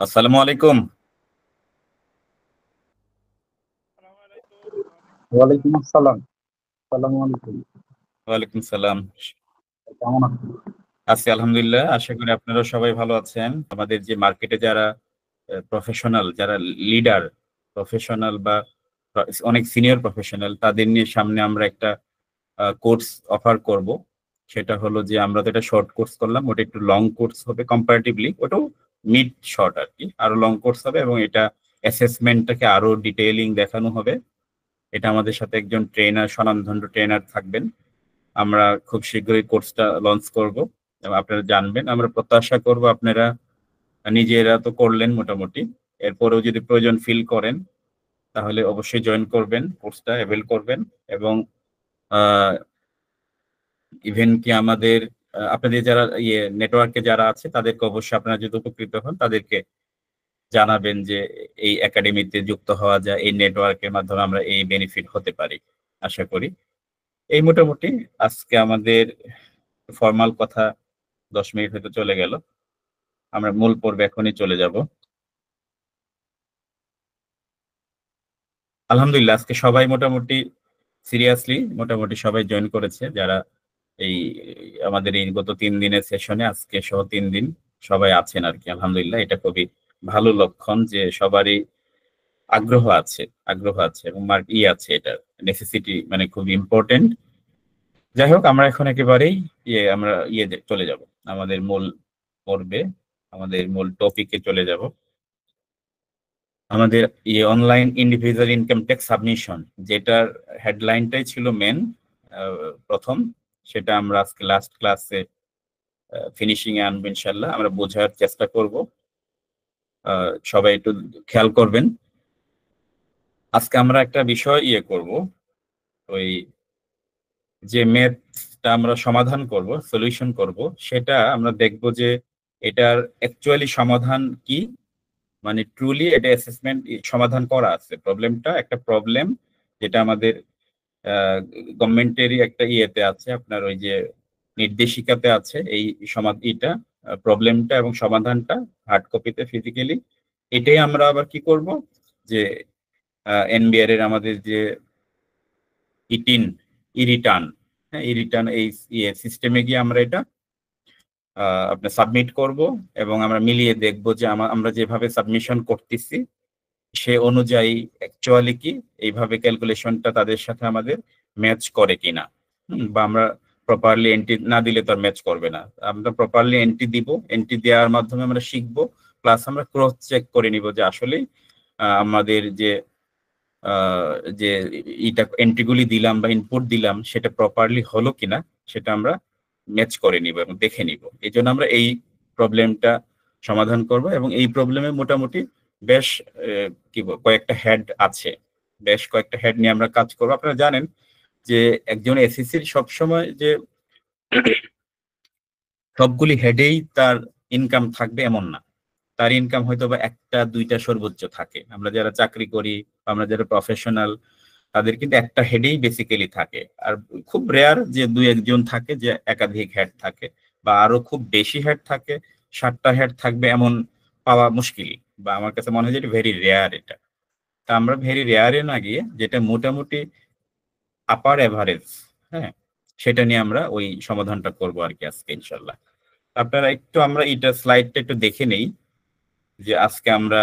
আসসালামু আলাইকুম। ওয়ালাইকুম আসসালাম। আসসালামু আলাইকুম। ওয়ালাইকুম সালাম। কেমন আছেন? আছি আলহামদুলিল্লাহ। আশা করি আপনারা সবাই ভালো আছেন। আমাদের যে মার্কেটে যারা প্রফেশনাল, যারা লিডার, প্রফেশনাল বা অনেক সিনিয়র প্রফেশনাল, তাদের নিয়ে সামনে আমরা একটা কোর্স অফার করব। সেটা হলো যে আমরা তো এটা শর্ট কোর্স করলাম, ওটা একটু লং কোর্স হবে কম্পারেটিভলি, ওটাও মিড শর্ট আর কি, আরো লং কোর্স হবে এবং এটা অ্যাসেসমেন্টটাকে আরো ডিটেইলিং দেখানো হবে। এটা আমাদের সাথে একজন ট্রেনার, স্বনামধন্য ট্রেনার থাকবেন। আমরা খুব শীঘ্রই কোর্সটা লঞ্চ করব এবং আপনারা জানবেন। আমরা প্রত্যাশা করব আপনারা নিজেরা তো করলেন মোটামুটি, এরপরেও যদি প্রয়োজন ফিল করেন তাহলে অবশ্যই জয়েন করবেন, কোর্সটা অ্যাভেল করবেন। এবং ইভেন কি আমাদের আপনাদের যারা নেটওয়ার্কে যারা আছে তাদেরকে অবশ্যই, আপনারা যদি উপকৃত হন তাদেরকে জানাবেন যে এই একাডেমিতে যুক্ত হওয়া যায়, এই নেটওয়ার্কের মাধ্যমে আমরা এই বেনিফিট হতে পারি। আশা করি এই মোটামুটি আজকে আমাদের ফর্মাল কথা 10 মিনিট হয়তো চলে গেল, আমরা মূল পর্বে এখনই চলে যাব। আলহামদুলিল্লাহ আজকে সবাই মোটামুটি সিরিয়াসলি মোটামুটি সবাই জয়েন করেছে, যারা এই আমাদের এই গত 3 দিনের সেশনে আজকে সহ 3 দিন সবাই আছেন আর কি। আলহামদুলিল্লাহ এটা খুবই ভালো লক্ষণ যে সবারই আগ্রহ আছে এবং আছে, এটা নেসেসিটি মানে খুব ইম্পর্টেন্ট। যাই হোক, আমরা এখন একেবারেই আমরা চলে যাব আমাদের মূল পর্বে, আমাদের মূল টপিকে চলে যাব। আমাদের online individual income tax submission, যেটার হেডলাইনটাই ছিল মেন প্রথম, সেটা আমরা আজকে লাস্ট ক্লাসে ফিনিশিং এ আনবো ইনশাল্লাহ। আমরা বোঝার চেষ্টা করব, সবাই একটু খেয়াল করবেন। আজকে আমরা একটা বিষয় করব, ওই যে ম্যাথটা আমরা সমাধান করব, সলিউশন করব, সেটা আমরা দেখব যে এটার অ্যাকচুয়ালি সমাধান কি, মানে ট্রুলি এটা অ্যাসেসমেন্ট সমাধান করা আছে। প্রবলেমটা একটা প্রবলেম যেটা আমাদের গভর্নমেন্টেরই একটা ইয়েতে আছে, আপনার ওই যে নির্দেশিকাতে আছে এই এটা প্রবলেমটা এবং সমাধানটা হার্ড কপিতে ফিজিক্যালি। এটাই আমরা আবার কি করব যে এনবিআর এর আমাদের যে ইটিন ই রিটার্ন, হ্যাঁ ই রিটার্ন এই সিস্টেমে গিয়ে আমরা এটা আপনার সাবমিট করব এবং আমরা মিলিয়ে দেখব যে আমরা যেভাবে সাবমিশন করতেছি সে অনুযায়ী অ্যাকচুয়ালি কি এইভাবে ক্যালকুলেশনটা তাদের সাথে আমাদের ম্যাচ করে কিনা। বা আমরা প্রপারলি এন্ট্রি না দিলে তো আর ম্যাচ করবে না। আমরা প্রপারলি এন্ট্রি দিব, এন্ট্রি দেওয়ার মাধ্যমে আমরা শিখবো, প্লাস আমরা ক্রস চেক করে নিব যে আসলে আমাদের যে যে এটা এন্ট্রিগুলি দিলাম বা ইনপুট দিলাম সেটা প্রপারলি হলো কিনা সেটা আমরা ম্যাচ করে নিব এবং দেখে নিব। এই জন্য আমরা এই প্রবলেমটা সমাধান করব এবং এই প্রবলেমে মোটামুটি বেশ কয়েকটা হেড আছে, বেশ কয়েকটা হেড নিয়ে আমরা কাজ করবো। আপনারা জানেন যে একজন এসএসসির সবসময় যে সবগুলি হেডেই তার ইনকাম থাকবে এমন না, তার ইনকাম হয়তো বা একটা দুইটা সর্বোচ্চ থাকে। আমরা যারা চাকরি করি, আমরা যারা প্রফেশনাল, তাদের কিন্তু একটা হেডেই বেসিক্যালি থাকে। আর খুব রেয়ার যে দুই একজন থাকে যে একাধিক হেড থাকে, বা আরো খুব বেশি হেড থাকে, 7টা হেড থাকবে এমন পাওয়া মুশকিল, বা আমার কাছে মনে হয় যে এটা ভেরি রেয়ার। এটা তা আমরা ভেরি রেয়ারে না গিয়ে যেটা মোটামুটি আপার এভারেজ, হ্যাঁ সেটা নিয়ে আমরা ওই সমাধানটা করবো আর কি আজকে ইনশাল্লাহ। আপনারা একটু আমরা এটা স্লাইডটা একটু দেখে নেই যে আজকে আমরা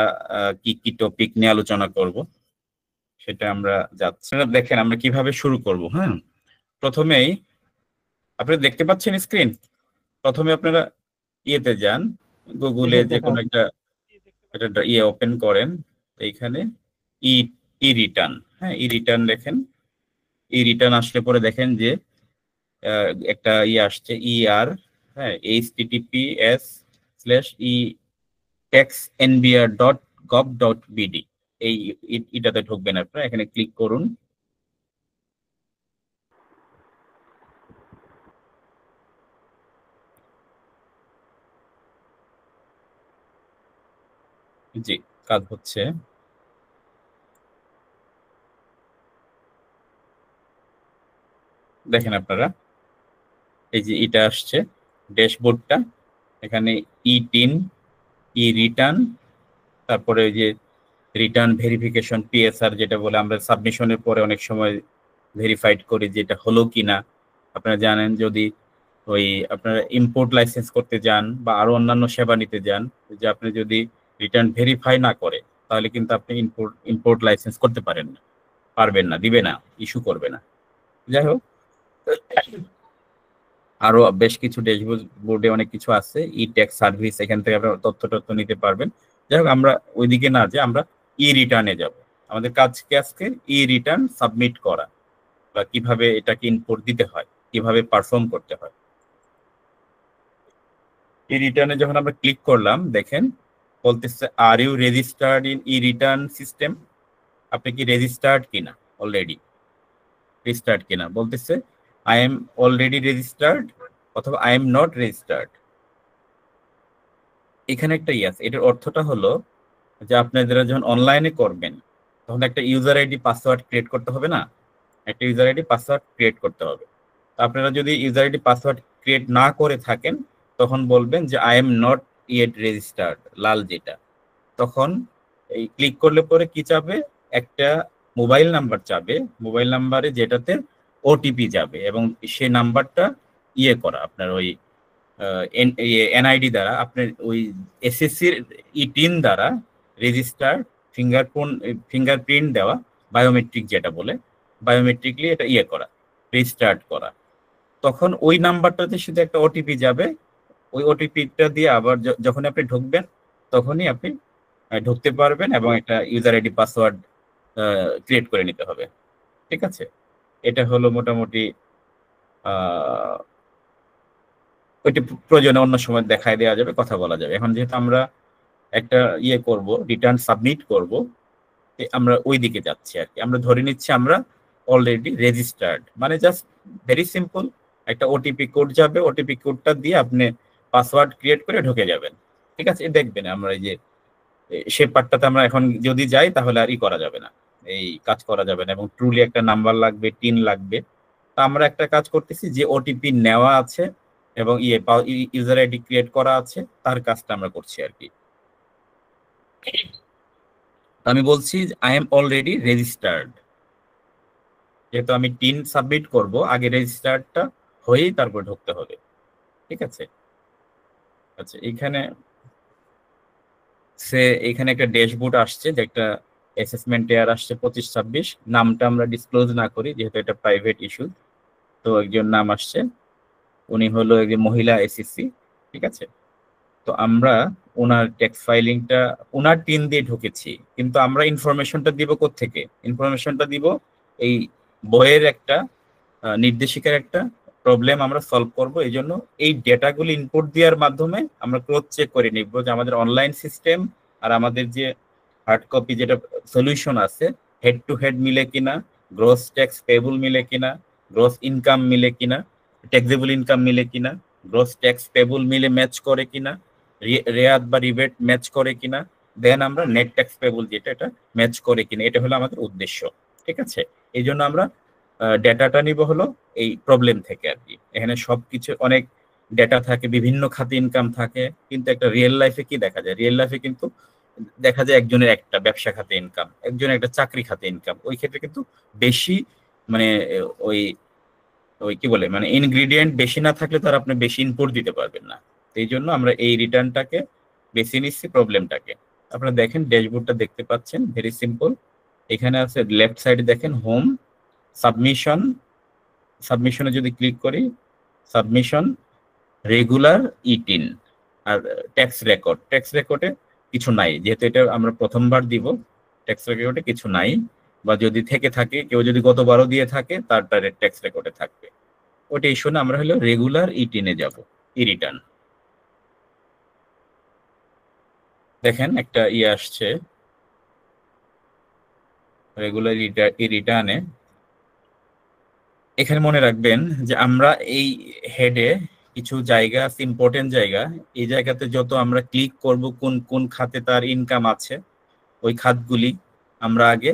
কি কি টপিক নিয়ে আলোচনা করব, সেটা আমরা যাচ্ছি। দেখেন আমরা কিভাবে শুরু করব। হ্যাঁ, প্রথমেই আপনারা দেখতে পাচ্ছেন স্ক্রিন। প্রথমে আপনারা ইয়েতে যান, গুগলে যে কোনো একটা ওপেন করেন, এইখানে ই ই রিটার্ন, হ্যাঁ ই রিটার্ন লেখেন। ই রিটার্ন আসলে পরে দেখেন যে একটা আসছে আর, হ্যাঁ https/ই taxnbr.gov.bd, এই এটাতে ঢুকবেন আপনারা, এখানে ক্লিক করুন। জি, কাজ হচ্ছে। দেখেন আপনারা এই যে এটা আসছে ড্যাশবোর্ডটা, এখানে ই রিটার্ন তারপরে ওই যে রিটার্ন ভেরিফিকেশন পিএসআর যেটা বলে আমরা সাবমিশনের পরে অনেক সময় ভেরিফাইড করি যে এটা হলো কিনা। আপনারা জানেন যদি ওই আপনারা ইম্পোর্ট লাইসেন্স করতে যান বা আরো অন্যান্য সেবা নিতে যান, যে আপনি যদি রিটার্ন ভেরিফাই না করে তাহলে কিন্তু আপনি ইম্পোর্ট লাইসেন্স করতে পারবেন না, দিবে না, ইস্যু করবে না। যাই হোক, আরো বেশ কিছু ড্যাশবোর্ডে অনেক কিছু আছে, ই ট্যাক্স সার্ভিস, এখান থেকে আপনারা তথ্য নিতে পারবেন। যাই হোক, আমরা ওইদিকে না যে আমরা ই রিটার্নে যাব। আমাদের কাজকে আজকে ই রিটার্ন সাবমিট করা বা কিভাবে এটাকে ইনপুট দিতে হয়, কিভাবে পারফর্ম করতে হয়। ই রিটার্নে যখন আমরা ক্লিক করলাম, দেখেন বলতেছে are you registered in e return system. আপনি কি রেজিস্টার্ড কিনা, অলরেডি রেজিস্টার্ড কিনা, বলতেছে আই এম অলরেডি রেজিস্টার্ড অথবা আই এম নট রেজিস্টার্ড। এখানে একটা ইয়াস, এটার অর্থটা হলো যে আপনারা যখন অনলাইনে করবেন তখন একটা ইউজার আইডি পাসওয়ার্ড ক্রিয়েট করতে হবে না, একটা ইউজার আইডি পাসওয়ার্ড ক্রিয়েট করতে হবে। তো আপনারা যদি ইউজার আইডি পাসওয়ার্ড ক্রিয়েট না করে থাকেন তখন বলবেন যে I am not yet registered, লাল যেটা। তখন এই ক্লিক করলে পরে কি চাবে, একটা মোবাইল নাম্বার চাবে, মোবাইল নাম্বারে যেটাতে ওটিপি যাবে এবং সেই নাম্বারটা ইয়ে করা আপনার ওই এনআইডি দ্বারা, আপনার ওই এসএসসির ই-টিন দ্বারা রেজিস্টার ফিঙ্গারপ্রিন্ট দেওয়া, বায়োমেট্রিক যেটা বলে, বায়োমেট্রিকলি এটা ইয়ে করা, রেজিস্টার্ট করা। তখন ওই নাম্বারটাতে শুধু একটা ওটিপি যাবে, ওই ওটিপিটা দিয়ে আবার যখন আপনি ঢুকবেন তখনই আপনি ঢুকতে পারবেন এবং একটা ইউজার আইডি পাসওয়ার্ড ক্রিয়েট করে নিতে হবে। ঠিক আছে, এটা হলো মোটামুটি ওইটা প্রয়োজনে অন্য সময় দেখায় দেওয়া যাবে, কথা বলা যাবে। এখন যেহেতু আমরা একটা ইয়ে করব, রিটার্ন সাবমিট করব, আমরা ওই দিকে যাচ্ছি আর কি। আমরা ধরে নিচ্ছি আমরা অলরেডি রেজিস্টার্ড, মানে জাস্ট ভেরি সিম্পল, একটা ওটিপি কোড যাবে, ওটিপি কোডটা দিয়ে আপনি পাসওয়ার্ড ক্রিয়েট করে ঢুকে যাবেন। ঠিক আছে, দেখবেন আমরা এই যে সে পার্টটাতে আমরা এখন যদি যাই তাহলে আর ই করা যাবে না, এই কাজ করা যাবে না, এবং ট্রুলি একটা নাম্বার লাগবে, টিন লাগবে। তা আমরা একটা কাজ করতেছি, যে ওটিপি নেওয়া আছে এবং ইউজার আইডি ক্রিয়েট করা আছে তার কাজটা আমরা করছি আর কি। আমি বলছি আই এম অলরেডি রেজিস্টার্ড, যেহেতু আমি টিন সাবমিট করব আগে রেজিস্টার্ডটা হয়েই তারপর ঢুকতে হবে। ঠিক আছে, আচ্ছা এখানে একটা ড্যাশবোর্ড আসছে, যে একটা অ্যাসেসমেন্ট এয়ার আসছে 25-26, নামটা আমরা ডিসক্লোজ না করি যেহেতু এটা প্রাইভেট ইস্যু। তো একজন নাম আসছে, উনি হলো একজন মহিলা এসএসসি। ঠিক আছে, তো আমরা ওনার ট্যাক্স ফাইলিংটা ওনার টিন দিয়ে ঢুকেছি, কিন্তু আমরা ইনফরমেশনটা দিব কোত্থেকে? ইনফরমেশনটা দিব এই বইয়ের একটা নির্দেশিকার একটা প্রবলেম আমরা সলভ করব। এই জন্য এই ডেটাগুলি ইনপুট দেওয়ার মাধ্যমে আমরা ক্রস চেক করে নিব যে আমাদের অনলাইন সিস্টেম আর আমাদের যে হার্ড কপি যেটা সলিউশন আছে হেড টু হেড মিলে কিনা, গ্রস ট্যাক্স পেবল মিলে কিনা, গ্রস ইনকাম মিলে কিনা, ট্যাক্সেবল ইনকাম মিলে কিনা, গ্রস ট্যাক্স পেবল মিলে ম্যাচ করে কিনা, রেয়াত বা রিবেট ম্যাচ করে কিনা, দেন আমরা নেট ট্যাক্স পেবল যেটা এটা ম্যাচ করে কিনা, এটা হলো আমাদের উদ্দেশ্য। ঠিক আছে, এই জন্য আমরা ডেটাটা নিব হলো এই প্রবলেম থেকে আর কি। এখানে সবকিছু অনেক ডেটা থাকে, বিভিন্ন খাতে ইনকাম থাকে, কিন্তু একটা রিয়েল লাইফে কি দেখা যায়? রিয়েল লাইফে কিন্তু দেখা যায় একজনের একটা ব্যবসা খাতে ইনকাম, একজনের একটা চাকরি খাতে ইনকাম। ওই ক্ষেত্রে কিন্তু বেশি মানে ওই ওই কি বলে মানে ইনগ্রিডিয়েন্ট বেশি না থাকলে তার আপনি বেশি ইনপুট দিতে পারবেন না। এই জন্য আমরা এই রিটার্নটাকে বেছে নিচ্ছি, প্রবলেমটাকে। আপনারা দেখেন ড্যাশবোর্ডটা দেখতে পাচ্ছেন, ভেরি সিম্পল। এখানে আছে লেফট সাইডে দেখেন হোম, সাবমিশনে যদি ক্লিক করি, সাবমিশন, রেগুলার ই-টিন আর ট্যাক্স রেকর্ডে কিছু নাই, যেহেতু এটা আমরা প্রথমবার দিব, ট্যাক্স রেকর্ডে কিছু নাই। বা যদি থেকে থাকে, কেউ যদি গতবারও দিয়ে থাকে তার ট্যাক্স রেকর্ডে থাকবে। ওটা ইস্যু না, আমরা হলো রেগুলার ই-টিনে যাব, ই রিটার্ন। দেখেন একটা আসছে রেগুলার ই রিটার্নে। এখানে মনে রাখবেন যে আমরা এই হেডে কিছু জায়গা আছে, ইম্পর্টেন্ট জায়গা। এই জায়গাতে যত আমরা ক্লিক করব কোন কোন খাতে তার ইনকাম আছে, ওই খাতগুলি আমরা আগে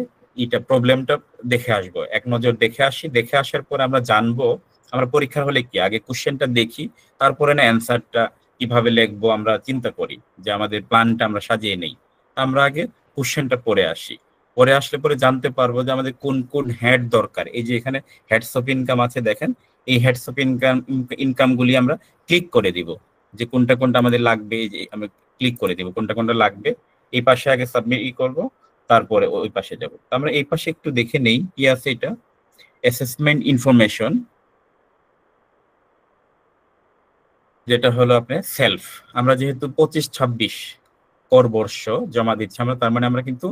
প্রবলেমটা দেখে আসবো, এক নজর দেখে আসি। দেখে আসার পর আমরা জানবো, আমরা পরীক্ষার হলে কি আগে কোশ্চেনটা দেখি, তারপরে না অ্যান্সারটা কিভাবে লিখবো আমরা চিন্তা করি, যে আমাদের প্ল্যানটা আমরা সাজিয়ে নেই। আমরা আগে কোশ্চেনটা পড়ে আসি, পরে আসলে পরে জানতে পারবো যে আমাদের কোন কোন হেড দরকার। এই যে এখানে হেডস অফ ইনকাম আছে দেখেন, এই হেডস অফ ইনকাম গুলি আমরা ক্লিক করে দিব যে কোনটা কোনটা আমাদের লাগবে। এই যে আমি ক্লিক করে দিব কোনটা কোনটা লাগবে। এই পাশে আগে সাবমিট করব, তারপরে ওই পাশে যাব। আমরা এই পাশে একটু দেখে নেই কি আছে। এটা অ্যাসেসমেন্ট ইনফরমেশন, যেটা হলো আপনার সেলফ। আমরা যেহেতু 25-26 কর বর্ষ জমা দিচ্ছি আমরা, তার মানে আমরা কিন্তু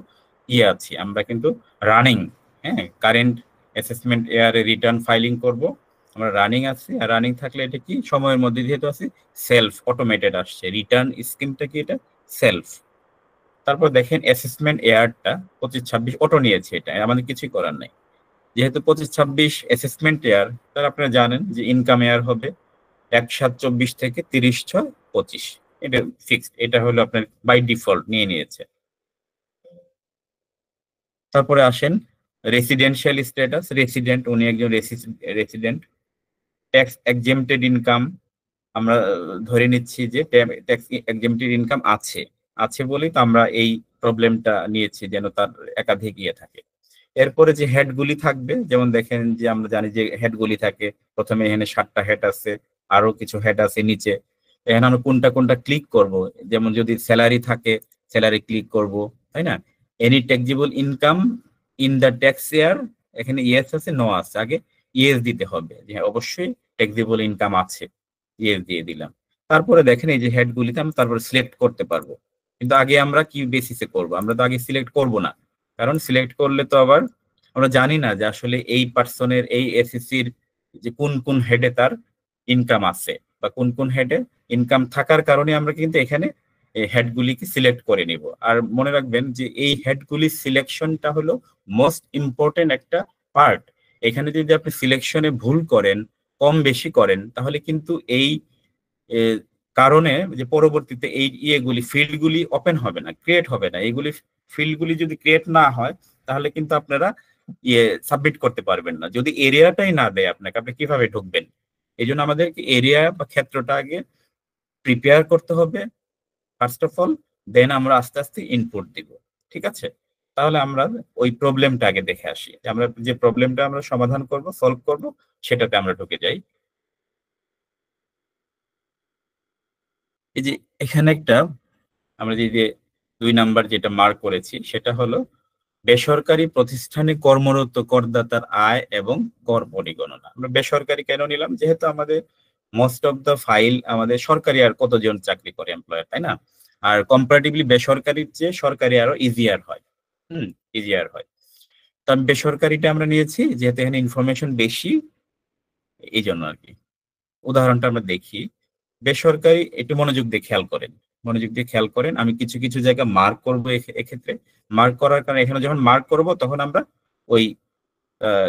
আছি, আমরা কিন্তু রানিং, হ্যাঁ, কারেন্ট অ্যাসেসমেন্ট এয়ারে রিটার্ন ফাইলিং করব। আমরা রানিং আছি, আর রানিং থাকলে এটা কি সময়ের মধ্যে যেহেতু আছে সেলফ অটোমেটেড আসছে, রিটার্ন স্কিমটা কি এটা সেলফ। তারপর দেখেন অ্যাসেসমেন্ট এয়ারটা 25-26 অটো নিয়েছে, এটা আমাদের কিছুই করার নাই। যেহেতু 25-26 অ্যাসেসমেন্ট এয়ার, তার আপনারা জানেন যে ইনকাম এয়ার হবে 1/7/24 থেকে 30/6/25। এটা ফিক্সড, এটা হলো আপনার বাই ডিফল্ট নিয়ে নিয়েছে। তারপরে আসেন রেসিডেন্সিয়াল স্ট্যাটাস, রেসিডেন্ট, উনি একজন রেসিডেন্ট। ট্যাক্স এক্সেম্পটেড ইনকাম, আমরা ধরে নিচ্ছি যে ট্যাক্স এক্সেম্পটেড ইনকাম আছে, আছে বলেই তো আমরা এই প্রবলেমটা নিয়েছি, যেন তার একাধিক থাকে। এরপরে যে হেডগুলি থাকবে, যেমন দেখেন যে আমরা জানি যে হেডগুলি থাকে, প্রথমে এখানে 7টা হেড আছে, আরো কিছু হেড আছে নিচে। এখানে আমরা কোনটা কোনটা ক্লিক করব, যেমন যদি স্যালারি থাকে স্যালারি ক্লিক করব, তাই না? Any taxable income in the tax year, এখানে ইয়েস আছে নো আছে, আগে ইয়েস দিতে হবে যে হ্যাঁ অবশ্যই ট্যাক্সেবল ইনকাম আছে, ইয়েস দিয়ে দিলাম। তারপরে দেখেন এই যে হেডগুলিতে আমরা তারপরে সিলেক্ট করতে পারবো। কিন্তু আগে আমরা কি বেসিসে করব? আমরা তো আগে সিলেক্ট করব না, কারণ সিলেক্ট করলে তো আবার আমরা জানি না যে আসলে এই পার্সনের এই এসএসসির যে কোন কোন হেডে তার ইনকাম আছে, বা কোন কোন হেডে ইনকাম থাকার কারণে আমরা কিন্তু এখানে এই হেডগুলিকে সিলেক্ট করে নিব। আর মনে রাখবেন যে এই হেডগুলি সিলেকশনটা হলো মোস্ট ইম্পর্টেন্ট একটা পার্ট। এখানে যদি আপনি সিলেকশনে ভুল করেন, কম বেশি করেন, তাহলে কিন্তু এই এ, কারণে যে পরবর্তীতে এই ইয়েগুলি ফিল্ডগুলি ওপেন হবে না, ক্রিয়েট হবে না। এইগুলি ফিল্ডগুলি যদি ক্রিয়েট না হয়, তাহলে কিন্তু আপনারা সাবমিট করতে পারবেন না। যদি এরিয়াটাই না দেয় আপনাকে, আপনি কিভাবে ঢুকবেন? এই জন্য আমাদেরকে এরিয়া বা ক্ষেত্রটা আগে প্রিপেয়ার করতে হবে ফার্স্ট অফ অল, দেন আমরা আস্তে আস্তে ইনপুট দিব। ঠিক আছে? তাহলে আমরা ওই প্রবলেমটা আগে দেখে আসি, যে আমরা যে প্রবলেমটা আমরা সমাধান করব, সলভ করব, সেটাতে আমরা ঢুকে যাই। এই যে এখানে একটা আমরা যে 2 নাম্বার যেটা মার্ক করেছি, সেটা হলো বেসরকারি প্রতিষ্ঠানে কর্মরত করদাতার আয় এবং কর পরিগণনা। আমরা বেসরকারি কেন নিলাম? যেহেতু আমাদের মোস্ট অফ দা ফাইল আমাদের সরকারি, আর কতজন চাকরি করে এমপ্লয়ার, তাই না? আর কম্পারেটিভলি বেসরকারির চেয়ে সরকারি আরো ইজিয়ার হয়। ইজিয়ার হয়। তো আমি বেসরকারিটা আমরা নিয়েছি যেহেতু এখানে ইনফরমেশন বেশি, এই জন্য আর কি। উদাহরণটা আমরা দেখি। বেসরকারি, একটু মনোযোগ দিয়ে খেয়াল করেন, মনোযোগ দিয়ে খেয়াল করেন। আমি কিছু কিছু জায়গা মার্ক করবো এক্ষেত্রে। মার্ক করার কারণে এখানে যখন মার্ক করব, তখন আমরা ওই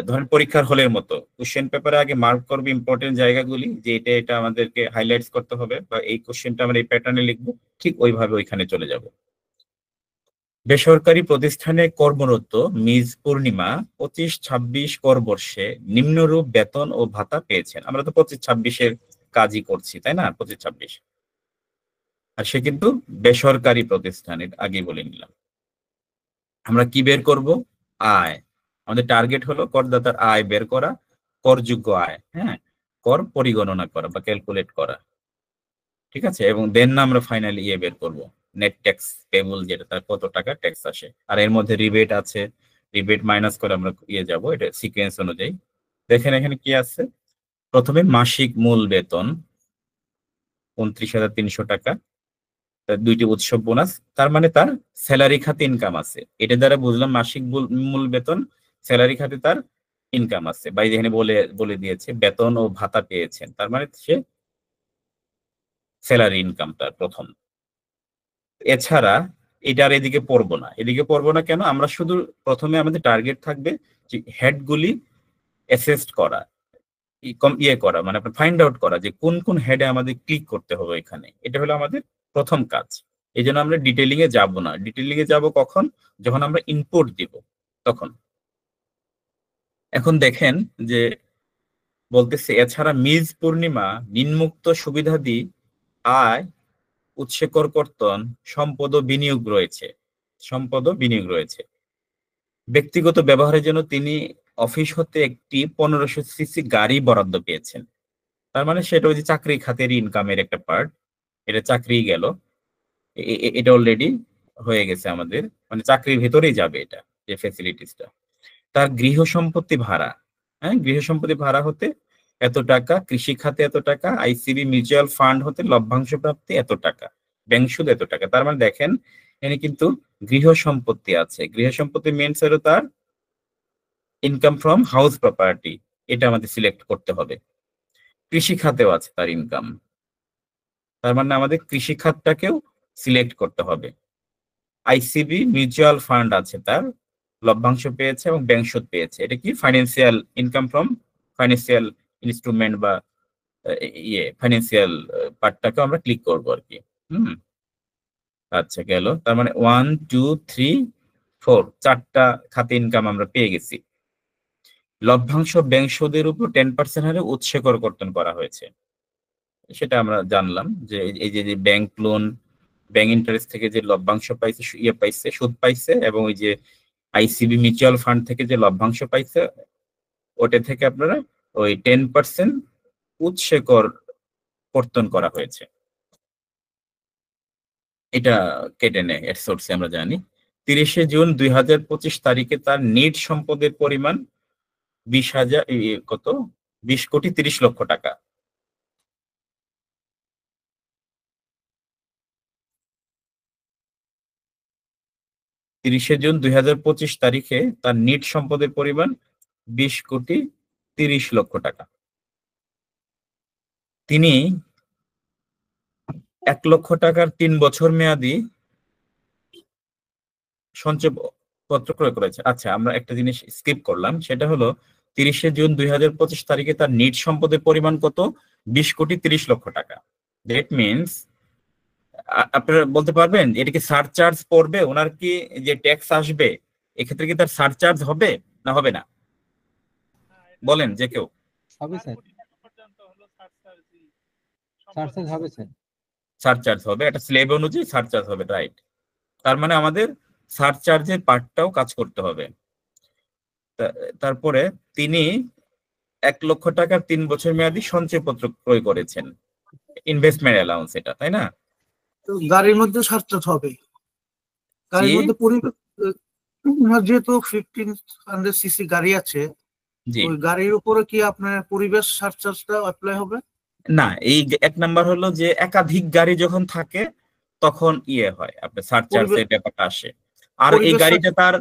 ধরেন পরীক্ষার হলের মতো কোশ্চেন পেপারে আগে মার্ক করবো ইম্পর্টেন্ট জায়গাগুলি, যে এটা এটা আমাদেরকে হাইলাইটস করতে হবে, বা এই কোশ্চেনটা আমরা এই প্যাটার্নে লিখবো, ঠিক ওইভাবে ওইখানে চলে যাব। বেসরকারি প্রতিষ্ঠানে কর্মরত মিস পূর্ণিমা 25-26 কর বর্ষে নিম্নরূপ বেতন ও ভাতা পেয়েছেন। আমরা তো 25-26-এর কাজই করছি, তাই না? 25-26, আর সে কিন্তু বেসরকারি প্রতিষ্ঠানের, আগে বলে নিলাম। আমরা কি বের করব? আয়। আমাদের টার্গেট হলো করদাতার আয় বের করা, করযোগ্য আয়, হ্যাঁ, কর পরিগণনা করা বা ক্যালকুলেট করা। ঠিক আছে? এবং দেন না আমরা ফাইনালি বের করব নেট ট্যাক্স পেবল, যেটা তার কত টাকা ট্যাক্স আসে। আর এর মধ্যে রিবেট আছে, রিবেট মাইনাস করে আমরা যাব, এটা সিকোয়েন্স অনুযায়ী। দেখেন এখানে কি আছে। প্রথমে মাসিক মূল বেতন 29,300 টাকা, তার 2টি উৎসব বোনাস, তার মানে তার স্যালারি খাতে ইনকাম আছে। এটা দ্বারা বুঝলাম মাসিক মূল বেতন, স্যালারি খাতে তার ইনকাম আছে। বা যেখানে বলে বলে দিয়েছে বেতন ও ভাতা পেয়েছেন, তার মানে সে স্যালারি ইনকাম তার প্রথম। এছাড়া এটা আর এদিকে পড়বো না, এদিকে পড়বো না কেন? আমরা শুধু প্রথমে আমাদের টার্গেট থাকবে যে হেডগুলি অ্যাসেসড করা, করা, মানে ফাইন্ড আউট করা যে কোন কোন হেডে আমাদের ক্লিক করতে হবে এখানে। এটা হলো আমাদের প্রথম কাজ। এই জন্য আমরা ডিটেলিং এ যাব না। ডিটেলিং এ যাব কখন? যখন আমরা ইনপুট দিব, তখন। এখন দেখেন যে বলতেছে এছাড়া মিজ পূর্ণিমা নিম্নোক্ত সুবিধাদি আয়, উৎসে কর কর্তন, সম্পদ ও বিনিয়োগ রয়েছে। সম্পদ ও বিনিয়োগ রয়েছে। ব্যক্তিগত ব্যবহারের জন্য তিনি অফিস হতে একটি 1500 সিসি গাড়ি বরাদ্দ পেয়েছেন। তার মানে সেটা ওই যে চাকরি খাতের ইনকামের একটা পার্ট, এটা চাকরি গেল, এটা অলরেডি হয়ে গেছে আমাদের, মানে চাকরির ভেতরেই যাবে এটা, যে ফ্যাসিলিটিসটা। তার গৃহ সম্পত্তি ভাড়া, হ্যাঁ, গৃহ সম্পত্তি ভাড়া হতে এত টাকা, কৃষি খাতে এত টাকা, আইসিবি মিউচুয়াল ফান্ড হতে লভ্যাংশ প্রাপ্তি এত টাকা, ব্যাংক সুদ এত টাকা। তার মানে দেখেন এখানে কিন্তু গৃহ সম্পত্তি আছে। গৃহ সম্পত্তি মেনস হলো তার ইনকাম ফ্রম হাউস প্রপার্টি, এটা আমাদের সিলেক্ট করতে হবে। কৃষি খাতেও আছে তার ইনকাম, তার মানে আমাদের কৃষি খাতটাকেও সিলেক্ট করতে হবে। আইসিবি মিউচুয়াল ফান্ড আছে, তার লভ্যাংশ পেয়েছে এবং ব্যাংক সুদ পেয়েছে। এটা কি financial income from financial instrument বা ফাইন্যান্সিয়াল পার্টটাকে আমরা ক্লিক করবো আর কি। আচ্ছা, গেল। তার মানে 1 2 3 4 চারটা খাতে ইনকাম আমরা পেয়ে গেছি। লভ্যাংশ ব্যাংক সুদের উপর 10% হারে উৎসে কর্তন করা হয়েছে, সেটা আমরা জানলাম যে এই যে ব্যাংক লোন, ব্যাংক ইন্টারেস্ট থেকে যে লভ্যাংশ পাইছে, পাইছে, সুদ পাইছে, এবং ওই যে আইসিবি মিউচুয়াল ফান্ড থেকে যে লভ্যাংশ পাইছে, ওটা থেকে আপনারা ওই 10% উৎসে কর্তন করা হয়েছে, এটা কেটে নেয় এর সোর্সে আমরা জানি। 30শে জুন 2025 তারিখে তার নিট সম্পদের পরিমাণ 20 কোটি 30 লক্ষ টাকা। তিরিশে জুন 2025 তারিখে তার নিট সম্পদের পরিমাণ 20 কোটি 30 লক্ষ টাকা। তিনি 1 লক্ষ টাকার 3 বছর মেয়াদি সঞ্চয়পত্র ক্রয় করেছে। আচ্ছা, আমরা একটা জিনিস স্কিপ করলাম, সেটা হলো 30শে জুন 2025 তারিখে তার নিট সম্পদের পরিমাণ কত? 20 কোটি 30 লক্ষ টাকা। দ্যাট মিনস, আপনারা বলতে পারবেন এটা কি সারচার্জ পড়বে, ওনার কি যে ট্যাক্স আসবে এক্ষেত্রে কি তার সারচার্জ হবে না হবে না? বলেন যে কেউ। হবে স্যার, সারচার্জ হবে স্যার, সারচার্জ হবে, এটা স্ল্যাব অনুযায়ী সারচার্জ হবে, রাইট। তার মানে আমাদের সারচার্জের পার্টটাও কাজ করতে হবে। তারপরে তিনি 1 লক্ষ টাকার 3 বছর মেয়াদি সঞ্চয়পত্র ক্রয় করেছেন, ইনভেস্টমেন্ট অ্যালাউন্স এটা, তাই না? তো গাড়ির মধ্যে সারচার্জ হবে, গাড়ির মধ্যে যেহেতু 1500 সিসি গাড়ি আছে, ওই গাড়ির উপরে কি আপনার পরিবেশ সারচার্জটা অ্যাপ্লাই হবে? না, এই 1 নাম্বার হলো যে একাধিক গাড়ি যখন থাকে তখন হয়, আপনার সারচার্জের ব্যাপারটা আসে। আর এই গাড়িটা তার,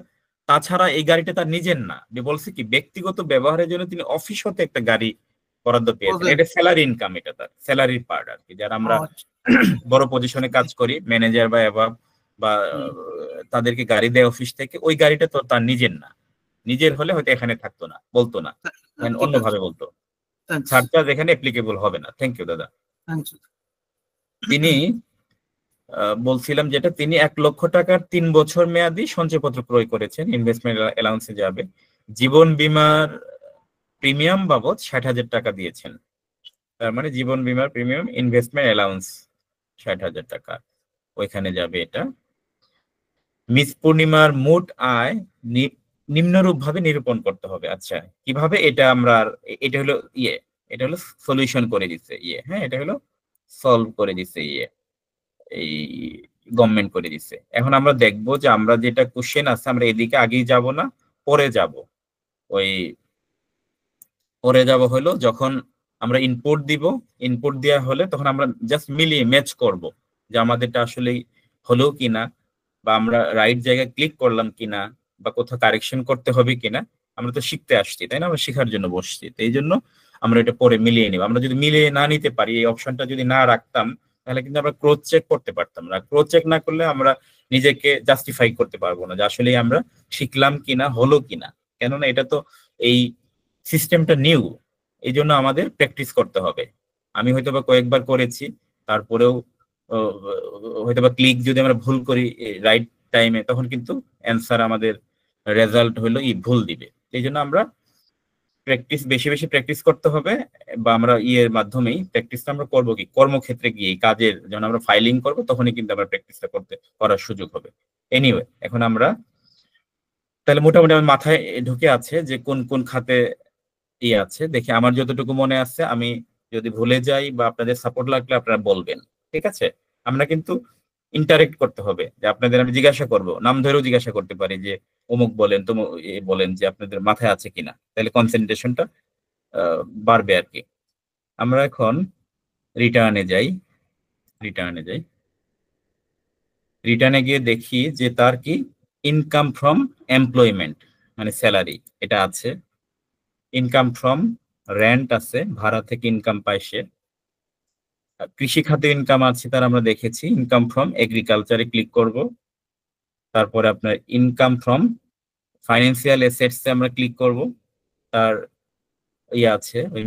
তাছাড়া এই গাড়িটা তার নিজের না, বলছে কি ব্যক্তিগত ব্যবহারের জন্য তিনি অফিস হতে একটা গাড়ি বরাদ্দ পেয়েছেন, এটা স্যালারি ইনকাম, এটা তার স্যালারির পার্ট আর কি। যারা আমরা বড় পজিশনে কাজ করি, ম্যানেজার বা অ্যাবাভ, বা তাদেরকে গাড়ি দেয় অফিস থেকে, ওই গাড়িটা তো তার নিজের না। নিজের হলে হয়তো এখানে থাকতো না, বলতো না, অন্যভাবে বলতো, সারচার্জ এখানে অ্যাপ্লিকেবল হবে না। থ্যাংক ইউ দাদা। তিনি বলছিলাম যেটা, তিনি 1 লক্ষ টাকার 3 বছর মেয়াদি সঞ্চয়পত্র ক্রয় করেছেন, ইনভেস্টমেন্ট অ্যালাউন্সে যাবে। জীবন বীমার প্রিমিয়াম বাবদ 60,000 টাকা দিয়েছেন, তার মানে জীবন বীমার প্রিমিয়াম ইনভেস্টমেন্ট অ্যালাউন্স 60,000 টাকা ওইখানে যাবে এটা। মিস পূর্ণিমার মোট আয় নিম্নরূপ ভাবে নিরূপণ করতে হবে। আচ্ছা, কিভাবে এটা আমরা, এটা হলো এটা হলো সলিউশন করে দিচ্ছে হ্যাঁ, এটা হলো সলভ করে দিচ্ছে এই গভর্নমেন্ট করে দিচ্ছে। এখন আমরা দেখবো যে আমরা যেটা কোশ্চেন আছে, আমরা এদিকে আগেই যাব না, পরে যাব। পরে যাব হলো যখন আমরা ইনপুট দিব, ইনপুট দেওয়া হলে তখন আমরা জাস্ট মিলিয়ে ম্যাচ করব যে আমাদেরটা আসলে হলো কিনা, বা আমরা রাইট জায়গায় ক্লিক করলাম কিনা, বা কোথাও কারেকশন করতে হবে কিনা। আমরা তো শিখতে আসছি, তাই না? আমরা শেখার জন্য বসছি, তো এই জন্য আমরা এটা পরে মিলিয়ে নিব। আমরা যদি মিলিয়ে না নিতে পারি, এই অপশনটা যদি না রাখতাম, তাহলে কিন্তু আমরা ক্রস চেক করতে পারতাম না। ক্রস চেক না করলে আমরা নিজেকে জাস্টিফাই করতে পারবো না যে আসলে আমরা শিখলাম কিনা, হলো কিনা। কেননা এটা তো এই সিস্টেমটা নিউ, এই জন্য আমাদের প্র্যাকটিস করতে হবে। আমি হয়তোবা কয়েকবার করেছি, তারপরেও হয়তোবা ক্লিক যদি আমরা ভুল করি রাইট টাইমে, তখন কিন্তু অ্যান্সার আমাদের রেজাল্ট হলো ভুল দিবে। এই জন্য আমরা প্র্যাকটিস বেশি বেশি প্র্যাকটিস করতে হবে, বা আমরা ইয়ের মাধ্যমেই প্র্যাকটিসটা আমরা করবো কি কর্মক্ষেত্রে গিয়ে কাজের যখন আমরা ফাইলিং করবো তখনই কিন্তু আমরা প্র্যাকটিসটা করার সুযোগ হবে। এনিওয়ে, এখন আমরা তাহলে মোটামুটি আমার মাথায় ঢুকে আছে যে কোন কোন খাতে ইয়ে আছে। দেখি আমার যতটুকু মনে আছে, আমি যদি ভুলে যাই বা আপনাদের সাপোর্ট লাগলে আপনারা বলবেন, ঠিক আছে? আমরা কিন্তু ইন্টারেক্ট করতে হবে, যে আপনাদের আমি জিজ্ঞাসা করব, নাম ধরেও জিজ্ঞাসা করতে পারি যে অমুক বলেন তমুক বলেন, যে আপনাদের মাথায় আছে কিনা, তাহলে কনসেন্ট্রেশনটা বাড়বে আর কি। আমরা এখন রিটার্নে যাই। রিটার্নে গিয়ে দেখি যে তার কি ইনকাম ফ্রম এমপ্লয়মেন্ট মানে স্যালারি এটা আছে, ইনকাম ফ্রম রেন্ট আছে, ভাড়া থেকে ইনকাম পায় সে, কৃষি খাতে ইনকাম আছে তার আমরা দেখেছি, ইনকাম ফ্রম এগ্রিকালচারে ক্লিক করব, তারপরে আপনার ইনকাম ফ্রম ফাইন্যান্সিয়াল অ্যাসেটসে আমরা ক্লিক করব, তার ইয়ে আছে ওই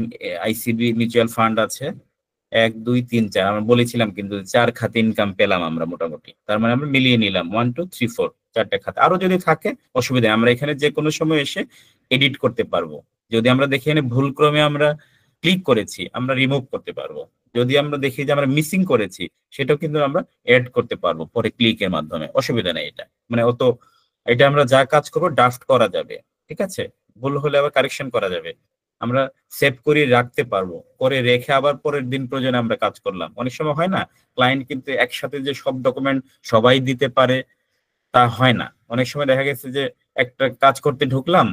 আইসিবি মিউচুয়াল ফান্ড আছে 1 2 3 4 আমরা বলেছিলাম, কিন্তু 4 খাতে ইনকাম পেলাম আমরা মোটামুটি, তার মানে আমরা মিলিয়ে নিলাম 1 2 3 4 4টে খাতে। আরো যদি থাকে অসুবিধা, আমরা এখানে যে কোনো সময় এসে এডিট করতে পারবো। যদি আমরা দেখি এখানে ভুল ক্রমে আমরা ক্লিক করেছি, আমরা রিমুভ করতে পারবো। যদি আমরা দেখি যে আমরা মিসিং করেছি, সেটাও কিন্তু আমরা এড করতে পারবো পরে ক্লিকের মাধ্যমে, অসুবিধা নেই। এটা মানে এটা আমরা যা কাজ করবো ড্রাফট করা যাবে, ঠিক আছে? ভুল হলে আবার কারেকশন করা যাবে, আমরা সেভ করে রাখতে পারবো, করে রেখে আবার পরের দিন প্রয়োজনে আমরা কাজ করলাম। অনেক সময় হয় না ক্লায়েন্ট কিন্তু একসাথে যে সব ডকুমেন্ট সবাই দিতে পারে তা হয় না। অনেক সময় দেখা গেছে যে একটা কাজ করতে ঢুকলাম,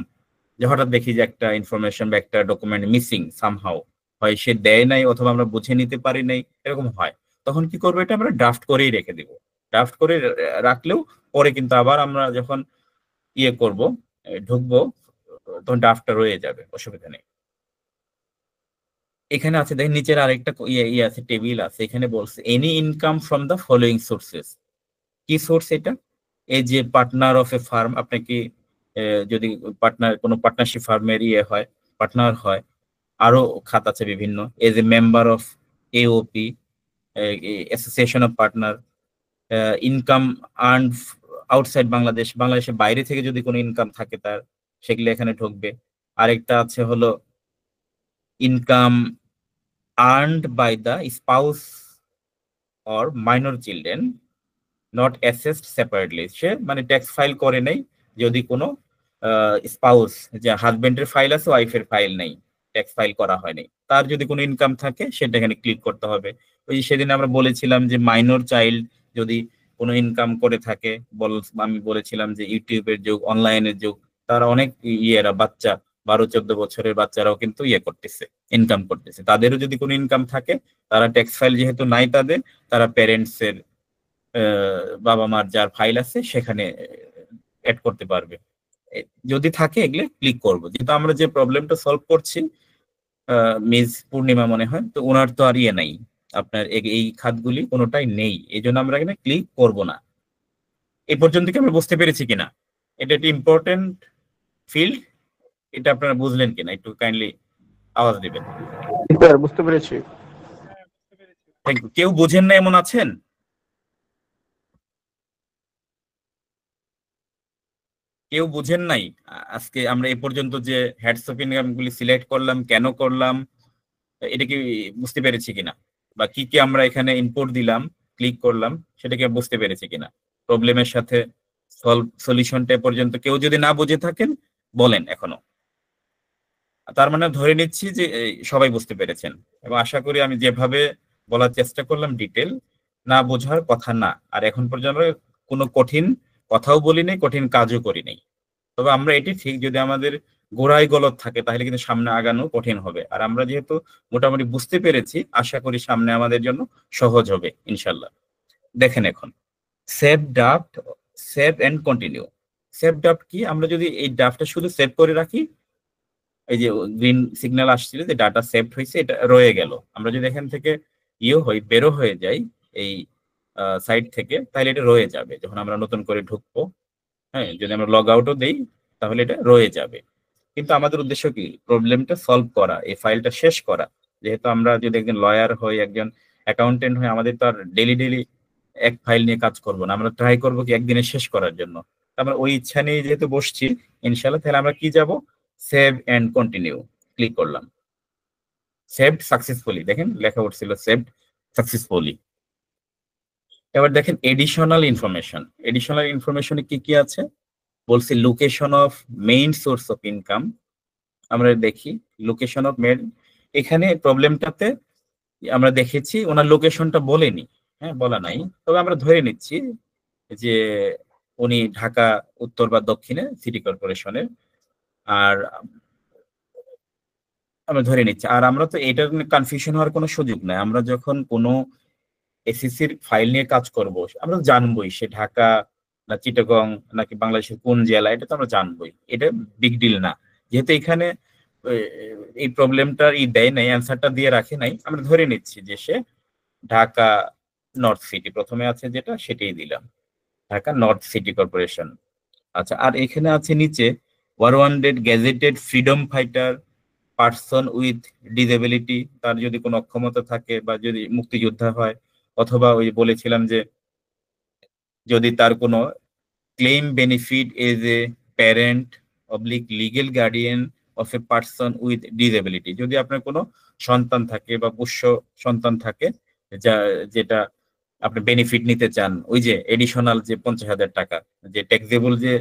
যে হঠাৎ দেখি যে একটা ইনফরমেশন বা একটা ডকুমেন্ট মিসিং সামহাউ, হয় সে দেয় নাই অথবা আমরা বুঝে নিতে পারি নাই, এরকম হয়। তখন কি করবো, এটা আমরা ড্রাফট করেই রেখে দিব। ড্রাফট করে রাখলেও পরে কিন্তু আবার আমরা যখন ইয়ে করব ঢুকবো তখন ড্রাফটটা রয়ে যাবে, অসুবিধা নেই। এখানে আছে দেখেন নিচের আরেকটা ইয়ে আছে, টেবিল আছে, এখানে বলছে any income from the following sources. কি সোর্স এটা? এই যে পার্টনার অফ এ ফার্ম, আপনি কি যদি কোনো পার্টনারশিপ ফার্মের হয়, পার্টনার হয়, আরো খাত আছে বিভিন্ন, as a member of AOP association of partner, income earn outside বাংলাদেশের বাইরে থেকে যদি কোনো ইনকাম থাকে তার, সেগুলো এখানে ঢুকবে। আরেকটা আছে হলো income earned by the spouse or minor children not assessed separately, সে মানে ট্যাক্স ফাইল করে নেই, যদি কোনো স্পাউস যে হাজবেন্ডের ফাইল আছে ওয়াইফের ফাইল নেই, ট্যাক্স ফাইল করা হয়নি, তার যদি কোনো ইনকাম থাকে সেটা এখানে ক্লিক করতে হবে। ওই সেদিন আমরা বলেছিলাম যে মাইনর চাইল্ড যদি কোনো ইনকাম করে থাকে, আমি বলেছিলাম যে ইউটিউবের যুগ, অনলাইনের যুগ, তারা অনেক বাচ্চা 12-14 বছরের বাচ্চারাও কিন্তু করতেছে, ইনকাম করতেছে, তাদেরও যদি কোনো ইনকাম থাকে, তারা ট্যাক্স ফাইল যেহেতু নাই তাদের, তারা প্যারেন্টস এর বাবা মার যার ফাইল আছে সেখানে অ্যাড করতে পারবে। যদি থাকে এগুলো ক্লিক করবো। যেহেতু আমরা যে প্রবলেমটা সলভ করছি মিস পূর্ণিমা মনে হয়, তো ওনার তো আর নাই, আপনার এই খাতগুলি কোনোটাই নেই, এই জন্য আমরা এখানে ক্লিক করব না। এই পর্যন্ত কি আমরা বুঝতে পেরেছি কিনা? এটা একটি ইম্পর্টেন্ট ফিল্ড, এটা আপনারা বুঝলেন কিনা একটু কাইন্ডলি আওয়াজ দিবেন। বুঝতে পেরেছি। Thank you. কেউ বুঝেন না এমন আছেন? কেউ বুঝেন নাই? আজকে আমরা এই পর্যন্ত যে হেডস অফ ইনকাম গুলি সিলেক্ট করলাম, কেন করলাম, এটা কি বুঝতে পেরেছি কিনা? বা কি কি আমরা এখানে ইনপুট দিলাম, ক্লিক করলাম, সেটা কি বুঝতে পেরেছি কিনা? প্রবলেমের সাথে সলিউশনটা পর্যন্ত কেউ যদি না বুঝে থাকেন বলেন এখনো। তার মানে ধরে নিচ্ছি যে সবাই বুঝতে পেরেছেন, এবং আশা করি আমি যেভাবে বলার চেষ্টা করলাম ডিটেল, না বোঝার কথা না। আর এখন পর্যন্ত কোনো কঠিন কথাও বলি নাই, কঠিন কাজও করি নাই। তবে আমরা এটি ঠিক, যদি আমাদের গোড়ায় গলত থাকে তাহলে কিন্তু সামনে আগানো কঠিন হবে। আর আমরা যেহেতু মোটামুটি বুঝতে পেরেছি, আশা করি সামনে আমাদের জন্য সহজ হবে ইনশাল্লাহ। দেখেন এখন save draft, save and continue. Save draft কি? আমরা যদি এই ড্রাফটটা শুধু সেভ করে রাখি, এই যে গ্রিন সিগন্যাল আসছিল যে ডাটা সেভড হয়েছে, এটা রয়ে গেল। আমরা যদি এখান থেকে বেরো হয়ে যাই এই সাইট থেকে, তাহলে এটা রয়ে যাবে। যখন আমরা নতুন করে ঢুকবো, হ্যাঁ, যদি আমরা লগ আউটও দেই তাহলে এটা রয়ে যাবে। কিন্তু আমাদের উদ্দেশ্য কি? প্রবলেমটা সলভ করা, এই ফাইলটা শেষ করা। যেহেতু আমরা যদি একজন লয়ার হই, একজন অ্যাকাউন্টেন্ট হই, আমাদের তো আর ডেলি এক ফাইল নিয়ে কাজ করবো না, আমরা ট্রাই করবো কি একদিনে শেষ করার জন্য। আমরা ওই ইচ্ছা নিয়ে যেহেতু বসছি ইনশাল্লাহ, তাহলে আমরা কি যাব, সেভ এন্ড কন্টিনিউ। ক্লিক করলাম, সেভড সাকসেসফুলি, দেখেন লেখা উঠছিল সেভড সাকসেসফুলি। এবার দেখেন এডিশনাল ইনফরমেশন, এডিশনাল ইনফরমেশনে কি কি আছে বলছি, location of main source of income. আমরা দেখি লোকেশন অফ মেইন, এখানে প্রবলেমটাতে আমরা দেখেছি ওনার লোকেশনটা বলেনি, হ্যাঁ বলা নাই, তবে আমরা ধরে নিচ্ছি যে উনি ঢাকা উত্তর বা দক্ষিণে সিটি কর্পোরেশনের, আর আমরা ধরে নিচ্ছি। আর আমরা তো এটা কনফিউশন হওয়ার কোনো সুযোগ নাই, আমরা যখন কোনো এসএসসির ফাইল নিয়ে কাজ করব আমরা তো জানবোই সে ঢাকা না চিটাগং নাকি বাংলাদেশের কোন জেলা, এটা তো আমরা জানবোই, এটা বিগ ডিল না। যেহেতু এখানে এই প্রবলেমটার দেয় নাই, অ্যান্সারটা দিয়ে রাখে নাই, আমরা ধরে নিচ্ছি যে সে ঢাকা নর্থ সিটি প্রথমে আছে যেটা, সেটাই দিলাম, ঢাকা নর্থ সিটি কর্পোরেশন। আচ্ছা, আর এখানে আছে নিচে warranted gazetted freedom fighter person with disability, তার যদি কোনো অক্ষমতা থাকে বা যদি মুক্তিযোদ্ধা হয়, অথবা ওই বলেছিলাম যে যদি তার কোনো claim benefit as a parent oblique legal guardian of a person with disability, যদি আপনার কোনো সন্তান থাকে বা পোষ্য সন্তান থাকে যা যেটা আপনি বেনিফিট নিতে চান, ওই যে এডিশনাল যে 50,000 টাকা যে ট্যাক্সেবল যে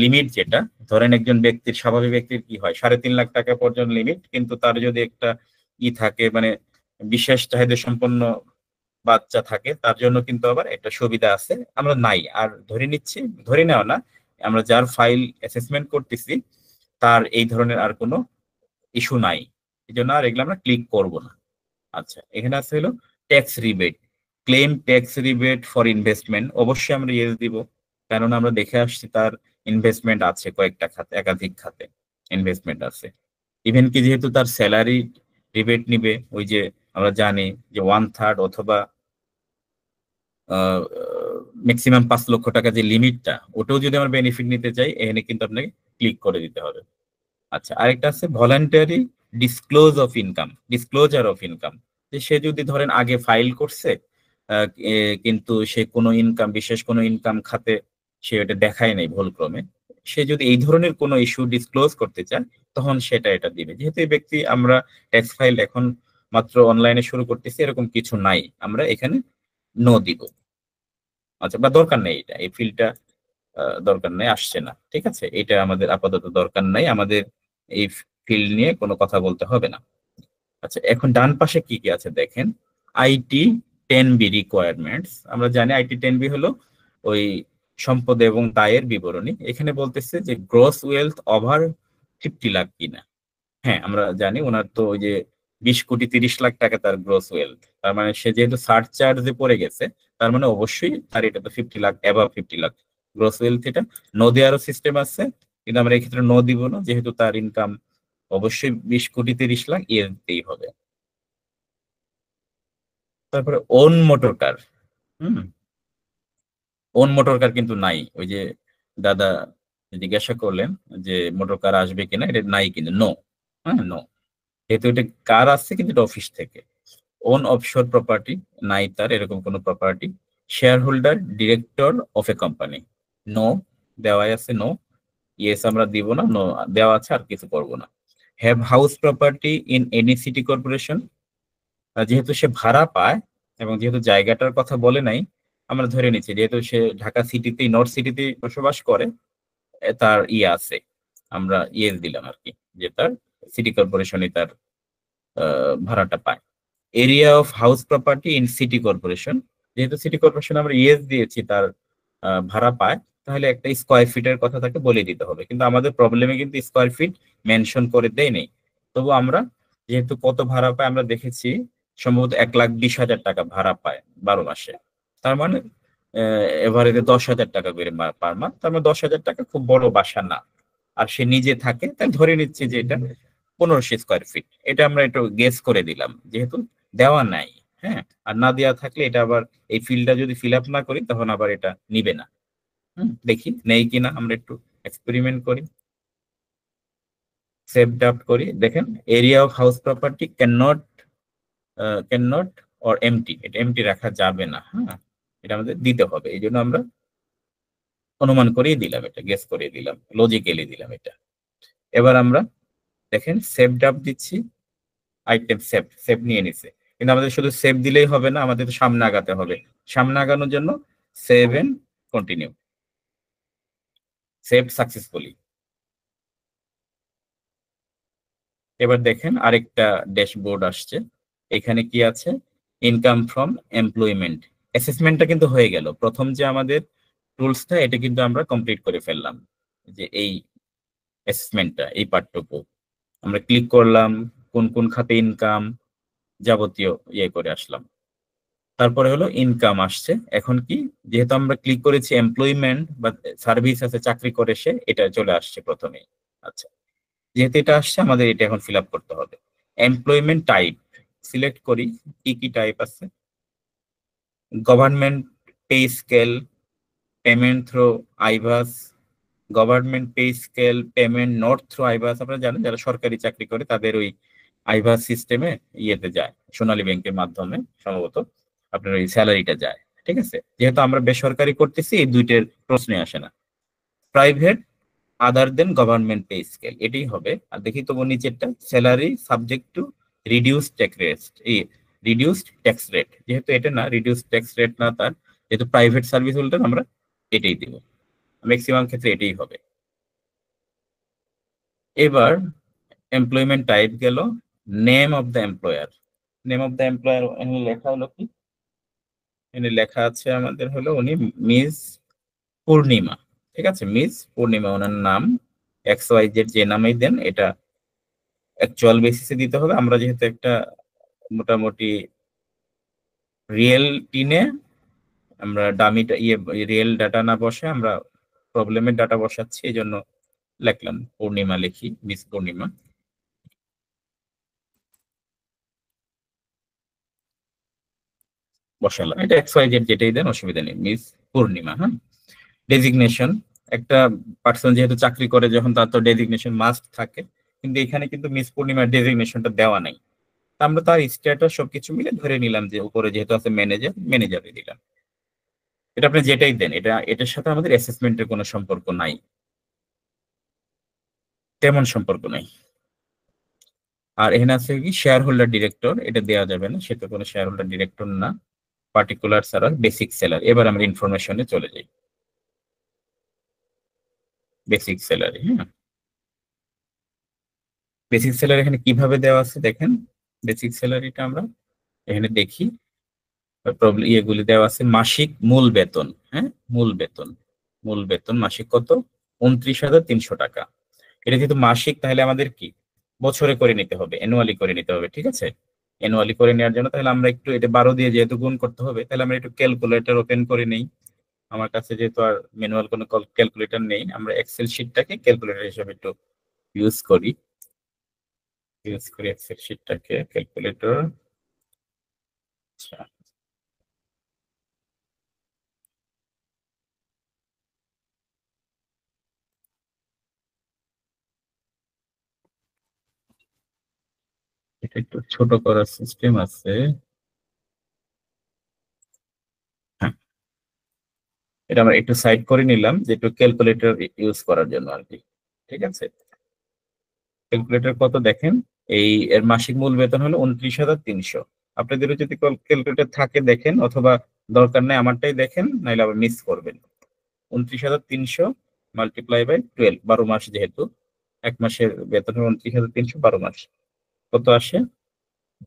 লিমিট, যেটা ধরেন একজন ব্যক্তির, স্বাভাবিক ব্যক্তির কি হয় 3.5 লাখ টাকা পর্যন্ত লিমিট, কিন্তু তার যদি একটা থাকে মানে বিশেষ চাহিদা সম্পন্ন বাচ্চা থাকে, তার জন্য কিন্তু আবার একটা সুবিধা আছে, আমরা নাই। আর ধরে নিচ্ছি, ধরে নেওয়া না, আমরা যার ফাইল অ্যাসেসমেন্ট করতেছি তার এই ধরনের আর কোনো ইস্যু নাই, এই জন্য আর এগুলো আমরা ক্লিক করব না। আচ্ছা, এখানে আছে হলো tax rebate, claim tax rebate for investment, অবশ্যই আমরা ইয়েস দিব, কারণ আমরা দেখে আসছি তার ইনভেস্টমেন্ট আছে কয়েকটা খাতে, একাধিক খাতে ইনভেস্টমেন্ট আছে। ইভেন কি যেহেতু তার স্যালারি রিবেট নিবে, ওই যে আমরা জানি যে 1/3 অথবা ম্যাক্সিমাম 5 লক্ষ টাকা যে লিমিটটা, ওটাও যদি আমরা বেনিফিট নিতে চাই এখানে কিন্তু আপনাকে ক্লিক করে দিতে হবে। আচ্ছা, আরেকটা আছে ভলান্টারি ডিসক্লোজার অফ ইনকাম, যে সে যদি ধরেন আগে ফাইল করছে কিন্তু সে কোনো ইনকাম, বিশেষ কোনো ইনকাম খাতে সে এটা দেখায় নাই ভুলক্রমে, সে যদি এই ধরনের কোনো ইস্যু ডিসক্লোজ করতে চায় তখন সেটা এটা দিবে। যেহেতু এই ব্যক্তি, আমরা ট্যাক্স ফাইল এখন মাত্র অনলাইনে শুরু করতেছি, এরকম কিছু নাই, আমরা এখানে নো দিব। আচ্ছা, বা দরকার নেই, এটা এই ফিল্ডটা দরকার নেই, আসছে না, ঠিক আছে, এটা আমাদের আপাতত দরকার নাই, আমাদের এই ফিল্ড নিয়ে কোনো কথা বলতে হবে না। আচ্ছা, এখন ডান পাশে কি কি আছে দেখেন, আইটি 10B রিকোয়ারমেন্টস, আমরা জানি আইটি 10B হলো ওই সম্পদ এবং দায়ের বিবরণী। এখানে বলতেছে যে গ্রস ওয়েলথ ওভার 50 লাখ কিনা, হ্যাঁ আমরা জানি ওনার তো ওই যে 20,30,00,000 টাকা তার গ্রস ওয়েলথ, তার মানে সে যেহেতু সারচার্জে পড়ে গেছে, তার মানে অবশ্যই তার এটা তো 50 lakh, above 50 lakh gross wealth. এটা নো দেওয়ারও সিস্টেম আছে, কিন্তু আমরা এক্ষেত্রে নো দিব না, যেহেতু তার ইনকাম অবশ্যই 20,30,00,000 এর দিতেই হবে। তারপরে own motor car, own motor car কিন্তু নাই, ওই যে দাদা জিজ্ঞাসা করলেন যে মোটর কার আসবে কিনা, এটা নাই কিন্তু, নো, হ্যাঁ নো, যেহেতু এটা কার আসছে কিন্তু এটা অফিস থেকে। ওন অফশোর প্রপার্টি নাই তার, এরকম কোনো property. Shareholder director of a company, no দেওয়াই আছে, নো, ইয়েস আমরা দিব না, নো দেওয়া আছে, আর কিছু করব না। Have house property in any city corporation, যেহেতু সে ভাড়া পায় এবং যেহেতু জায়গাটার কথা বলে নাই, আমরা ধরে নিচ্ছি যেহেতু সে ঢাকা সিটিতেই, নর্থ সিটিতেই বসবাস করে, তার ইয়ে আছে, আমরা ইয়েস দিলাম আর কি, যে তার সিটি কর্পোরেশনই তার ভাড়াটা পায়। Area of house property in city corporation, যেহেতু সিটি কর্পোরেশন আমরা ইয়েস দিয়েছি তার ভাড়া পায়, তাহলে একটা স্কোয়ার ফিটের কথা তাকে বলে দিতে হবে, কিন্তু আমাদের প্রবলেমে কিন্তু স্কোয়ার ফিট মেনশন করে দেয় নেই। তবু আমরা যেহেতু কত ভাড়া পায় আমরা দেখেছি, সম্ভবত 1,20,000 টাকা ভাড়া পায় 12 মাসে, তার মানে এভারেজে 10,000 টাকা করে পার মান্থ, তার মানে 10,000 টাকা খুব বড় বাসা না। আর সে নিজে থাকে, তাই ধরে নিচ্ছি যে এটা 1500 স্কোয়ার ফিট, এটা আমরা একটু গেস করে দিলাম, যেহেতু দেওয়া নাই। হ্যাঁ, আর না দেওয়া থাকলে এটা আবার এই ফিল্ডটা যদি ফিল আপ না করি তখন আবার এটা নিবে না। দেখি নেই কিনা, আমরা একটু এক্সপেরিমেন্ট করি, সেভ ড্রাফট করি। দেখেন area of house property cannot or empty, এটা এমটি রাখা যাবে না, হ্যাঁ এটা আমাদের দিতে হবে, এই জন্য আমরা অনুমান করেই দিলাম, এটা গেস করে দিলাম, লজিক্যালি দিলাম এটা। এবার আমরা দেখেন সেভড আপ দিচ্ছি, আইটেম সেভ নিয়ে নিছে, কিন্তু আমাদের শুধু সেভ দিলেই হবে না, আমাদের তো সামনে আগাতে হবে। সামনে আগানোর জন্য save and continue, save successfully. এবার দেখেন আরেকটা ড্যাশবোর্ড আসছে, এখানে কি আছে, ইনকাম ফ্রম এমপ্লয়মেন্ট। অ্যাসেসমেন্টটা কিন্তু হয়ে গেল, প্রথম যে আমাদের টুলসটা এটা কিন্তু আমরা কমপ্লিট করে ফেললাম, যে এই অ্যাসেসমেন্টটা, এই পার্টটুকু আমরা ক্লিক করলাম, কোন কোন খাতে ইনকাম যাবতীয় ইয়ে করে আসলাম। তারপরে হলো ইনকাম আসছে, এখন কি, যেহেতু আমরা ক্লিক করেছি এমপ্লয়মেন্ট বা সার্ভিস আছে চাকরি করে সে, এটা চলে আসছে প্রথমে। আচ্ছা, যেহেতু এটা আসছে আমাদের এটা এখন ফিল আপ করতে হবে। এমপ্লয়মেন্ট টাইপ সিলেক্ট করি, কি কি টাইপ আছে, government pay scale, payment through iBAS, government pay scale payment not through iBAS. আপনারা জানেন যারা সরকারি চাকরি করে তাদের ওই আইভাস সিস্টেমে ইয়েতে যায়, সোনালী ব্যাংকের মাধ্যমে সম্ভবত আপনার ওই স্যালারিটা যায়। ঠিক আছে, যেহেতু আমরা বেসরকারি করতেছি এই দুইটার প্রশ্নে আসে না। প্রাইভেট আদার দেন গভর্নমেন্ট পে স্কেল, এটাই হবে। আর দেখি তবু নিচেরটা, salary subject to reduce tax rate, এই রিডিউসড ট্যাক্স রেট, যেহেতু এটা না রিডিউস ট্যাক্স রেট না, তার যেহেতু প্রাইভেট সার্ভিস হোল্ডার আমরা এটাই দিব, ম্যাক্সিমাম ক্ষেত্রে এটাই হবে। এবার এমপ্লয়মেন্ট টাইপ গেল, name of the employer, name of the employer লেখা হলো কি, এখানে লেখা আছে আমাদের হলো উনি মিস পূর্ণিমা। ঠিক আছে, মিস পূর্ণিমা ওনার নাম, এক্স ওয়াই জেড যে নামেই দেন এটা অ্যাকচুয়াল বেসিসে দিতে হবে। আমরা যেহেতু একটা মোটামুটি রিয়েল টিনে আমরা ডামিটা রিয়েল ডাটা না বসে আমরা প্রবলেমের ডাটা বসাচ্ছি, এই জন্য লিখলাম পূর্ণিমা, লিখি মিস পূর্ণিমা। বসালাম, এটা এক্স ওয়াই জেড যেটাই দেন অসুবিধা নেই, মিস পূর্ণিমা। হ্যাঁ, ডেজিগনেশন, একটা পার্সন যেহেতু চাকরি করে যখন তার তো ডেজিগনেশন মাস্ট থাকে, কিন্তু এখানে কিন্তু মিস পূর্ণিমার ডেজিগনেশনটা দেওয়া নাই। আমরা তার স্ট্যাটাস সবকিছু মিলে ধরে নিলাম যে উপরে যেহেতু আছে ম্যানেজার, ম্যানেজারে দিলাম। এটা আপনি যেটাই দেন, এটার সাথে আমাদের অ্যাসেসমেন্টের কোনো সম্পর্ক নাই, তেমন সম্পর্ক নাই। আর এখানে আছে কি শেয়ার হোল্ডার ডিরেক্টর, এটা দেওয়া যাবে না, সেটা কোনো শেয়ার হোল্ডার ডিরেক্টর না। পার্টিকুলার ছাড়া বেসিক স্যালারি, এবার আমরা ইনফরমেশনে চলে যাই। বেসিক স্যালারি, হ্যাঁ, বেসিক স্যালারি এখানে কিভাবে দেওয়া আছে দেখেন। বেসিক স্যালারিটা আমরা এখানে দেখি, প্রবলেম ইয়েগুলি দেওয়া আছে, মাসিক মূল বেতন, হ্যাঁ মূল বেতন, মূল বেতন মাসিক কত, 29,300 টাকা। এটা যেহেতু মাসিক তাহলে আমাদের কি বছরে করে নিতে হবে, অ্যানুয়ালি করে নিতে হবে। ঠিক আছে, অ্যানুয়ালি করে নেওয়ার জন্য তাহলে আমরা একটু এটা 12 দিয়ে যেহেতু গুণ করতে হবে, তাহলে আমরা একটু ক্যালকুলেটর ওপেন করে নেই। আমার কাছে যেহেতু আর ম্যানুয়াল কোনো ক্যালকুলেটর নেই, আমরা এক্সেল শিটটাকে ক্যালকুলেটর হিসেবে একটু ইউজ করি, এক্সেল শিটটাকে ক্যালকুলেটর। আচ্ছা, এটা একটু ছোট করার সিস্টেম আছে। হ্যাঁ, এটা আমরা একটু সাইড করে নিলাম যে একটু ক্যালকুলেটর ইউজ করার জন্য আর কি। ঠিক আছে, ক্যালকুলেটর কত দেখেন, এই এর মাসিক মূল বেতন হলো 29,300। আপনাদেরও যদি ক্যালকুলেটর থাকে দেখেন, অথবা দরকার নেই আমারটাই দেখেন, নাইলে আবার মিস করবেন। 29,300 মাল্টিপ্লাই বাই 12, 12 মাস, যেহেতু এক মাসের বেতন হলো 29,300, 12 মাস কত আসে,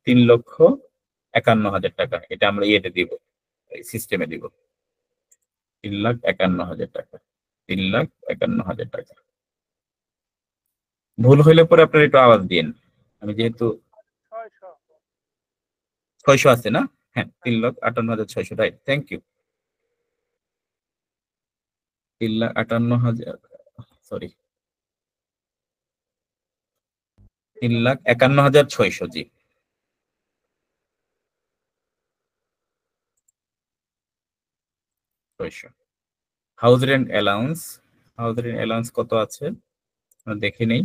3,51,000 টাকা। এটা আমরা ইয়েতে দিব, সিস্টেমে দিব, 3,51,000 টাকা, 3,51,000 টাকা। ভুল হইলে পরে আপনার একটু আওয়াজ দিন, আমি যেহেতু 600 আছে না, হ্যাঁ 3,58,600, রাইট, থ্যাংক ইউ। 3,58,000, সরি 3,51,600, জি। House rent allowance, house rent allowance কত আছে আমরা দেখে নেই,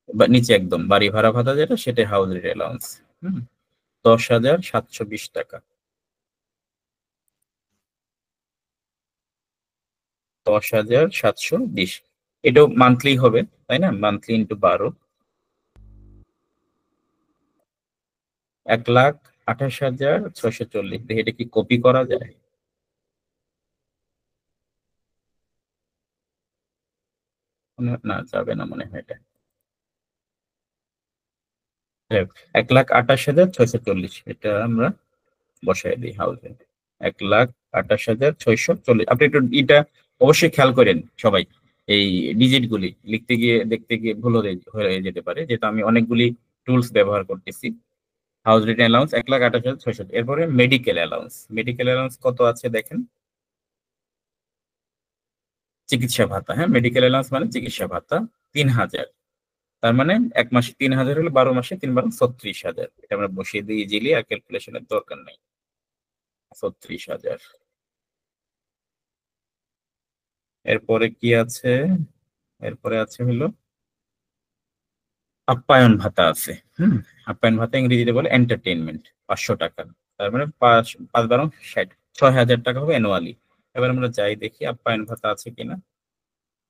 বা নিচে একদম বাড়ি ভাড়া ভাতা যেটা সেটা হাউস রেন্ট অ্যালাউন্স, 10,720 টাকা, 10,720। এটাও মান্থলি হবে তাই না, মান্থলি ইন্টু 12, 1,28,640। দেখি এটা কি কপি করা যায়? না, যাবে না মনে হয় এটা। 1,28,640 এটা আমরা বসাই দিই হাউসে। 1,28,640। আপনি একটু এটা অবশ্যই খেয়াল করেন সবাই, এই ডিজিট গুলি লিখতে গিয়ে দেখতে গিয়ে ভুল হয়ে যেতে পারে, যেহেতু আমি অনেকগুলি টুলস ব্যবহার করতেছি। House rent allowance 1,28,640। এরপরে মেডিকেল অ্যালাউন্স। মেডিকেল অ্যালাউন্স কত আছে দেখেন, চিকিৎসা ভাতা। হ্যাঁ, মেডিকেল অ্যালাউন্স মানে চিকিৎসা ভাতা 3,000। তার মানে এক মাসে 3,000 হলে 12 মাসে 3 × 36,000। এটা আমরা বসিয়ে দিই ইজিলি, আর ক্যালকুলেশনের দরকার নেই। 36,000। এরপরে কি আছে? এরপরে আছে হলো আপ্যায়ন ভাতা আছে। আপ্যায়ন ভাতা ইংরেজিতে বলে এন্টারটেইনমেন্ট, 500 টাকা। তার মানে 5×5=60, 6,000 টাকা হবে অ্যানুয়ালি। এবার আমরা যাই দেখি আপ্যায়ন ভাতা আছে কিনা।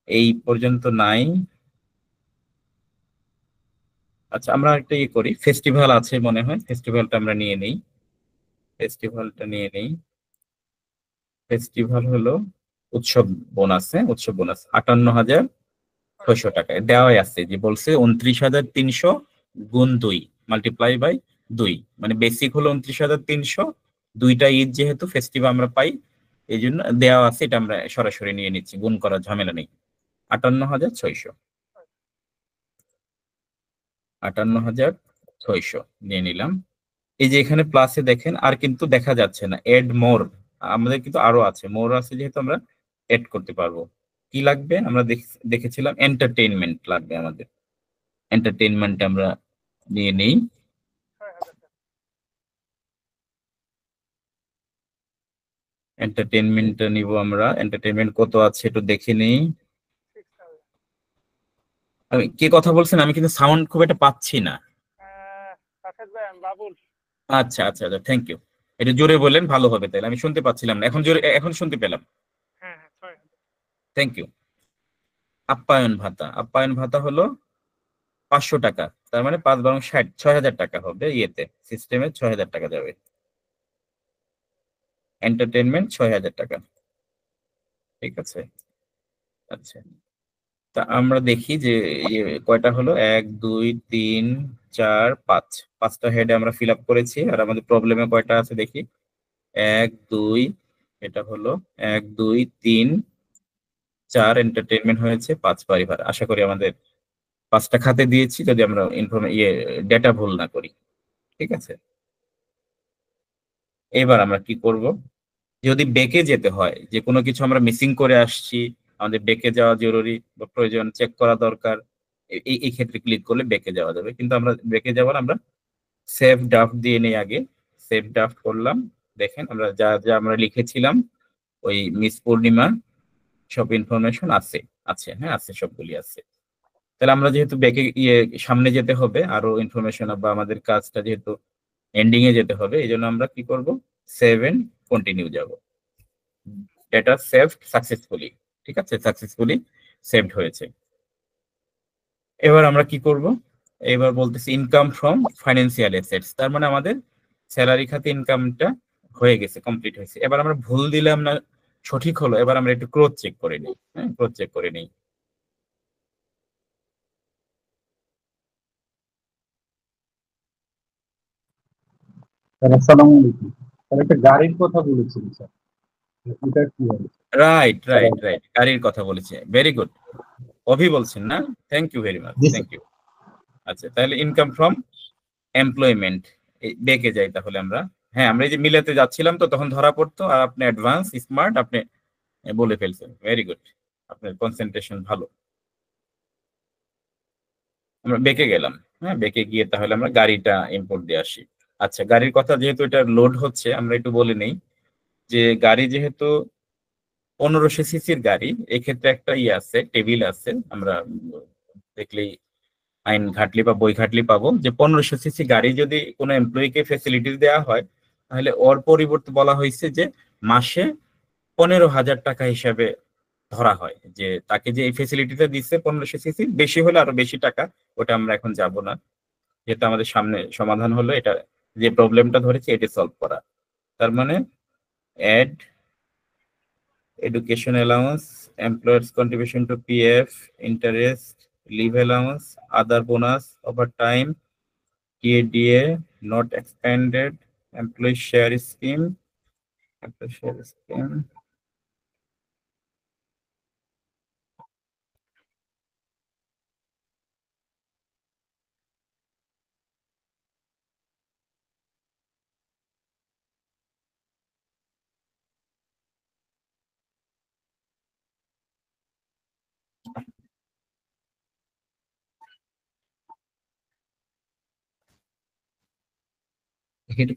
এই পর্যন্ত নাই। আচ্ছা, আমরা একটা ইয়ে করি, ফেস্টিভ্যাল আছে মনে হয়, ফেস্টিভ্যালটা আমরা নিয়ে নেই। ফেস্টিভ্যাল হলো উৎসব বোনাস। হ্যাঁ, উৎসব বোনাস 58,600 টাকায় দেওয়াই আছে, যে বলছে 29,300 গুণ 2 মাল্টিপ্লাই বাই 2, মানে বেসিক হলো 29,300। দুইটা ঈদ যেহেতু ফেস্টিভ্যাল আমরা পাই, এই জন্য দেওয়া আছে, এটা আমরা সরাসরি নিয়ে নিচ্ছি, গুণ করার ঝামেলা নেই। 58,600, 58,600 নিয়ে নিলাম। এই যে এখানে প্লাসে দেখেন আর কিন্তু দেখা যাচ্ছে না, এড মোর। আমাদের কিন্তু আরো আছে, মোর আছে, যেহেতু আমরা এড করতে পারবো। কি লাগবে? আমরা দেখেছিলাম এন্টারটেইনমেন্ট লাগবে আমাদের। এন্টারটেইনমেন্ট আমরা নিয়ে নেই। এন্টারটেইনমেন্টটা নিব আমরা। এন্টারটেইনমেন্ট কত আছে একটু দেখে নেই। আমি কে কথা বলছেন? আমি কিন্তু সাউন্ড খুব একটা পাচ্ছি না। আচ্ছা আচ্ছা আচ্ছা, থ্যাংক ইউ। এটা জোরে বললেন ভালো হবে, তাহলে আমি শুনতে পাচ্ছিলাম না, এখন জোরে, এখন শুনতে পেলাম। Thank you. আপ্যায়ন ভাতা, আপ্যায়ন ভাতা হলো 500 টাকা। তার মানে 5×60, 6,000 টাকা হবে। ইয়েতে সিস্টেমে 6,000 টাকা যাবে। এন্টারটেইনমেন্ট 6,000 টাকা, ঠিক আছে। আচ্ছা, তা আমরা দেখি যে কয়টা হলো, 1 2 3 4 5, 5টা হেডে আমরা ফিল আপ করেছি। আর আমাদের প্রবলেমে কয়টা আছে দেখি, 1 2, এটা হলো 1 2 3 4, এন্টারটেইনমেন্ট হয়েছে 5 পরিবার। আশা করি আমাদের 5টা খাতে দিয়েছি, যদি আমরা ডেটা ভুল না করি, ঠিক আছে। এবার আমরা কি করব, যদি বেঁকে যেতে হয়, যে কোনো কিছু আমরা মিসিং করে আসছি, আমাদের বেঁকে যাওয়া জরুরি বা প্রয়োজন, চেক করা দরকার, এই ক্ষেত্রে ক্লিক করলে বেঁকে যাওয়া যাবে। কিন্তু আমরা বেঁকে যাওয়ার আমরা সেভ ড্রাফট দিয়ে নেই আগে। সেভ ড্রাফট করলাম। দেখেন আমরা যা যা আমরা লিখেছিলাম, ওই মিস পূর্ণিমা সব ইনফরমেশন আছে। হ্যাঁ, আছে, সবগুলি আছে। তাহলে আমরা যেহেতু বেঁকে সামনে যেতে হবে, আরো ইনফরমেশন বা আমাদের কাজটা যেহেতু এন্ডিং এ যেতে হবে, এই জন্য আমরা কি করব, সেভ এন্ড কন্টিনিউ যাব। ডেটা সেভড সাকসেসফুলি, ঠিক আছে, সাকসেসফুলি সেভড হয়েছে। এবার আমরা কি করব, এবার বলতেছি ইনকাম ফ্রম ফাইন্যান্সিয়াল অ্যাসেটস। তার মানে আমাদের স্যালারি খাতে ইনকামটা হয়ে গেছে, কমপ্লিট হয়েছে। এবার আমরা ভুল দিলাম না সঠিক হলো, এবার আমরা একটু ক্রস চেক করে নিই। হ্যাঁ, ক্রস চেক করে নিই। স্যার আসসালামু আলাইকুম। স্যার একটা গাড়ির কথা বলেছিলেন স্যার, এটা কি হবে? রাইট রাইট রাইট, গাড়ির কথা বলেছি, ভেরি গুড। অভি বলছেন না? থ্যাংক ইউ ভেরি মাচ, জি স্যার। Thank you. আচ্ছা, তাহলে ইনকাম ফ্রম এমপ্লয়মেন্ট দেখে যাই তাহলে আমরা। হ্যাঁ, আমরা এই যে মিলাতে যাচ্ছিলাম তো তখন ধরা পড়তো, আর আপনি অ্যাডভান্স স্মার্ট, আপনি বলে ফেলছেন, ভেরি গুড, আপনার কনসেন্ট্রেশন ভালো। আমরা বেঁকে গেলাম। হ্যাঁ, বেঁকে গিয়ে তাহলে আমরা গাড়িটা ইম্পোর্ট দিয়ে আসি। আচ্ছা, গাড়ির কথা যেহেতু এটা লোড হচ্ছে, আমরা একটু বলে নেই যে গাড়ি যেহেতু 1500 সিসির গাড়ি, এক্ষেত্রে একটা আছে, টেবিল আছে, আমরা দেখলেই আইন ঘাটলি বা বই ঘাটলি পাবো, যে 1500 সিসি গাড়ি যদি কোনো এমপ্লয়িকে ফেসিলিটিস দেওয়া হয়, তাহলে ওর পরিবর্তে বলা হয়েছে যে মাসে 15,000 টাকা হিসাবে ধরা হয়, যে তাকে যে এই ফেসিলিটিটা দিচ্ছে 1500 সিসি, বেশি হলে আরো বেশি টাকা, ওটা আমরা এখন যাব না, যেহেতু আমাদের সামনে সমাধান হলো, এটা যে প্রবলেমটা ধরেছি এটি সলভ করা। তার মানে add education allowance, employer's contribution to PF, interest, leave allowance, other bonus, overtime, TADA, not expanded, employee share scheme, employee share scheme.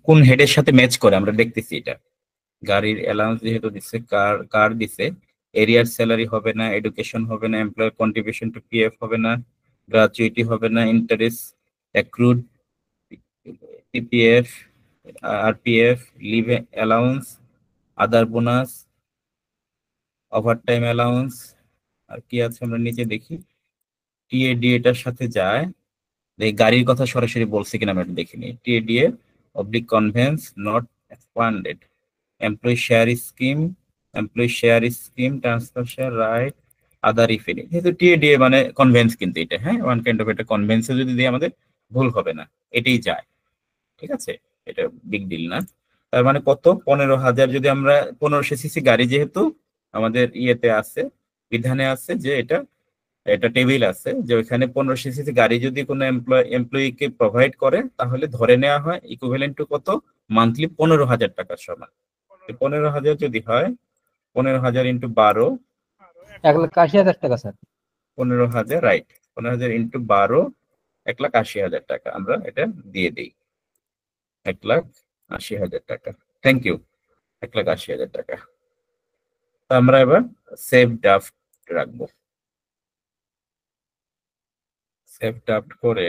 কোন হেডের সাথে ম্যাচ করে আমরা দেখতেছি এটা। গাড়ির অ্যালাউন্স যেহেতু দিচ্ছে, কার দিছে, এরিয়ার স্যালারি হবে না, এডুকেশন হবে না, এমপ্লয়ার কন্ট্রিবিউশন টু পিএফ হবে না, গ্র্যাচুইটি হবে না, interest accrued, PPF, RPF, leave allowance, other bonus, overtime allowance, আর কি আছে আমরা নিচে দেখি। টিএডি এটার সাথে যায়, এই গাড়ির কথা সরাসরি বলছে কিনা আমরা দেখিনি। TA DA oblique convince not expanded, employee share scheme, transfer share right, other if any. যেহেতু টিএডিএ মানে কনভেন্স, কিন্তু এটা হ্যাঁ ওয়ান কাইন্ড অফ একটা কনভেন্সে যদি দিয়ে আমাদের ভুল হবে না, এটাই যায়। ঠিক আছে, এটা বিগ ডিল না। তার মানে কত, 15,000। যদি আমরা 1500 সিসি গাড়ি যেহেতু আমাদের ইয়েতে আছে, বিধানে আছে যে এটা টেবিল আছে যে ওইখানে 1500 সিসি গাড়ি যদি কোনো এমপ্লয়িকে প্রোভাইড করে তাহলে ধরে নেওয়া হয় ইকুইভ্যালেন্ট টু কত, মান্থলি 15,000 টাকার সমান। 15,000 যদি হয়, 15,000 ইন্টু 12, 1,80,000 টাকা স্যার। 15,000 রাইট, 15,000 ইন্টু 12, 1,80,000 টাকা আমরা এটা দিয়ে দিই। 1,80,000 টাকা, থ্যাংক ইউ, 1,80,000 টাকা। তো আমরা এবার সেভ ড্রাফট রাখবো। সেভ ড্রাফট করে,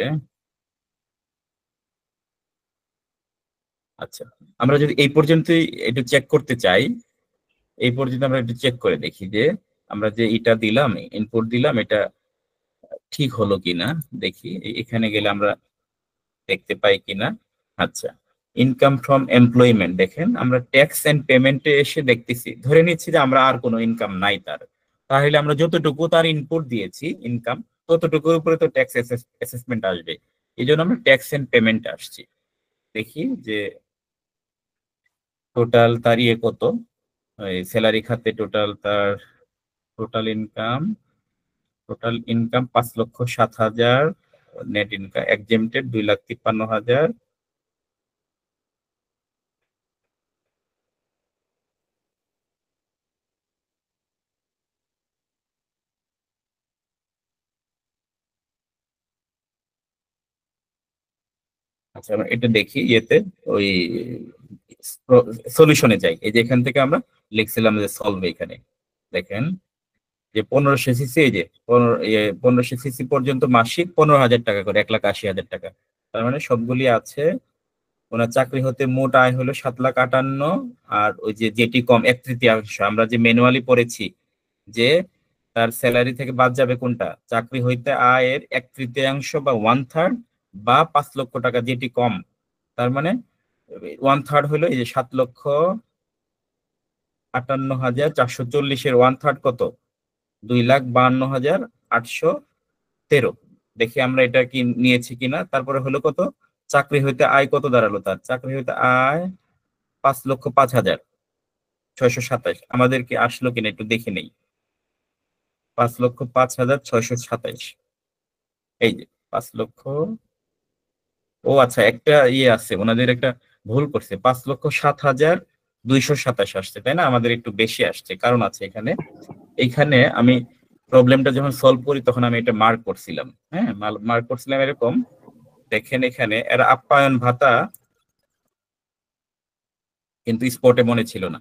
আচ্ছা আমরা যদি এই পর্যন্তই একটু চেক করতে চাই, এই পর্যন্ত আমরা একটু চেক করে দেখি যে আমরা যে এটা দিলাম, ইনপুট দিলাম, এটা ঠিক হলো কিনা দেখি। এখানে গেলে আমরা দেখতে পাই কিনা। আচ্ছা, ইনকাম ফ্রম এমপ্লয়মেন্ট দেখেন, আমরা ট্যাক্স এন্ড পেমেন্টে এসে দেখতেছি, ধরে নিচ্ছি যে আমরা আর কোনো ইনকাম নাই তার, তাহলে আমরা যতটুকু তার ইনপুট দিয়েছি ইনকাম, ততটুকুর উপরে তো ট্যাক্স অ্যাসেসমেন্ট আসবে। এই জন্য আমরা ট্যাক্স এন্ড পেমেন্ট আসছি। দেখি যে টোটাল তার ইয়ে কত, স্যালারি খাতে তার total income 5,07,000, net income exempted 2,53,000, আচ্ছা আমরা এটা দেখি ইয়েতে, ওই সলিউশনে যাই। এই যে এখান থেকে আমরা লিখছিলাম যে সলভ, এখানে দেখেন যে 1500 সিসি, এই যে 1500 সিসি পর্যন্ত মাসিক 15,000 টাকা করে, 1,80,000 টাকা। তার মানে সবগুলি আছে। ওনার চাকরি হতে মোট আয় হলো 7,58,000, আর ওই যে যেটি কম 1/3, আমরা যে ম্যানুয়ালি পড়েছি যে তার স্যালারি থেকে বাদ যাবে কোনটা, চাকরি হইতে আয়ের 1/3 বা 1/3 বা 5 লক্ষ টাকা যেটি কম। তার মানে 1/3 হলো এই যে 7,58,440 এর 1/3 কত, 2,52,813। দেখি আমরা এটা কি নিয়েছি কিনা। তারপরে হলো কত, চাকরি হইতে আয় কত দাঁড়ালো, তার চাকরি হইতে আয় 5,05,627। আমাদের কি আসলো কিনা একটু দেখে নেই। 5,05,627, এই যে 5 লক্ষ। ও আচ্ছা, একটা ইয়ে আছে, ওনাদের একটা ভুল করছে, 5,07,227 আসছে, তাই না? আমাদের একটু বেশি আসছে, কারণ আছে এখানে। এইখানে আমি প্রবলেমটা যখন সলভ করি তখন আমি এটা মার্ক করছিলাম, হ্যাঁ মার্ক করছিলাম এরকম। দেখেন এখানে এরা আপ্যায়ন ভাতা কিন্তু স্পটে মনে ছিল না।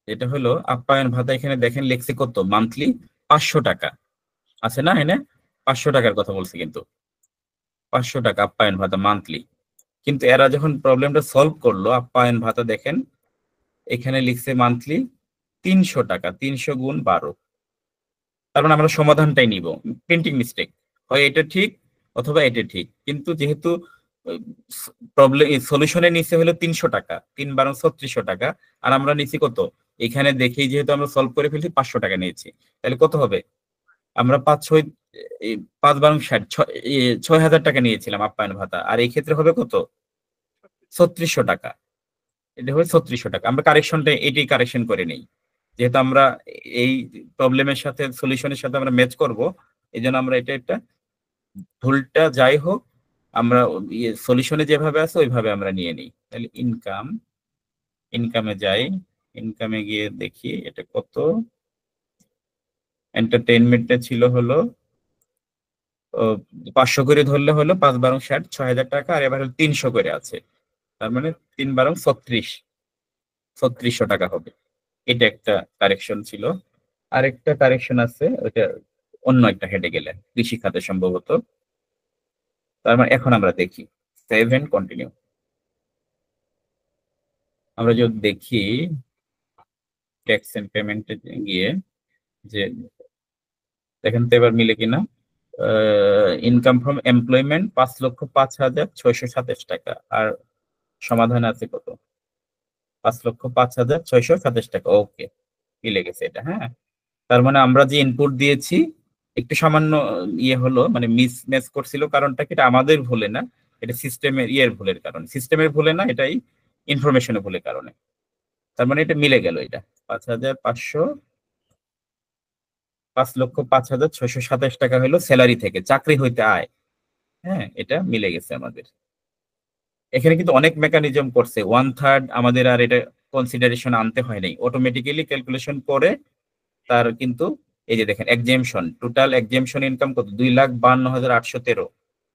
এটা হলো আপ্যায়ন ভাতা, এখানে দেখেন লেখছে কত, মান্থলি 500 টাকা আছে না, এনে 500 টাকার কথা বলছে, কিন্তু 500 টাকা আপ্যায়ন ভাতা মান্থলি। কিন্তু এরা যখন প্রবলেমটা সলভ করলো, আপ্যায়ন ভাতা দেখেন এখানে লিখছে মান্থলি 300 টাকা, 300 গুণ 12। তার মানে আমরা সমাধানটাই নিব, প্রিন্টিং মিস্টেক, হয় এটা ঠিক অথবা এটা ঠিক। কিন্তু যেহেতু প্রবলেম সলিউশনের নিচে হলো 300 টাকা, 3 বারং 3600 টাকা, আর আমরা নিচ্ছি কত? এখানে দেখেই যেহেতু আমরা সলভ করে ফেলছি 500 টাকা নিয়েছি, তাহলে কত হবে? আমরা 5 বারং 60, 6000 টাকা নিয়েছিলাম আপ্যায়ন ভাতা, আর এই ক্ষেত্রে হবে কত? 3600 টাকা। এটা হবে 3600 টাকা। আমরা কারেকশনটা এটি কারেকশন করে নেই, যেহেতু আমরা এই প্রবলেমের সাথে সলিউশনের সাথে আমরা ম্যাচ করব, এই জন্য আমরা এটা ভুলটা যাই হোক আমরা সলিউশনে যেভাবে আছে ওইভাবে আমরা নিয়ে নিই। তাহলে ইনকামে যাই, ইনকামে গিয়ে দেখি এটা কত। এন্টারটেইনমেন্টটা ছিল হলো 500 করে ধরলে হলো 5 বারং 60, 6000 টাকা, আর এবার হলো 300 করে আছে, তার মানে 3 বারং 3600 টাকা হবে। এটা একটা কারেকশন ছিল। আরেকটা কারেকশন আছে, ওটা অন্য একটা হেডে গেলে কৃষি খাতে সম্ভবত। তার মানে এখন আমরা দেখি 7 কন্টিনিউ। আমরা যদি দেখি ট্যাক্স এন্ড পেমেন্টে গিয়ে যে দেখেন তো এবার মিলে কিনা। ইনকাম ফ্রম এমপ্লয়মেন্ট 5,05,627 টাকা, আর সমাধান আছে কত? 5,05,627 টাকা। ওকে, মিলে গেছে এটা। হ্যাঁ, তার মানে আমরা যে ইনপুট দিয়েছি একটু সামান্য ইয়ে হলো, মানে মিস করছিল। কারণটা কি? এটা আমাদের ভুলে না, এটা সিস্টেমের ভুলের কারণে। সিস্টেমের ভুলে না, এটাই ইনফরমেশনের ভুলের কারণে। তার মানে এটা মিলে গেল। এটা 5,05,627 টাকা হলো স্যালারি থেকে, চাকরি হইতে আয়। হ্যাঁ, এটা মিলে গেছে আমাদের। এখানে কিন্তু অনেক মেকানিজম করছে, 1/3 আমাদের আর এটা কনসিডারেশন আনতে হয় নাই, অটোমেটিক্যালি ক্যালকুলেশন করে তার কিন্তু এই যে দেখেন এক্সেমশন, টোটাল এক্সেমশন ইনকাম কত? 2,52,813।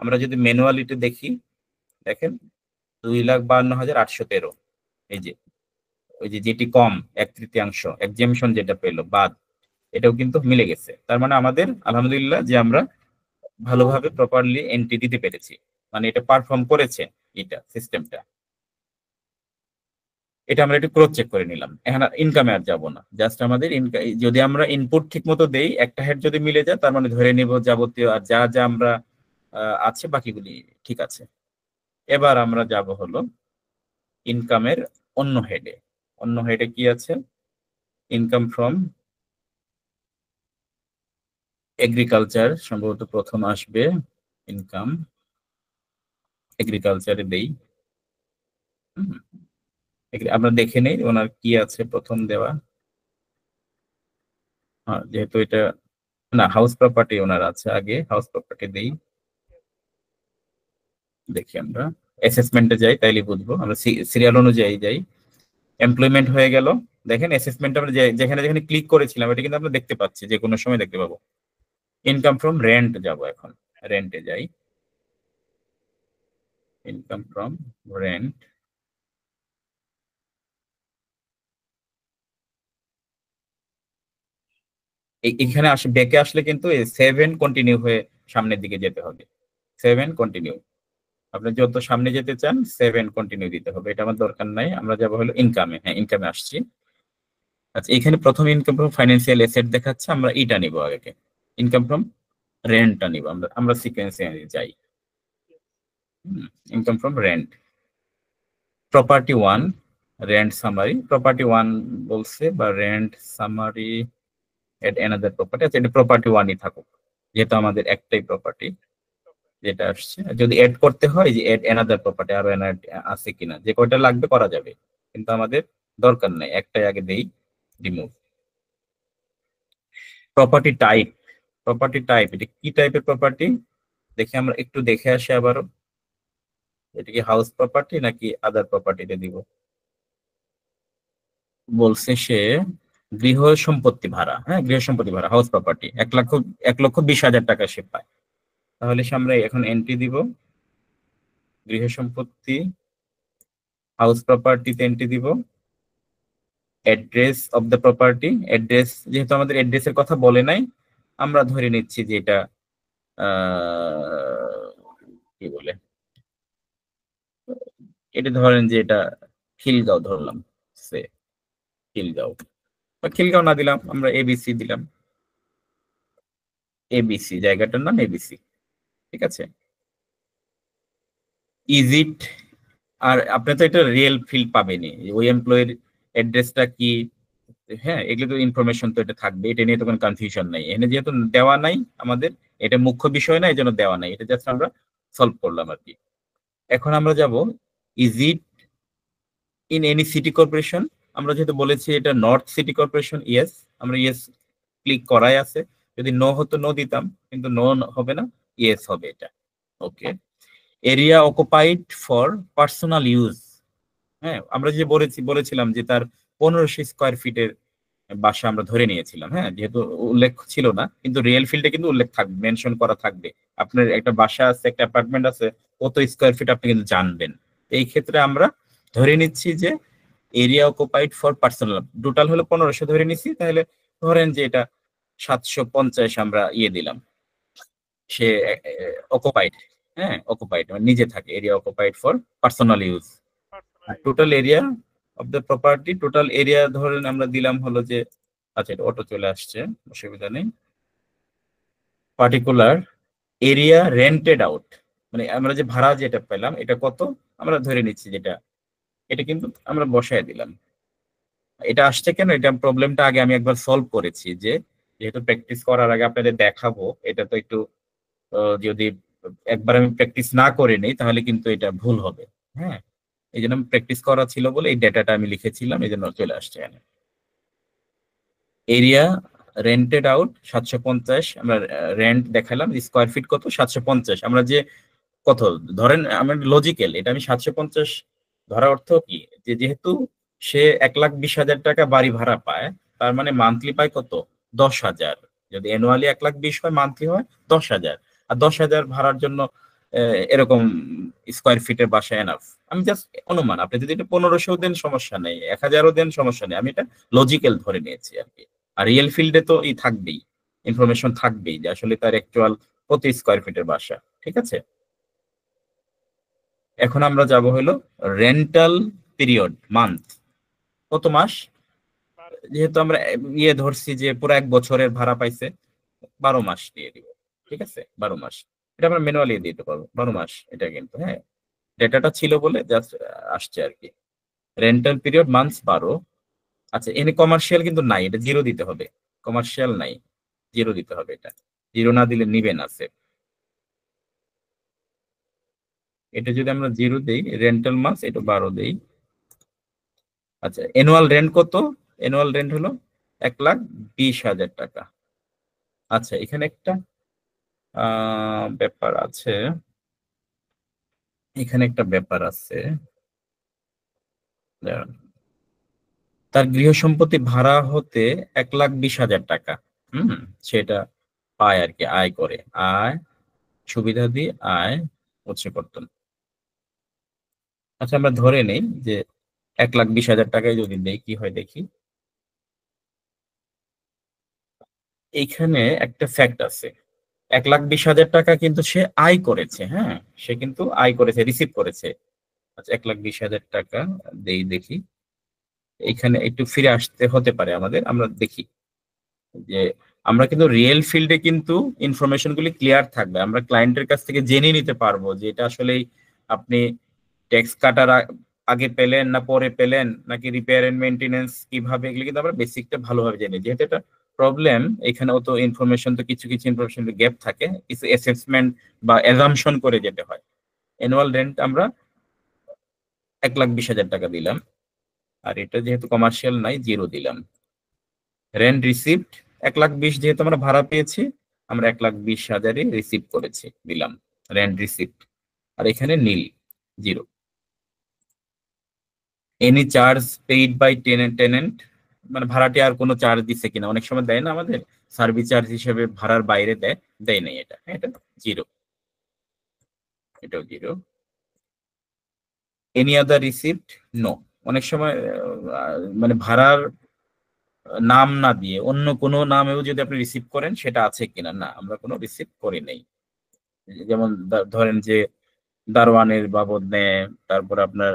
আমরা যদি ম্যানুয়ালিটি দেখি, দেখেন 2,52,813, এই যে ওই যে যেটি কম 1/3 এক্সেমশন যেটা পেলো বাদ, এটাও কিন্তু মিলে গেছে। তার মানে আমাদের আলহামদুলিল্লাহ যে আমরা ভালোভাবে প্রপারলি এন্ট্রি দিতে পেরেছি, মানে এটা পারফর্ম করেছে এটা সিস্টেমটা। এটা আমরা একটু ক্রস চেক করে নিলাম। এখন ইনকামে আর যাবো না, জাস্ট আমাদের যদি আমরা ইনপুট ঠিক মতো দেই, একটা হেড যদি মিলে যায় তার মানে ধরে নিব যাবতীয় আর যা যা আমরা আছে বাকিগুলি ঠিক আছে। এবার আমরা যাব হলো ইনকামের অন্য হেডে। অন্য হেডে কি আছে? ইনকাম ফ্রম এগ্রিকালচার সম্ভবত প্রথম আসবে। ইনকাম এগ্রিকালচারে দেই, আমরা দেখে নেই ওনার কি আছে প্রথম দেওয়া। হ্যাঁ, যেহেতু এটা না, হাউস প্রপার্টি ওনার আছে আগে, হাউস প্রপার্টি দেই। দেখি আমরা অ্যাসেসমেন্টে যাই, তাইলে বুঝবো। আমরা সিরিয়াল অনুযায়ী যাই। এমপ্লয়মেন্ট হয়ে গেল। দেখেন অ্যাসেসমেন্ট আমরা যেখানে যেখানে ক্লিক করেছিলাম এটা কিন্তু আমরা দেখতে পাচ্ছি, যে কোনো সময় দেখতে পাবো। ইনকাম ফ্রম রেন্ট যাব, এখন রেন্টে যাই। ইনকাম ফ্রম রেন্ট, এখানে ব্যাকে আসলে কিন্তু 7 কন্টিনিউ হয়ে সামনের দিকে যেতে হবে। 7 কন্টিনিউ, আপনি যত সামনে যেতে চান 7 কন্টিনিউ দিতে হবে। এটা আমার দরকার নাই, আমরা যাবো হলো ইনকামে। হ্যাঁ, ইনকামে আসছি। আচ্ছা, এখানে প্রথম ইনকাম ফ্রম ফাইন্যান্সিয়াল অ্যাসেট দেখাচ্ছে, আমরা এটা নিব আগে। ইনকাম ফ্রম রেন্টটা নিব আমরা সিকোয়েন্সে যাই। Income from rent, property 1, rent summary. Property 1 বলছে, বা rent summary add another property. আচ্ছা, এটা প্রপার্টি 1ই থাকুক, যেহেতু আমাদের একটাই প্রপার্টি যেটা আসছে। যদি এড করতে হয়, যে এড অ্যানাদার প্রপার্টি, আরো আছে কিনা, যে কয়টা লাগবে করা যাবে, কিন্তু আমাদের দরকার নাই, একটাই আগে দেই, রিমুভ। প্রপার্টি টাইপ, এটা কি টাইপের প্রপার্টি দেখে আমরা একটু দেখে আসি আবারও। এটা কি হাউস প্রপার্টি নাকি আদার প্রপার্টিতে দিব? বলছে সে গৃহ সম্পত্তি ভাড়া। হ্যাঁ, গৃহ সম্পত্তি ভাড়া, হাউস প্রপার্টি। 1,20,000 টাকা সে পায়। তাহলে সে আমরা এখন এন্ট্রি দিব, গৃহ সম্পত্তি হাউস প্রপার্টিতে এন্ট্রি দিব। Address of the property, address যেহেতু আমাদের অ্যাড্রেসের কথা বলে নাই, আমরা ধরে নিচ্ছি যে এটা কি বলে, এটা ধরেন যে এটা খিলগাঁও ধরলাম, সে খিলগাঁও, বা খিলগাঁও না দিলাম, আমরা এবিসি দিলাম। এবিসি, জায়গাটার নাম এবিসি, ঠিক আছে। ইজ ইট, আর আপনি তো এটা রিয়েল ফিল্ড পাবেনই, ওই এমপ্লয়ের অ্যাড্রেসটা কি, হ্যাঁ এগুলো তো ইনফরমেশন তো এটা থাকবে, এটা নিয়ে তো কোনো কনফিউশন নাই। এখানে যেহেতু দেওয়া নাই আমাদের, এটা মুখ্য বিষয় না, এই জন্য দেওয়া নাই, এটা জাস্ট আমরা সলভ করলাম আর কি। এখন আমরা যাব is it in any city corporation. আমরা যেহেতু বলেছি এটা নর্থ সিটি কর্পোরেশন, ইয়েস, আমরা ইয়েস ক্লিক করাই আছে। যদি নো হতো নো দিতাম, কিন্তু নো হবে না, ইয়েস হবে এটা। Okay, area occupied for personal use, হ্যাঁ আমরা যে বলেছিলাম যে তার 1500 স্কোয়ার ফিটের বাসা আমরা ধরে নিয়েছিলাম, হ্যাঁ যেহেতু উল্লেখ ছিল না, কিন্তু রিয়েল ফিল্ডে কিন্তু উল্লেখ থাকবে, মেনশন করা থাকবে। আপনার একটা বাসা আছে, একটা অ্যাপার্টমেন্ট আছে, কত স্কোয়ার ফিট আপনি কিন্তু জানবেন। এই ক্ষেত্রে আমরা ধরে নিচ্ছি যে area occupied for personal, total হলো 1500 ধরে নিচ্ছি, তাহলে ধরেন যে এটা 750 আমরা দিলাম, সে অকুপাইড, হ্যাঁ অকুপাইড মানে নিজে থাকে, area occupied for personal use. Total area of the property, total area ধরেন আমরা দিলাম হলো যে, আচ্ছা এটা অটো চলে আসছে, অসুবিধা নেই। পার্টিকুলার এরিয়া রেন্টেড আউট, মানে আমরা যে ভাড়া যেটা পেলাম এটা কত আমরা ধরে নিচ্ছি, যেটা এটা কিন্তু আমরা বসায় দিলাম। এটা আসছে কেন, এটা প্রবলেমটা আগে আমি একবার সলভ করেছি, যে যেহেতু প্র্যাকটিস করার আগে আপনাদের দেখাবো, এটা তো একটু যদি একবার আমি প্র্যাকটিস না করে নেই তাহলে কিন্তু এটা ভুল হবে, হ্যাঁ এই জন্য প্র্যাকটিস করা ছিল বলে এই ডেটাটা আমি লিখেছিলাম, এই জন্য চলে আসছে এখানে। এরিয়া রেন্টেড আউট 750, আমরা রেন্ট দেখালাম, স্কোয়ার ফিট কত 750, আমরা যে কত ধরেন আমার লজিক্যাল, এটা আমি 750 ধরা অর্থ কি, যে যেহেতু সে 1,20,000 টাকা বাড়ি ভাড়া পায়, তার মানে মান্থলি পায় কত 10,000, যদি অ্যানুয়ালি 1,20,000 হয়, মান্থলি হয় 10,000, আর 10,000 ভাড়ার জন্য এরকম স্কোয়ার ফিটের বাসা এনাফ। আমি জাস্ট অনুমান, আপনি যদি এটা 1500 দেন সমস্যা নেই, 1000ও দেন সমস্যা নেই, আমি এটা লজিক্যাল ধরে নিয়েছি আর কি। আর রিয়েল ফিল্ডে তো থাকবেই, ইনফরমেশন থাকবেই যে আসলে তার অ্যাকচুয়াল কত স্কোয়ার ফিটের বাসা, ঠিক আছে। এখন আমরা যাব হলো রেন্টাল পিরিয়ড, মান্থ কত মাস, যেহেতু আমরা ধরছি যে পুরো 1 বছরের ভাড়া পাইছে, 12 মাস দিয়ে দিব, ঠিক আছে 12 মাস, এটা আমরা ম্যানুয়ালি দিতে পারবো 12 মাস, এটা কিন্তু হ্যাঁ ডেটাটা ছিল বলে জাস্ট আসছে আর কি। Rental period months 12। আচ্ছা এনে কমার্শিয়াল কিন্তু নাই, এটা জিরো দিতে হবে, কমার্শিয়াল নাই, জিরো দিতে হবে, এটা জিরো না দিলে নিবে না সে। এটা যদি আমরা জিরো দেই, রেন্টাল মান্থস এটা 12 দেই। আচ্ছা অ্যানুয়াল রেন্ট কত, অ্যানুয়াল রেন্ট হলো 1,20,000 টাকা। আচ্ছা এখানে একটা ব্যাপার আছে, এখানে একটা ব্যাপার আছে, দাঁড়ান। তার গৃহ সম্পত্তি ভাড়া হতে 1,20,000 টাকা, সেটা পায় আর কি, আয় করে, আয় সুবিধাদি আয় উৎস কর্তন। আচ্ছা আমরা ধরে নেই যে 1,20,000 টাকায় যদি দেই কি হয় দেখি। এইখানে একটা ফ্যাক্ট আছে, 1,20,000 টাকা কিন্তু সে আয় করেছে, হ্যাঁ সে কিন্তু আয় করেছে, রিসিভ করেছে। আচ্ছা 1,20,000 টাকা দেই দেখি, এখানে একটু ফিরে আসতে হতে পারে আমাদের, আমরা দেখি যে আমরা কিন্তু রিয়েল ফিল্ডে কিন্তু ইনফরমেশন গুলি ক্লিয়ার থাকবে, আমরা ক্লায়েন্টের কাছ থেকে জেনে নিতে পারবো যে এটা আসলে আপনি ট্যাক্স কাটার আগে পেলেন না পরে পেলেন, নাকি রিপেয়ার এন্ড মেইনটেনেন্স কিভাবে, এগুলো কিন্তু আমরা বেসিকটা ভালোভাবে জানি। যেহেতু এটা প্রবলেম, এখানে অত ইনফরমেশন তো কিছু কিছু ইনফরমেশন গ্যাপ থাকে, কিছু অ্যাসেসমেন্ট বা অ্যাজাম্পশন করে যেতে হয়। অ্যানুয়াল রেন্ট আমরা 1,20,000 টাকা দিলাম, আর এটা যেহেতু কমার্শিয়াল নাই জিরো দিলাম। রেন্ট রিসিপ্ট 1,20,000, যেহেতু আমরা ভাড়া পেয়েছি আমরা 1,20,000-ই রিসিভ করেছি, দিলাম রেন্ট রিসিপ্ট, আর এখানে nil zero. Any charge paid by tenant, মানে ভাড়াটি আর কোনো চার্জ দিচ্ছে কিনা, অনেক সময় দেয় না আমাদের সার্ভিস চার্জ হিসেবে ভাড়ার বাইরে দেয় নাই, এটা জিরো, এটাও zero. Any other receipt no, অনেক সময় মানে ভাড়ার নাম না দিয়ে অন্য কোনো নামেও যদি আপনি রিসিভ করেন সেটা আছে কিনা, না আমরা কোনো রিসিভ করি নাই। যেমন ধরেন যে দারোয়ানের বাবদ নেয়, তারপর আপনার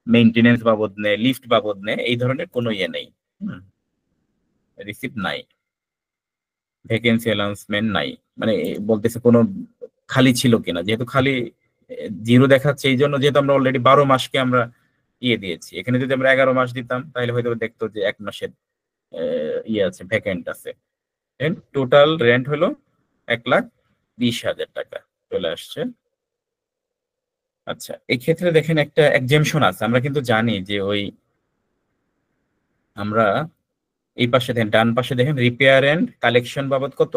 মেইনটেনেন্স বাবদ নেয়, লিফট বাবদ নেয়, এই ধরনের কোনো নেই, রিসিপ্ট নাই। ভ্যাকেন্সি অ্যানাউন্সমেন্ট নাই, মানে বলতেছে কোনো খালি ছিল কিনা, যেহেতু খালি জিরো দেখাচ্ছে এই জন্য যেহেতু আমরা অলরেডি 12 মাসকে আমরা দিয়েছি। এখানে যদি আমরা 11 মাস দিতাম তাহলে হয়তো দেখতো যে 1 মাসের আছে, ভ্যাকেন্ট আছে। টোটাল রেন্ট হলো 1,20,000 টাকা চলে আসছে। আচ্ছা, এই ক্ষেত্রে দেখেন একটা এক্সেমশন আছে। আমরা কিন্তু জানি যে আমরা এই পাশে দেখেন, ডান পাশে দেখেন রিপেয়ার এন্ড কালেকশন বাবদ কত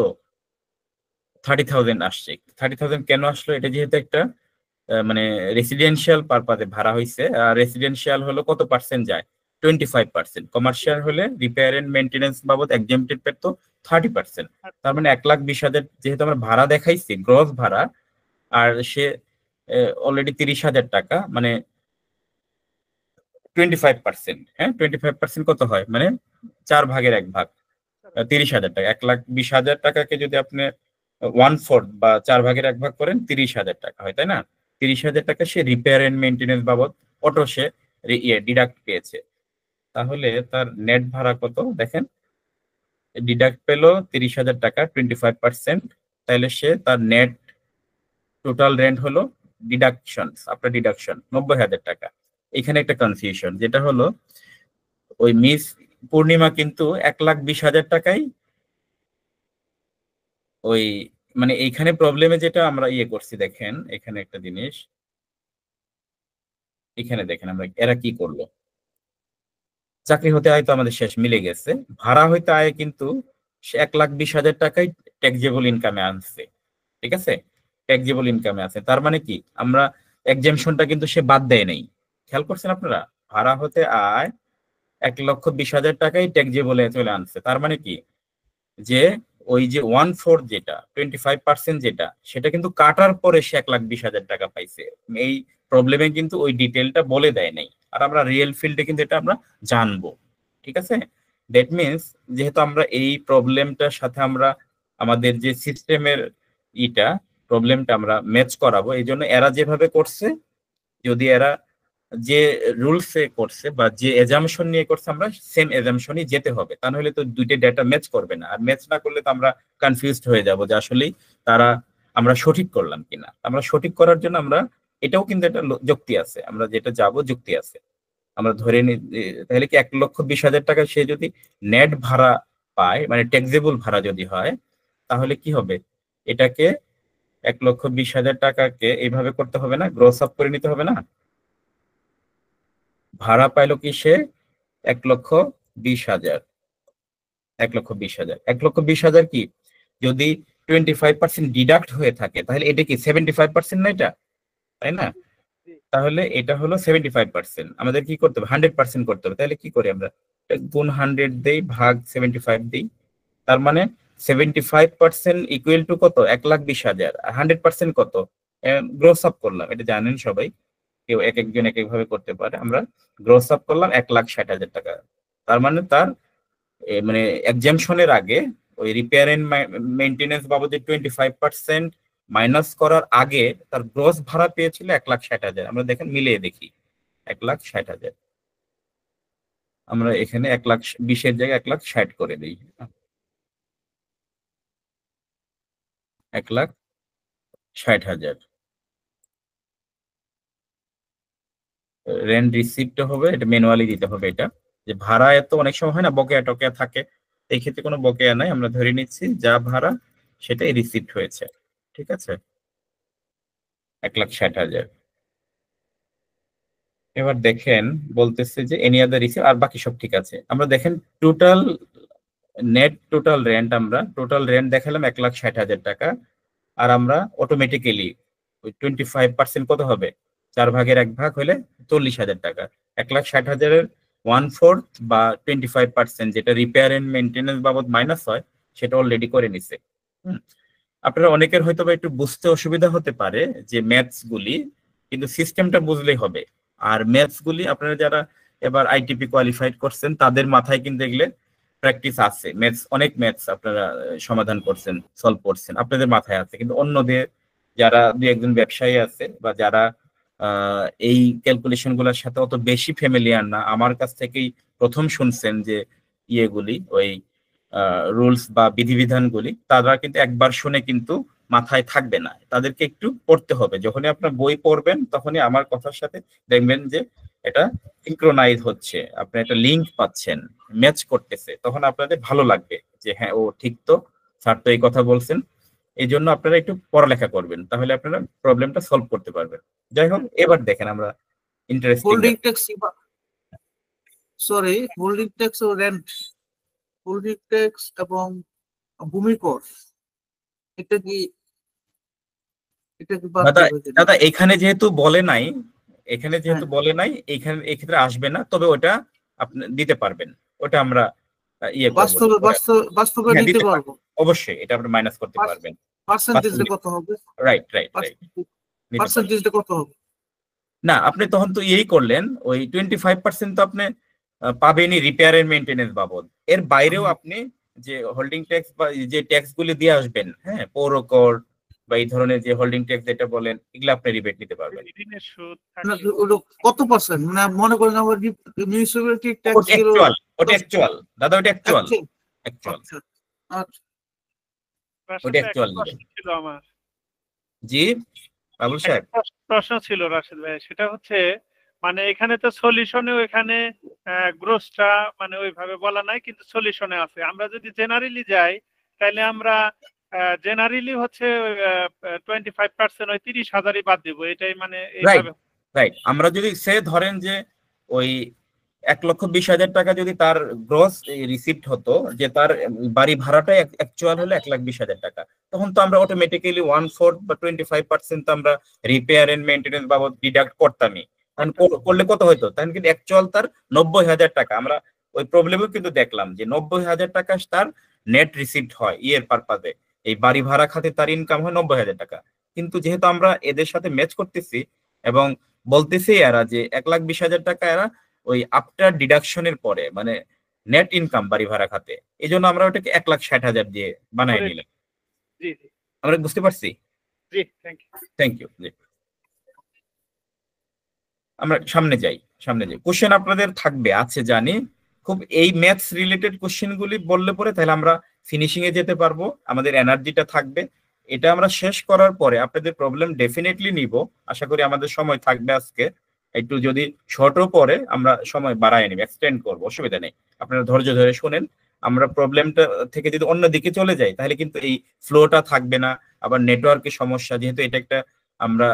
30,000 আসছে। 30,000 কেন আসলো? এটা যেহেতু একটা মানে রেসিডেন্সিয়াল পারপাজে ভাড়া হয়েছে, আর রেসিডেন্সিয়াল হলো কত পার্সেন্ট যায়, 25%। কমার্শিয়াল হলে রিপেয়ার এন্ড মেনটেন্যান্স বাবদ এক্সেম্পটেড পেত 30%। তার মানে 1,20,000 যেহেতু আমরা ভাড়া দেখাইছি, গ্রস ভাড়া, আর সে অলরেডি 30,000 টাকা, মানে 25%। হ্যাঁ, 25% কত হয়, মানে 4 ভাগের 1 ভাগ, 30,000 টাকা। 1,20,000 টাকাকে যদি আপনি 1/4 বা 4 ভাগের 1 ভাগ করেন, 30,000 টাকা হয়, তাই না? 30,000 টাকা সে রিপেয়ার এন্ড মেনটেন্যান্স বাবদ অটো সে ডিডাক্ট পেয়েছে। তাহলে তার নেট ভাড়া কত দেখেন, ডিডাক্ট পেলো 30,000 টাকা, 25%। তাহলে সে তার নেট টোটাল রেন্ট হলো ডিডাকশন, আপনার ডিডাকশন 90,000 টাকা। এখানে একটা কনফিউশন, যেটা হলো ওই মিস পূর্ণিমা কিন্তু 1,20,000 টাকাই ওই, মানে এইখানে প্রবলেমে যেটা আমরা করছি, দেখেন এখানে একটা জিনিস, এখানে দেখেন আমরা এরা কি করলো। চাকরি হতে আয় তো আমাদের শেষ, মিলে গেছে। ভাড়া হইতে আয় কিন্তু সে 1,20,000 টাকাই ট্যাক্সেবল ইনকামে আনছে, ঠিক আছে? ট্যাক্সেবল ইনকামে আছে, তার মানে কি আমরা এক্সেমশনটা কিন্তু সে বাদ দেয় নাই। খেয়াল করছেন আপনারা? ভাড়া হতে আয় 1,20,000 টাকাই ট্যাক্সেবলে চলে আনছে। তার মানে কি, যে ওই যে 1/4 যেটা 25% যেটা, সেটা কিন্তু কাটার পরে সে 1,20,000 টাকা পাইছে। এই প্রবলেমে কিন্তু ওই ডিটেলটা বলে দেয় নাই, আর আমরা রিয়েল ফিল্ডে কিন্তু এটা আমরা জানবো, ঠিক আছে? দ্যাট মিনস যেহেতু আমরা এই প্রবলেমটার সাথে আমরা আমাদের যে সিস্টেমের প্রবলেমটা আমরা ম্যাচ করাবো, এই জন্য এরা যেভাবে করছে, যদি এরা যে রুলস এ করছে বা যে এজাম্পশন নিয়ে করছে, আমরা সেম এজাম্পশনই যেতে হবে। তা নাহলে তো দুইটা ডেটা ম্যাচ করবে না, আর ম্যাচ না করলে তো আমরা কনফিউজড হয়ে যাব যে আসলে আমরা সঠিক করলাম কিনা। আমরা সঠিক করার জন্য আমরা এটাও কিন্তু একটা যুক্তি আছে, আমরা যেটা যাব যুক্তি আছে। আমরা ধরে নি তাহলে কি 1,20,000 টাকা সে যদি নেট ভাড়া পায়, মানে ট্যাক্সেবল ভাড়া যদি হয়, তাহলে কি হবে, এটাকে 1,20,000 টাকাকে এইভাবে করতে হবে না, গ্রস আপ করে নিতে হবে না? ভাড়া পাইলো কি সে 1,20,000, 1,20,000, 1,20,000 কি যদি 25% ডিডাক্ট হয়ে থাকে, তাহলে এটা কি 75% না এটা, তাই না? তাহলে এটা হলো 75%। আমাদের কি করতে হবে, 100% করতে হবে। তাহলে কি করি আমরা, গুণ 100 দেই, ভাগ 75 দেই। তার মানে 75% ইকুয়াল টু কত, 1,20,000। আর 100% কত, গ্রোস আপ করলাম, এটা জানেন সবাই, কেউ এক একজন এক এক ভাবে করতে পারে। আমরা গ্রোস আপ করলাম 1,60,000 টাকা। তার মানে তার মানে এক্সামশনের আগে ওই রিপেয়ার এন্ড মেইনটেনেন্স বাবদ 25% মাইনাস করার আগে তার গ্রস ভাড়া পেয়েছিল 1,60,000। আমরা দেখেন মিলিয়ে দেখি, 1,60,000। আমরা এখানে 1,20,000 জায়গায় 1,60,000 করে দিই, 1,60,000। রেন্ট রিসিপ্ট হবে, এটা ম্যানুয়ালি দিতে হবে। এটা যে ভাড়া এত অনেক সময় হয় না, বকেয়া টকেয়া থাকে, এই ক্ষেত্রে কোনো বকেয়া নাই, আমরা ধরে নিচ্ছি যা ভাড়া সেটাই রিসিপ্ট হয়েছে, ঠিক আছে? 1,60,000। এবার দেখেন বলতেছে যে এনি আদার রিসিপ্ট, আর বাকি সব ঠিক আছে। আমরা দেখেন টোটাল নেট টোটাল রেন্ট, আমরা টোটাল রেন্ট দেখালাম 1,60,000 টাকা, আর আমরা অটোমেটিক্যালি ওই 25% কত হবে, 4 ভাগের 1 ভাগ হলে 40,000 টাকা। 1,60,000 1/4 বা 25% যেটা রিপেয়ার এন্ড মেনটেন্যান্স বাবদ মাইনাস হয়, সেটা অলরেডি করে নিছে। আপনারা অনেকের হয়তো বা একটু বুঝতে অসুবিধা হতে পারে যে ম্যাথস গুলি, কিন্তু সিস্টেমটা বুঝলেই হবে। আর ম্যাথস গুলি আপনারা যারা এবার আইটিপি কোয়ালিফাইড করছেন, তাদের মাথায় কিন্তু এগুলো প্র্যাকটিস আছে। ম্যাথস, অনেক ম্যাথস আপনারা সমাধান করছেন, সলভ করছেন, আপনাদের মাথায় আছে। কিন্তু অন্যদের যারা দুই একজন ব্যবসায়ী আছে বা যারা এই ক্যালকুলেশন গুলোর সাথে অত বেশি ফ্যামিলিয়ার না, আমার কাছ থেকেই প্রথম শুনছেন যে ইয়েগুলি, ওই রুলস বা বিধিবিধানগুলি, তারা কিন্তু একবার শুনে কিন্তু মাথায় থাকবে না, তাদেরকে একটু পড়তে হবে। যখনই আপনার বই পড়বেন তখনই আমার কথার সাথে দেখবেন যে এটা সিনক্রোনাইজ হচ্ছে, আপনি একটা লিঙ্ক পাচ্ছেন, ম্যাচ করতেছে, তখন আপনাদের ভালো লাগবে যে হ্যাঁ ও ঠিক তো, স্যার তো এই কথা বলছেন। এই জন্য আপনারা একটু পড়ালেখা করবেন, তাহলে আপনারা প্রবলেমটা সলভ করতে পারবেন। যাই হোক, এবার দেখেন আমরা interesting holding tax, sorry, holding tax ও রেন্ট, হোল্ডিং ট্যাক্স এবং ভূমি কর, এটা কি বাদ দাদা। দেবে কিনা? দাদা এখানে যেহেতু বলে নাই, এখানে যেহেতু হ্যাঁ। বলে নাই, এখানে এক্ষেত্রে আসবে না, তবে ওটা আপনি দিতে পারবেন, ওটা আমরা ইয়ে করবো। বাস্তবে হ্যাঁ, নিতে দিতে পারবো। অবশ্যই এটা আপনি মাইনাস করতে পারবেন। পার্সেন্টেজটা কত হবে? রাইট রাইট রাইট, পার্সেন্টেজটা কত হবে? না আপনি তখন তো ইয়েই করলেন, ওই 25% তো আপনি পাবেনই রিপেয়ার এন্ড মেইনটেনেন্স বাবদ। এর বাইরেও আপনি যে হোল্ডিং ট্যাক্স বা যে ট্যাক্স গুলি দিয়ে আসবেন, হ্যাঁ, পৌর কর বা এই ধরনের যে হোল্ডিং ট্যাক্স যেটা বলেন, এগুলো আপনি রিবেট নিতে পারবেন। না, ওটা কত পার্সেন্ট? মানে মনে করেন আমার মিউনিসিপ্যালিটি ট্যাক্স গুলো ওটা অ্যাকচুয়াল দাদা, ওটা অ্যাকচুয়াল। আচ্ছা আচ্ছা। ওটা অ্যাকচুয়াল ছিল আমার। জি বাবুল সাহেব, প্রশ্ন ছিল রাশেদ ভাই, সেটা হচ্ছে মানে এখানে তো সলিউশনে, এখানে গ্রোসটা মানে ওইভাবে বলা নাই, কিন্তু সলিউশনে আছে। আমরা যদি জেনারেলি যাই তাহলে আমরা জেনারেলি হচ্ছে 25% ওই 30,000ই বাদ দিব, এটাই মানে এইভাবে। রাইট। আমরা যদি সে ধরেন যে ওই 1,20,000 টাকা যদি তার গ্রস রিসিপ্ট হতো, যে তার বাড়ি ভাড়াটা অ্যাকচুয়াল হলো 1,20,000 টাকা, তখন তো আমরা অটোমেটিক্যালি 1/4 বা 25% আমরা রিপেয়ার এন্ড মেইনটেনেন্স বাবদ ডিডাক্ট করতামই। করলে কত হইতো? তখন কিন্তু অ্যাকচুয়াল তার 90,000 টাকা। আমরা ওই প্রবলেমেও কিন্তু দেখলাম যে 90,000 টাকা তার নেট রিসিপ্ট হয় ইয়ের পারপাজে, এই বাড়ি ভাড়া খাতে তার ইনকাম হয় 90,000 টাকা। কিন্তু যেহেতু আমরা এদের সাথে ম্যাচ করতেছি এবং বলতেছি এরা যে 1,20,000 টাকা এরা ওই আফটার ডিডাকশনের পরে মানে নেট ইনকাম বাড়ি ভাড়া খাতে, এই জন্য আমরা ওটাকে 1,60,000 দিয়ে বানাই নিলাম। জি জি আমরা বুঝতে পারছি। জি, থ্যাংক ইউ। আমরা সামনে যাই। কোশ্চেন আপনাদের থাকবে, আছে জানি, খুব এই ম্যাথস রিলেটেড কোশ্চেন গুলি বললে পরে তাহলে আমরা ফিনিশিং এ যেতে পারবো, আমাদের এনার্জিটা থাকবে। এটা আমরা শেষ করার পরে আপনাদের প্রবলেম ডেফিনেটলি নিব, আশা করি আমাদের সময় থাকবে আজকে, একটু যদি শর্টও পরে আমরা সময় বাড়ায় নিব, এক্সটেন্ড করবো, অসুবিধা নেই। আপনারা ধৈর্য ধরে শোনেন। আমরা প্রবলেমটা থেকে যদি অন্য দিকে চলে যাই তাহলে কিন্তু এই ফ্লোটা থাকবে না, আবার নেটওয়ার্কের সমস্যা, যেহেতু এটা একটা আমরা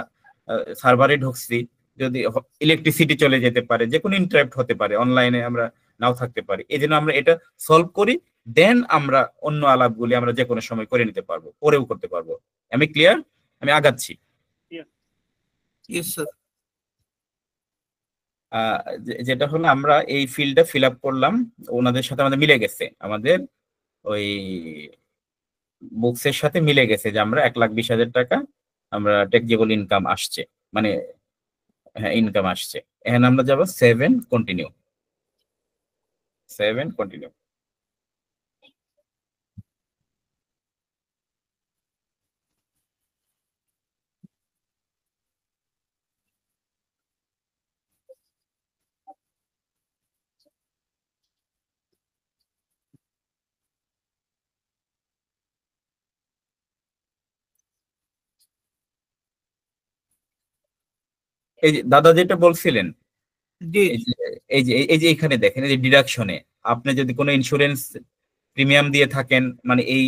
সার্ভারে ঢুকছি, যদি ইলেকট্রিসিটি চলে যেতে পারে, যে কোনো ইন্টারাপ্ট হতে পারে, অনলাইনে আমরা নাও থাকতে পারি। এই জন্য আমরা এটা সলভ করি, দেন আমরা অন্য আলাপগুলি আমরা যে কোনো সময় করে নিতে পারবো, পরেও করতে পারবো। আমি ক্লিয়ার? আমি আগাচ্ছি। যেটা হলো আমরা এই ফিল্ডটা ফিল আপ করলাম, ওনাদের সাথে আমাদের মিলে গেছে, আমাদের ওই বুকসের সাথে মিলে গেছে যে আমরা 1,20,000 টাকা আমরা ট্যাক্সেবল ইনকাম আসছে, মানে হ্যাঁ ইনকাম আসছে। এখানে আমরা যাবো 7 কন্টিনিউ। এই যে দাদা যেটা বলছিলেন, এই যে এখানে দেখেন, এই যে ডিডাকশনে আপনি যদি কোনো ইন্স্যুরেন্স প্রিমিয়াম দিয়ে থাকেন, মানে এই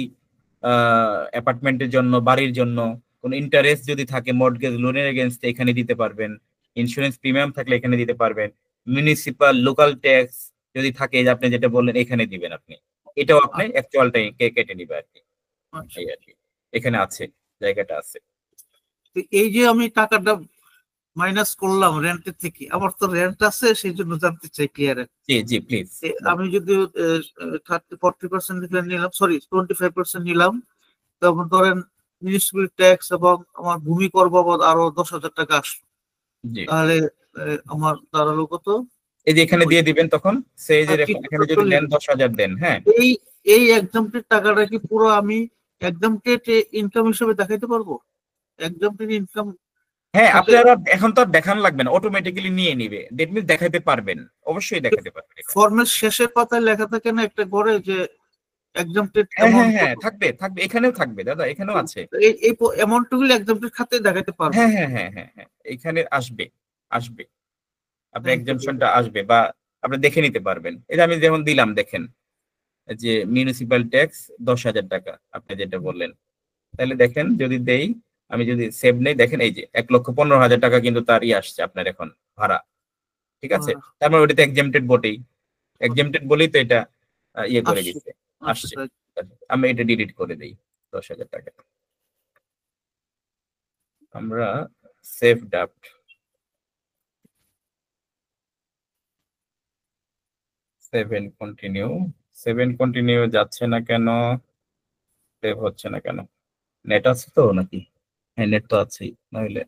অ্যাপার্টমেন্টের জন্য, বাড়ির জন্য কোনো ইন্টারেস্ট যদি থাকে মর্টগেজ লোনের এগেইনস্টে, এখানে দিতে পারবেন। ইন্স্যুরেন্স প্রিমিয়াম থাকলে এখানে দিতে পারবেন। মিউনিসিপাল লোকাল ট্যাক্স যদি থাকে, যে আপনি যেটা বললেন, এখানে দিবেন আপনি, এটাও আপনি অ্যাকচুয়ালটাই কেটে নিবে আর কি। এই আর কি, এখানে আছে, জায়গাটা আছে। এই যে আমি টাকাটা মাইনাস করলাম রেন্টের থেকে, আমার তো রেন্ট আছে, সেই জন্য জানতে চাই ক্লিয়ার। G please. আমি যদি 40% নিলাম, সরি 25% নিলাম, তখন ধরেন মিউনিসিপ্যাল ট্যাক্স এবং আমার ভূমি কর বাবদ আরো 10,000 টাকা আসলো, তাহলে আমার দাঁড়ালো কত? এই যে এখানে দিয়ে দিবেন, তখন সেই যে এখানে যদি দেন 10,000 দেন। হ্যাঁ, এই এক্সামটেড টাকাটা কি পুরো আমি এক্সামটেড ইনকাম হিসেবে দেখাইতে পারবো? এক্সামটেড ইনকাম, হ্যাঁ, আপনারা এখন তো দেখান লাগবে না, অটোমেটিক্যালি নিয়ে নিবে। দ্যাট মিন্স দেখাতে পারবেন, অবশ্যই দেখাতে পারবেন। ফর্মের শেষের পাতায় লেখা থাকে না একটা করে যে এক্সাম্পটেড হ্যাঁ হ্যাঁ অ্যামাউন্ট হ্যাঁ, থাকবে থাকবে, এখানেও থাকবে দাদা, এখানেও আছে। এই এই অ্যামাউন্ট গুলো এক্সাম্পটেড খাতে দেখাতে পারবো? হ্যাঁ হ্যাঁ হ্যাঁ হ্যাঁ হ্যাঁ, এখানে আসবে, আসবে আপনার Thank you. এক্সামশনটা আসবে, বা আপনি দেখে নিতে পারবেন। এটা আমি যেমন দিলাম, দেখেন যে মিউনিসিপাল ট্যাক্স 10,000 টাকা আপনি যেটা বললেন, তাহলে দেখেন যদি দেই, আমি যদি সেভ নেই, দেখেন এই যে 1,15,000 টাকা কিন্তু তার আসছে আপনার এখন ভাড়া, ঠিক আছে? তার মানে ওটাতে এক্সামটেড বটেই, এক্সামটেড বলেই তো এটা ইয়ে করে আসছে, দিচ্ছে, আসছে। right. আমি এটা ডিলিট করে দেই 10,000 টাকা। আমরা সেভ ড্রাফট, সেভেন কন্টিনিউ যাচ্ছে না কেন, সেভ হচ্ছে না কেন? নেট আছে তো নাকি? হ্যাঁ, নেট তো আছেই, নইলে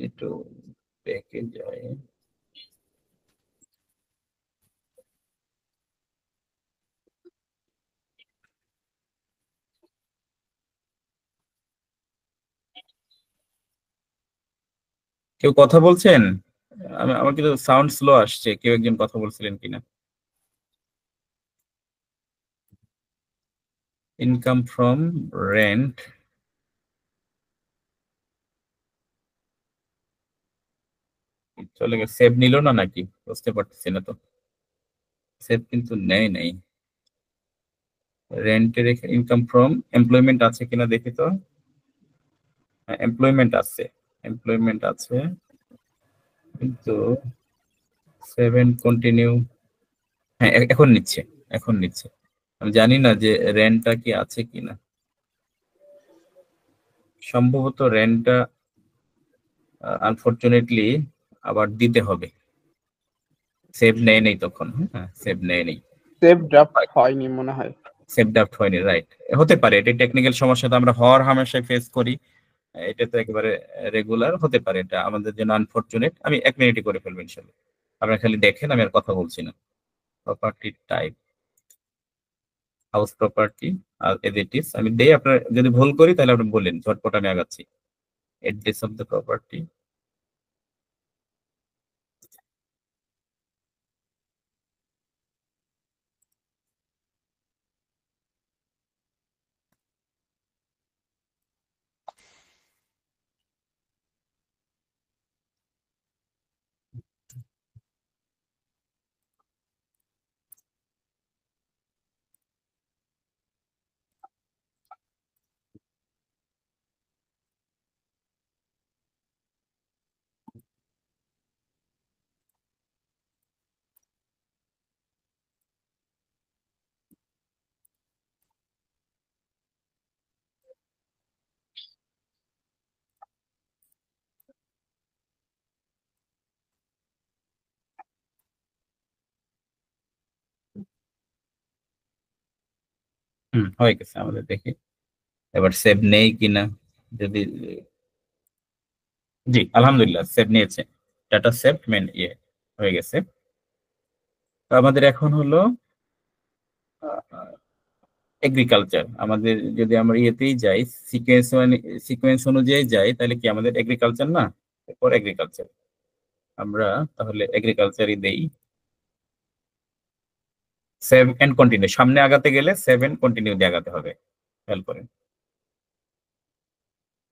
একটু দেখে যায়। কেউ কথা বলছেন? আমার কিন্তু সাউন্ড স্লো আসছে, কেউ একজন কথা বলছিলেন কিনা? ইনকাম ফ্রম রেন্ট, চলে গেছে, সেভ নিল না নাকি বুঝতে পারতেছি না তো, সেভ কিন্তু নেই নাই। রেন্টের ইনকাম ফ্রম এমপ্লয়মেন্ট আছে কিনা দেখি তো। এমপ্লয়মেন্ট আছে, এমপ্লয়মেন্ট আছে, কিন্তু সেভেন কন্টিনিউ, হ্যাঁ এখন নিচ্ছে, এখন নিচ্ছে। আমি জানি না যে রেন্টটা কি আছে কিনা, সম্ভবত রেন্টটা আনফরচুনেটলি আবার দিতে হবে। সেভ নেই নেই তখন, হ্যাঁ সেভ নেই নেই, সেভ ড্রাফট হয়নি মনে হয়। সেভ ড্রাফট হয়নি, রাইট, হতে পারে। এটা টেকনিক্যাল সমস্যা তো আমরা হওয়ার হামেশাই ফেস করি, এটা তো একেবারে রেগুলার হতে পারে, এটা আমাদের জন্য আনফরচুনেট। আমি 1 মিনিটই করে ফেলবো ইনশাল্লাহ, আপনারা খালি দেখেন, আমি আর কথা বলছি না। প্রপার্টি টাইপ হাউস প্রপার্টি, আর এজ ইট ইজ আমি দেই, আপনার যদি ভুল করি তাহলে আপনি বললেন, ঝটপট আমি আগাচ্ছি। অ্যাড্রেস অফ দ্য প্রপার্টি, হয়ে গেছে আমাদের, দেখি এবার সেভ নেই কিনা। যদি জি আলহামদুলিল্লাহ সেভ নিয়েছে, ডাটা সেভ মেন ইয়ে হয়ে গেছে। তো আমাদের এখন হলো এগ্রিকালচার। আমাদের যদি আমরা ইয়েতেই যাই, সিকোয়েন্স অনুযায়ী যাই, তাহলে কি আমাদের এগ্রিকালচার না, এরপর এগ্রিকালচার। আমরা তাহলে এগ্রিকালচারই দেই, সেভ এন্ড কন্টিনিউ, সামনে আগাতে গেলে সেভ এন্ড কন্টিনিউ দিয়ে আগাতে হবে, খেয়াল করেন।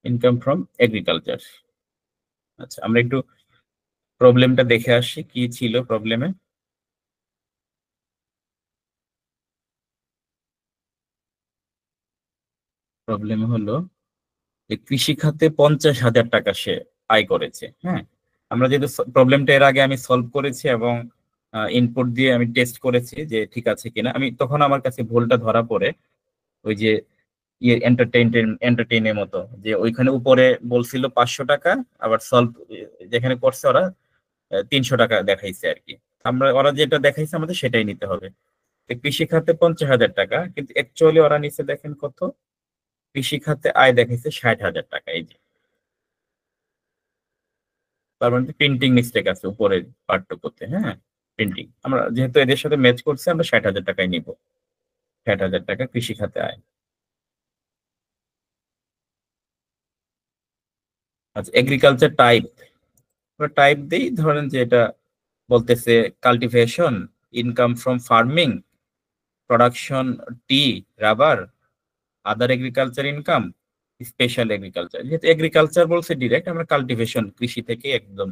Income from agriculture. আচ্ছা, আমরা একটু প্রবলেমটা দেখে আসি, কি ছিল প্রবলেমে। প্রবলেম হলো যে কৃষি খাতে 50,000 টাকা সে আয় করেছে। হ্যাঁ, আমরা যেহেতু প্রবলেমটা এর আগে আমি সলভ করেছি এবং ইনপুট দিয়ে আমি টেস্ট করেছি যে ঠিক আছে কিনা, আমি তখন আমার কাছে ভুলটা ধরা পড়ে, ওই যে ইয়ে এন্টারটেইনের মতো, যে ওইখানে উপরে বলছিল 500 টাকা, আবার সলভ যেখানে করছে ওরা 300 টাকা দেখাইছে আর কি। আমরা ওরা যেটা দেখাইছে আমাদের সেটাই নিতে হবে। কৃষি খাতে 50,000 টাকা, কিন্তু অ্যাকচুয়ালি ওরা নিচে দেখেন কত, কৃষি খাতে আয় দেখাইছে 60,000 টাকা। এই যে তার মানে প্রিন্টিং মিস্টেক আছে উপরের পার্টটুকুতে। হ্যাঁ, প্রিন্টিং, আমরা যেহেতু এদের সাথে ম্যাচ করছে, আমরা 60,000 টাকায় নিব। 60,000 টাকা কৃষি খাতে আয়। আচ্ছা, এগ্রিকালচার টাইপ টাইপ দেই, ধরেন যে এটা বলতেছে cultivation, income from farming, production T, rubber, other agriculture income, special agriculture. যেহেতু এগ্রিকালচার বলছে ডিরেক্ট, আমরা কাল্টিভেশন কৃষি থেকে একদম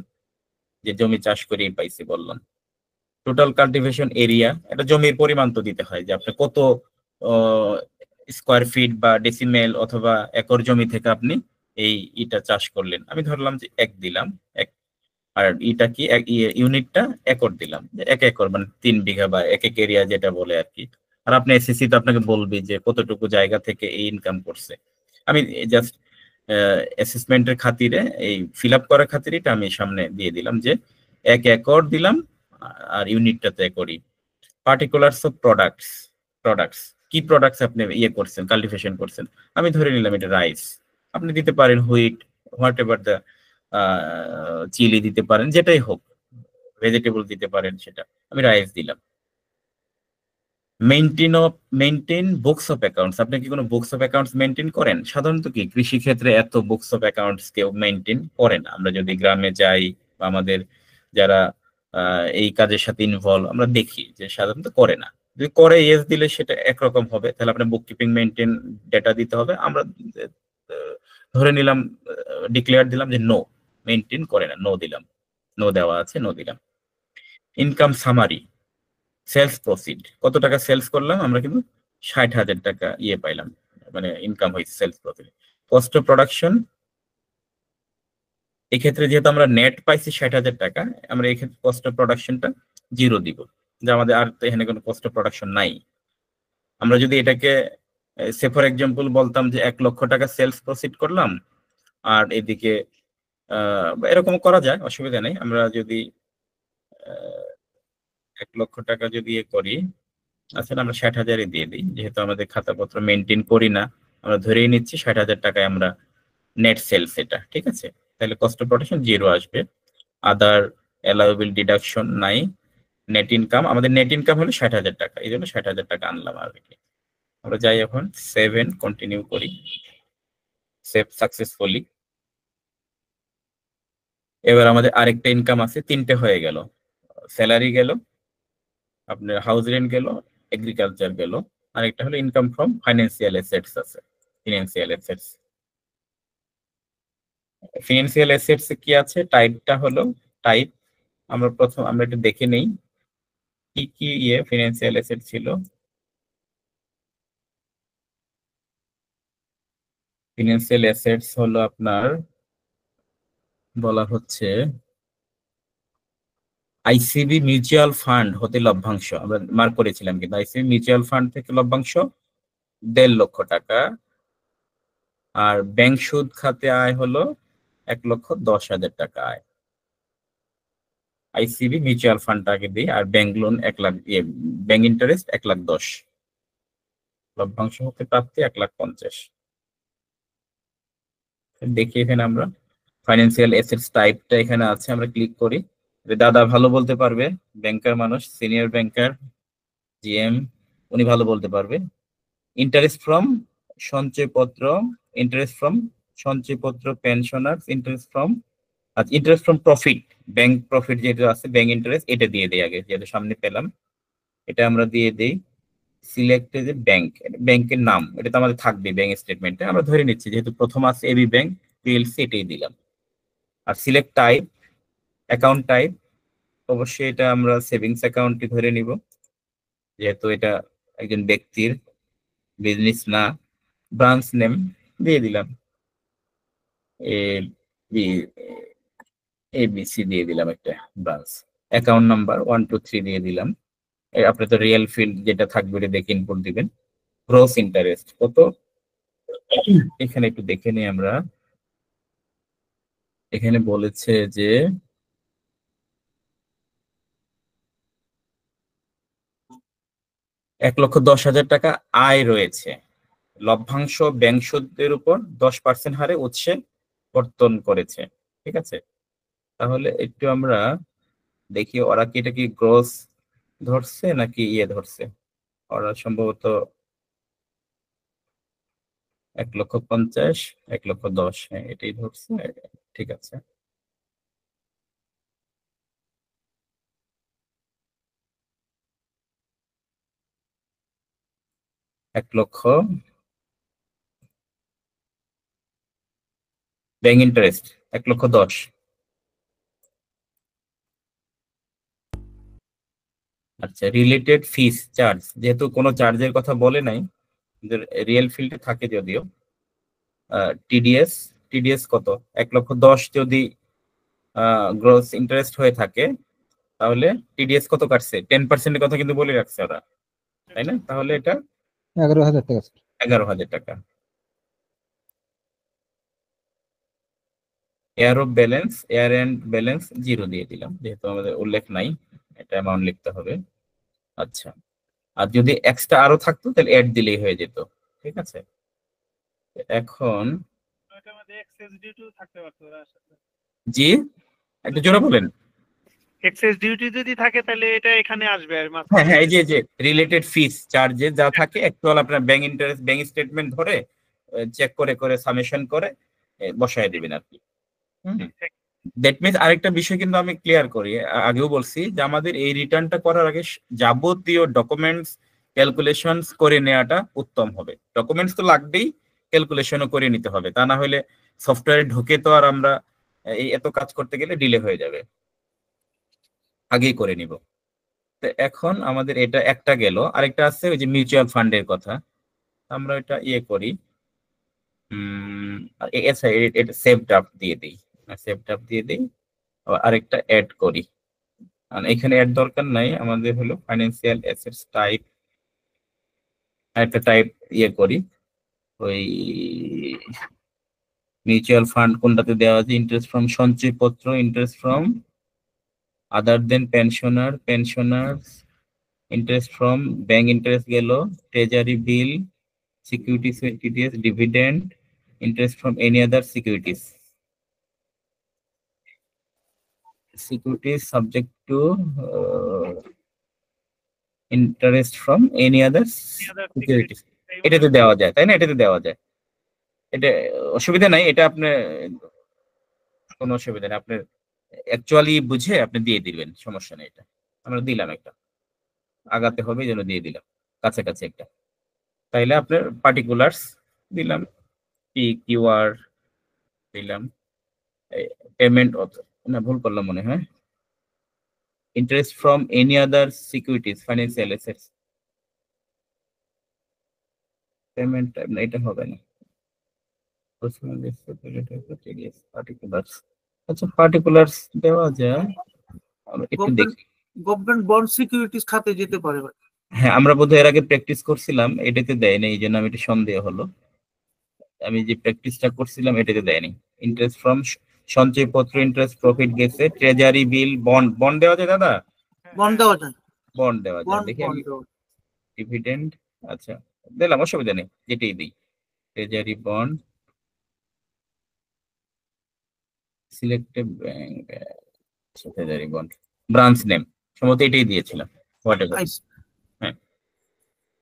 যে জমি চাষ করেই পাইছি বললাম। টোটাল কাল্টিভেশন এরিয়া, এটা জমির পরিমাণ তো দিতে হয় যে আপনি কত স্কোয়ার ফিট বা ডেসিমেল অথবা একর জমি থেকে আপনি এই ইটা চাষ করলেন। আমি ধরলাম যে 1 দিলাম, আর ইটা কি ইউনিটটা একর দিলাম, 1 একর মানে 3 বিঘা বা 1 এরিয়া যেটা বলে আর কি। আর আপনি এসএসসি তো আপনাকে বলবে যে কতটুকু জায়গা থেকে এই ইনকাম করছে। আমি জাস্ট অ্যাসেসমেন্টের খাতিরে এই ফিল আপ করার খাতিরে এটা আমি সামনে দিয়ে দিলাম যে 1 একর দিলাম, আর ইউনিটটা তো একরই। পার্টিকুলারস অফ প্রোডাক্টস কি প্রোডাক্টস আপনি ইয়ে করছেন, কাল্টিভেশন করছেন। আমি ধরে নিলাম এটা রাইস, আপনি দিতে পারেন wheat, whatever the chilli দিতে পারেন, যেটাই হোক, ভেজিটেবল দিতে পারেন, সেটা আমি রাইস দিলাম। মেইনটেইন বুকস অফ অ্যাকাউন্টস, আপনি কি কোনো বুকস অফ অ্যাকাউন্টস মেইনটেইন করেন? সাধারণত কি কৃষি ক্ষেত্রে এত বুকস অফ অ্যাকাউন্টস কেউ মেইনটেইন করে না। আমরা যদি গ্রামে যাই বা আমাদের যারা এই কাজের সাথে ইনভলভ, আমরা দেখি যে সাধারণত করে না। যদি করে ইয়েস দিলে সেটা একরকম হবে, তাহলে আপনার বুক কিপিং মেইনটেইন ডেটা দিতে হবে। আমরা ধরে নিলাম, ডিক্লেয়ার দিলাম যে নো, মেইনটেইন করে না, নো দিলাম, নো দেওয়া আছে, নো দিলাম। ইনকাম সামারি, সেলস প্রসিড, কত টাকা সেলস করলাম, আমরা কিন্তু 60,000 টাকা ইয়ে পাইলাম, মানে ইনকাম হয়েছে sales proceed. Cost of production, এক্ষেত্রে যেহেতু আমরা নেট পাইছি 60,000 টাকা, আমরা এক্ষেত্রে কস্ট অফ প্রোডাকশনটা 0 দিব, যে আমাদের আর তো এখানে কোনো কস্ট অফ প্রোডাকশন নাই। আমরা যদি এটাকে সে ফর এক্সাম্পল বলতাম যে 1 লক্ষ টাকা সেলস প্রসিড করলাম, আর এদিকে এরকম করা যায়, অসুবিধা নেই। আমরা যদি 1 লক্ষ টাকা যদি ইয়ে করি, আসলে আমরা 60,000-ই দিয়ে দিই, যেহেতু আমাদের খাতাপত্র মেনটেন করি না, আমরা ধরেই নিচ্ছি 60,000 টাকায় আমরা নেট সেলস, এটা ঠিক আছে। তাহলে কস্ট অফ প্রোডাকশন 0 আসবে, আদার অ্যালাউয়েবল ডিডাকশন নাই, নেট ইনকাম, আমাদের নেট ইনকাম হলো 60,000 টাকা, এই জন্য 60,000 টাকা আনলাম আর কি। আমরা যাই এখন 7 কন্টিনিউ করি, সেভ সাকসেসফুলি। এবার আমাদের আরেকটা ইনকাম আছে, 3টে হয়ে গেল, স্যালারি গেল, আপনার হাউস রেন্ট গেল, এগ্রিকালচার গেল, আরেকটা হলো ইনকাম ফ্রম ফাইন্যান্সিয়াল অ্যাসেটস আছে। ফিনান্সিয়াল অ্যাসেটস, ফিনান্সিয়াল অ্যাসেটস কি আছে, টাইপটা হলো টাইপ, আমরা একটু দেখে নেই কি কি ফিনান্সিয়াল অ্যাসেট ছিল। ফিনান্সিয়াল অ্যাসেটস হলো আপনার বলা হচ্ছে আইসিবি মিউচুয়াল ফান্ড হতে লভ্যাংশ, আমরা মার্ক করেছিলাম, কিন্তু আইসিবি মিউচুয়াল ফান্ড থেকে লভ্যাংশ 1.5 লক্ষ টাকা, আর ব্যাংক সুদ খাতে আয় হলো 1,10,000 টাকা আয়। আইসিবি মিউচুয়াল ফান্ড আগে দিই, আর bank loan 1 lakh, bank interest 1,10,000, লভ্যাংশ হতে প্রাপ্তি 1,50,000। দেখি এখানে আমরা ফাইন্যান্সিয়াল অ্যাসেটস টাইপটা এখানে আছে, আমরা ক্লিক করি। দাদা ভালো বলতে পারবে, ব্যাংকার মানুষ, সিনিয়র ব্যাংকার, জিএম, উনি ভালো বলতে পারবে। ইন্টারেস্ট ফ্রম সঞ্চয়পত্র, ইন্টারেস্ট ফ্রম সঞ্চয়পত্র, পেনশনার্স, ইন্টারেস্ট ফ্রম, আচ্ছা interest from profit, bank profit যেটা আছে, ব্যাংক ইন্টারেস্ট, এটা দিয়ে দেই আগে, যেটা সামনে পেলাম এটা আমরা দিয়ে দেই। সিলেক্ট যে ব্যাংক, ব্যাংকের নাম এটা তো আমাদের থাকবে ব্যাংক স্টেটমেন্টে, আমরা ধরে নিচ্ছি যেহেতু প্রথম আছে এবি ব্যাংক পিএলসি, এটাই দিলাম। আর সিলেক্ট টাইপ, অ্যাকাউন্ট টাইপ, অবশ্যই এটা আমরা সেভিংস অ্যাকাউন্টই ধরে নিব, যেহেতু এটা একজন ব্যক্তির, বিজনেস না। ব্রাঞ্চ নেম দিয়ে দিলাম, এবিসি দিয়ে দিলাম একটা ব্রাঞ্চ। অ্যাকাউন্ট নাম্বার 1 2 3 দিয়ে দিলাম। আপনি তো রিয়েল ফিল্ড যেটা থাকবে এটা দেখে ইনপুট দিবেন। গ্রোস ইন্টারেস্ট কত, এখানে একটু দেখে নিই আমরা। এখানে বলেছে যে 1,10,000 টাকা আয় রয়েছে, লভ্যাংশ ব্যাংক সুদের উপর 10% হারে উৎসে কর্তন করেছে, ঠিক আছে। তাহলে একটু আমরা দেখি ওরা কি এটা কি গ্রোস ধরছে নাকি ধরছে। ওরা সম্ভবত 1,50,000, 1,10,000, হ্যাঁ এটাই ধরছে, ঠিক আছে। এক লক্ষ ব্যাংক ইন্টারেস্ট 1,10,00,000। আচ্ছা, রিলেটেড ফিস চার্জ, যেহেতু কোনো চার্জের কথা বলে নাই, রিয়েল ফিল্ডে থাকে যদিও। টিডিএস, টিডিএস কত? 1,10,00,000 যদি গ্রস ইন্টারেস্ট হয়ে থাকে তাহলে টিডিএস কত কাটছে? 10% কথা কিন্তু বলে রাখছে ওরা, তাই না? তাহলে এটা 11,000 টাকা স্যার। 11,000 টাকা। Year of balance, year end balance 0 দিয়ে দিলাম, যেহেতু আমাদের উল্লেখ নাই, এটা অ্যামাউন্ট লিখতে হবে। আচ্ছা, আর যদি এক্সট্রা আরো থাকতো তাহলে অ্যাড দিলেই হয়ে যেত। ঠিক আছে, এখন ওইটার মধ্যে এক্সেস ডিউটিও থাকতে পারতো রাশেদ ভাই। জি একটু জোরে বলেন। এক্সেস ডিউটি যদি থাকে তাহলে এটা এখানে আসবে আর মাত্র। হ্যাঁ হ্যাঁ, এই যে রিলেটেড ফিস চার্জে যা থাকে অ্যাকচুয়াল আপনার ব্যাংক ইন্টারেস্ট, ব্যাংক স্টেটমেন্ট ধরে চেক করে করে সামেশন করে বসায় দিবেন আর কি। দ্যাট মিনস আরেকটা বিষয় কিন্তু আমি ক্লিয়ার করি, আগেও বলছি যে আমাদের এই রিটার্নটা করার আগে যাবতীয় ডকুমেন্টস ক্যালকুলেশনস করে নেওয়াটা উত্তম হবে। ডকুমেন্টস তো লাগবেই, ক্যালকুলেশনও করে নিতে হবে, তা না হলে সফটওয়্যারে ঢুকে তো আর আমরা এই এত কাজ করতে গেলে ডিলে হয়ে যাবে, আগেই করে নিব। তো এখন আমাদের এটা একটা গেল, আরেকটা আছে ওই যে মিউচুয়াল ফান্ডের কথা, আমরা এটা ইয়ে করি, এটা সেভ ড্রাফট দিয়ে দিই, সেভ ড্রাফট দিয়ে দিই, আরেকটা অ্যাড করি। এখানে অ্যাড দরকার নাই, আমাদের হলো ফাইন্যান্সিয়াল অ্যাসেটস টাইপ, আরেকটা টাইপ ইয়ে করি, ওই মিউচুয়াল ফান্ড কোনটাতে দেওয়া আছে, ইন্টারেস্ট ফ্রম সঞ্চয়পত্র, interest from other then pensioner, pensioners, interest from bank interest গেল, treasury bill, securities, TDS, dividend, interest from any other securities, securities subject to interest from any other securities, এটাতে দেওয়া যায়, তাই না? এটাতে দেওয়া যায়, এটা অসুবিধা নাই, এটা আপনার কোনো অসুবিধা নেই, আপনার অ্যাকচুয়ালি বুঝে আপনি দিয়ে দিবেন, সমস্যা নেই। এটা আমরা দিলাম, একটা আগাতে হবে যেন দিয়ে দিলাম কাছাকাছি একটা, তাইলে আপনার পার্টিকুলার্স দিলাম, PQR দিলাম, পেমেন্ট না ভুল করলাম মনে হয়, interest from any other securities, financial assets, payment type না, এটা হবে না, particulars। আচ্ছা, particulars দেওয়া যায়, আমরা একটু দেখি। গভর্নমেন্ট বন্ড সিকিউরিটিজ খাতে যেতে পারে ভাই। হ্যাঁ, আমরা বোধহয় এর আগে প্র্যাকটিস করছিলাম, এটাতে দেয় না, এই জন্য আমি এটা সন্দেহ হলো, আমি যে প্র্যাকটিসটা করছিলাম এটাতে দেয়নি। ইন্টারেস্ট ফ্রম সঞ্চয়পত্র, ইন্টারেস্ট প্রফিট গেছে, ট্রেজারি বিল, বন্ড, বন্ড দেওয়া যায় দাদা? বন্ড দেওয়া যায়, বন্ড দেওয়া যায়, বন্ড দেখি আমি দেওয়া যায়। ডিভিডেন্ড, আচ্ছা দিলাম, অসুবিধা নেই, যেটাই দিই, treasury bond, selected bank, treasury bond, branch name সম্ভবত এটাই দিয়েছিলাম, হোয়াটএভার। হ্যাঁ,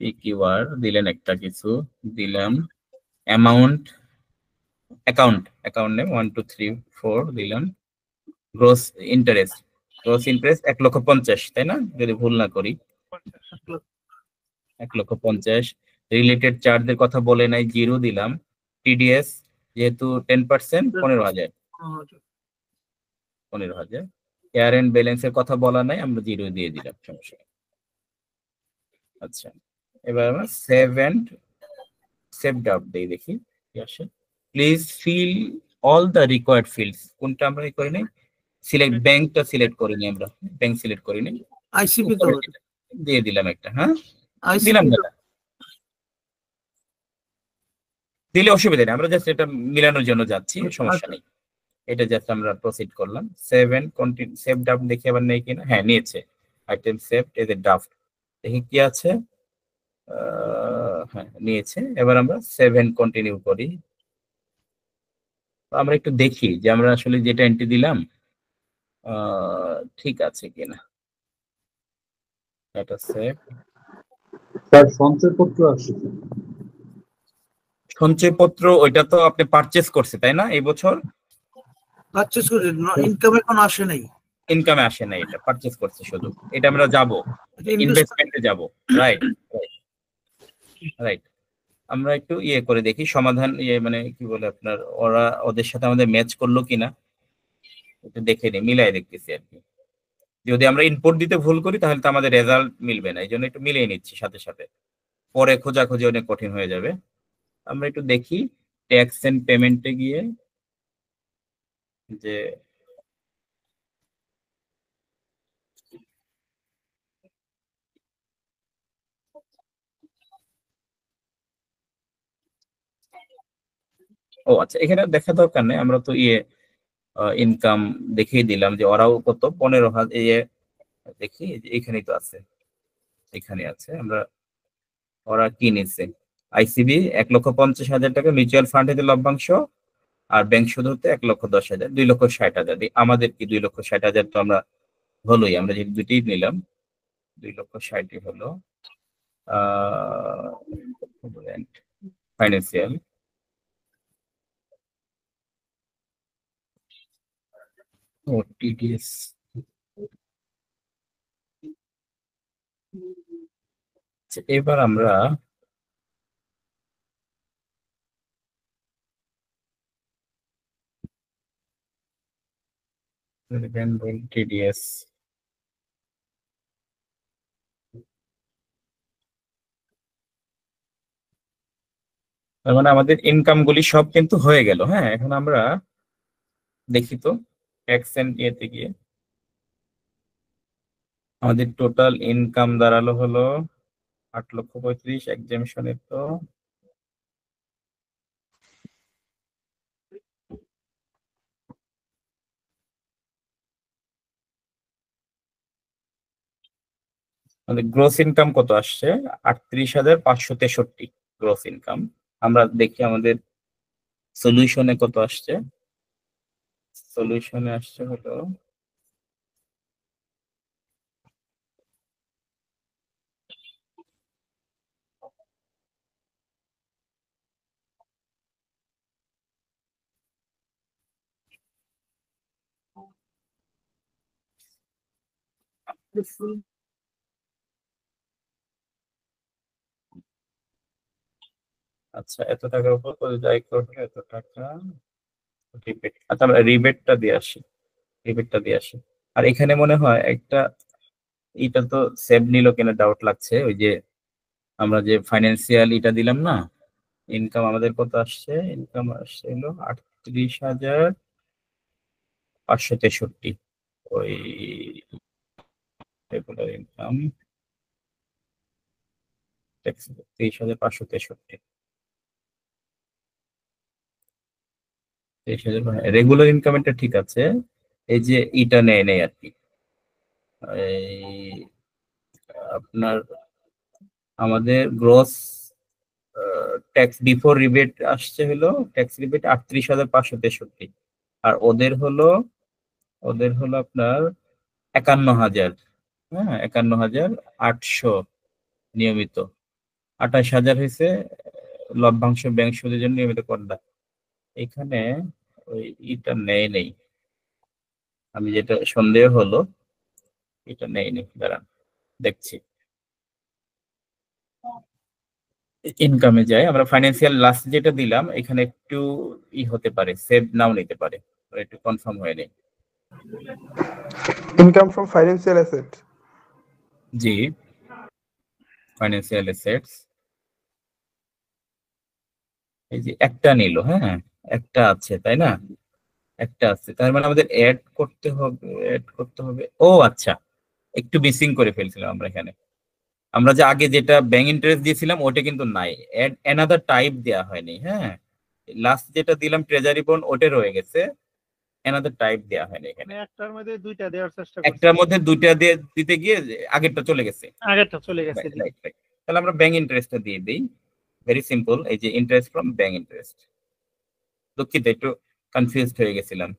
PQR দিলেন, একটা কিছু দিলাম, অ্যামাউন্ট, অ্যাকাউন্ট নেম 1 2 3 4 দিলাম, গ্রোস ইন্টারেস্ট, 1,50,000, তাই না? যদি ভুল না করি 1,50,000। রিলেটেড চার্জের কথা বলে নাই, 0 দিলাম। টিডিএস যেহেতু 10% 15,000, 15,000। এয়ার এন্ড ব্যালেন্সের কথা বলা নাই, আমরা 0 দিয়ে দিলাম, সমস্যা নেই। আচ্ছা, এবার আমরা সেভ ডাউট দেই, দেখি কি আসে। Please fill all the required fields, কোনটা আমরা করি নাই, সিলেক্ট ব্যাংকটা সিলেক্ট করিনি, আমরা ব্যাংক সিলেক্ট করিনি, আইসিপি দিয়ে দিলাম একটা। হ্যাঁ আইসিপি দিলাম দাদা, দিলে অসুবিধা নেই, আমরা জাস্ট এটা মিলানোর জন্য যাচ্ছি, সমস্যা নেই। এটা জাস্ট আমরা প্রসিড করলাম। সেভ ড্রাফট দেখি আবার নেই কিনা, হ্যাঁ নিয়েছে, item save as a draft, দেখি কি আছে, হ্যাঁ নিয়েছে। এবার আমরা 7 কন্টিনিউ করি, আমরা একটু দেখি যে আমরা আসলে যেটা এন্ট্রি দিলাম ঠিক আছে কিনা। এটা সেভ, স্যার সঞ্চয়পত্র আছে, সঞ্চয়পত্র ওইটা তো আপনি পারচেজ করছে তাই না এই বছর? পারচেজ করে ইনকাম এখন আসে নাই, ইনকামে আসে না, এটা পারচেজ করছে শুধু। এটা আমরা যাব ইনভেস্টমেন্টে যাব। Right right. আমরা একটু ইয়ে করে দেখি সমাধান, ইয়ে মানে কি বলে আপনার, ওরা ওদের সাথে আমাদের ম্যাচ করলো কিনা একটু দেখে নি, মিলাই দেখতেছি আর কি। যদি আমরা ইনপুট দিতে ভুল করি তাহলে তো আমাদের রেজাল্ট মিলবে না, এই জন্য একটু মিলিয়ে নিচ্ছি সাথে সাথে, পরে খোঁজাখুঁজি অনেক কঠিন হয়ে যাবে। আমরা একটু দেখি ট্যাক্স এন্ড পেমেন্টে গিয়ে যে ও আচ্ছা, এখানে দেখা দরকার নেই, আমরা তো ইয়ে ইনকাম দেখিয়ে দিলাম যে ওরাও কত 15,000 ইয়ে দেখি, এখানেই তো আছে, এখানে আছে। আমরা ওরা কি নিচ্ছে, আইসিবি 1,50,000 টাকা, মিউচুয়াল ফান্ড হতে লভ্যাংশ, আর ব্যাংক সুদ হতে 1,10,000, 2,60,000। আমাদের কি 2,60,000 তো আমরা হলোই, আমরা যেহেতু দুটোই নিলাম 2,60,000 হলো। ফাইন্যান্সিয়াল ও টিডিএস, এবার আমরা টিডিএস তার মানে আমাদের ইনকাম গুলি সব কিন্তু হয়ে গেল। হ্যাঁ, এখন আমরা দেখি তো ট্যাক্স এন্ড ইয়েতে গিয়ে আমাদের টোটাল ইনকাম দাঁড়ালো হলো 8,35,000, এক্সামিশনের তো আমাদের গ্রোস ইনকাম কত আসছে, 38,563 গ্রোস ইনকাম। আমরা দেখি আমাদের সলিউশনে কত আসছে, সলিউশনে আসছে হলো আচ্ছা, এত টাকার উপর যাই করবে এত টাকা রিবেট। আচ্ছা, আমরা রিবেটটা দিয়ে আসি, রিবেটটা দিয়ে আসি। আর এখানে মনে হয় একটা, এটা তো সেভ নিল কিনা ডাউট লাগছে, ওই যে আমরা যে ফাইন্যান্সিয়াল এটা দিলাম না, ইনকাম আমাদের কত আসছে, ইনকাম আসছে হলো 38,563, ওই রেগুলার ইনকাম 23,563, 23,000 রেগুলার ইনকামটা ঠিক আছে। এই যে ইটা নেয় নেই আর কি, এই আপনার আমাদের গ্রস ট্যাক্স বিফোর রিবেট আসছে হলো, ট্যাক্স রিবেট 38,563, আর ওদের হলো আপনার 51,000, হ্যাঁ 51,800 নিয়মিত, 28,000 হয়েছে লভ্যাংশ ব্যাংক সুদের জন্য নিয়মিত করদাতা। এখানে ওই ইটা নেই নেই, আমি যেটা সন্দেহ হলো এটা নেই নেই, দাঁড়ান দেখছি। ইনকামে যাই, আমরা ফাইন্যান্সিয়াল লাস্ট যেটা দিলাম এখানে একটু ই হতে পারে, সেভ নাও নিতে পারে, একটু কনফার্ম হয়ে নেই। Income from financial asset, G financial assets, এই যে একটা নিল, হ্যাঁ একটা আছে তাই না, একটা আছে, তার মানে আমাদের অ্যাড করতে হবে, ও আচ্ছা একটু মিসিং করে ফেলছিলাম আমরা এখানে। আমরা যে আগে যেটা ব্যাংক ইন্টারেস্ট দিয়েছিলাম ওটা কিন্তু নাই, অ্যানাদার টাইপ দেওয়া হয়নি। হ্যাঁ, লাস্ট যেটা দিলাম ট্রেজারি বন্ড ওটা রয়ে গেছে, অ্যানাদার টাইপ দেওয়া হয়নি এখানে। মানে একটার মধ্যে দুইটা দেওয়ার চেষ্টা করছি, একটার মধ্যে দুইটা দিয়ে দিতে গিয়ে আগেরটা চলে গেছে, আগেরটা চলে গেছে। Right right. তাহলে আমরা ব্যাংক ইন্টারেস্টটা দিয়ে দিই, ভেরি সিম্পল, এই যে ইন্টারেস্ট ফ্রম ব্যাংক ইন্টারেস্ট। দুঃখিত একটু কনফিউজড হয়ে গেছিলাম,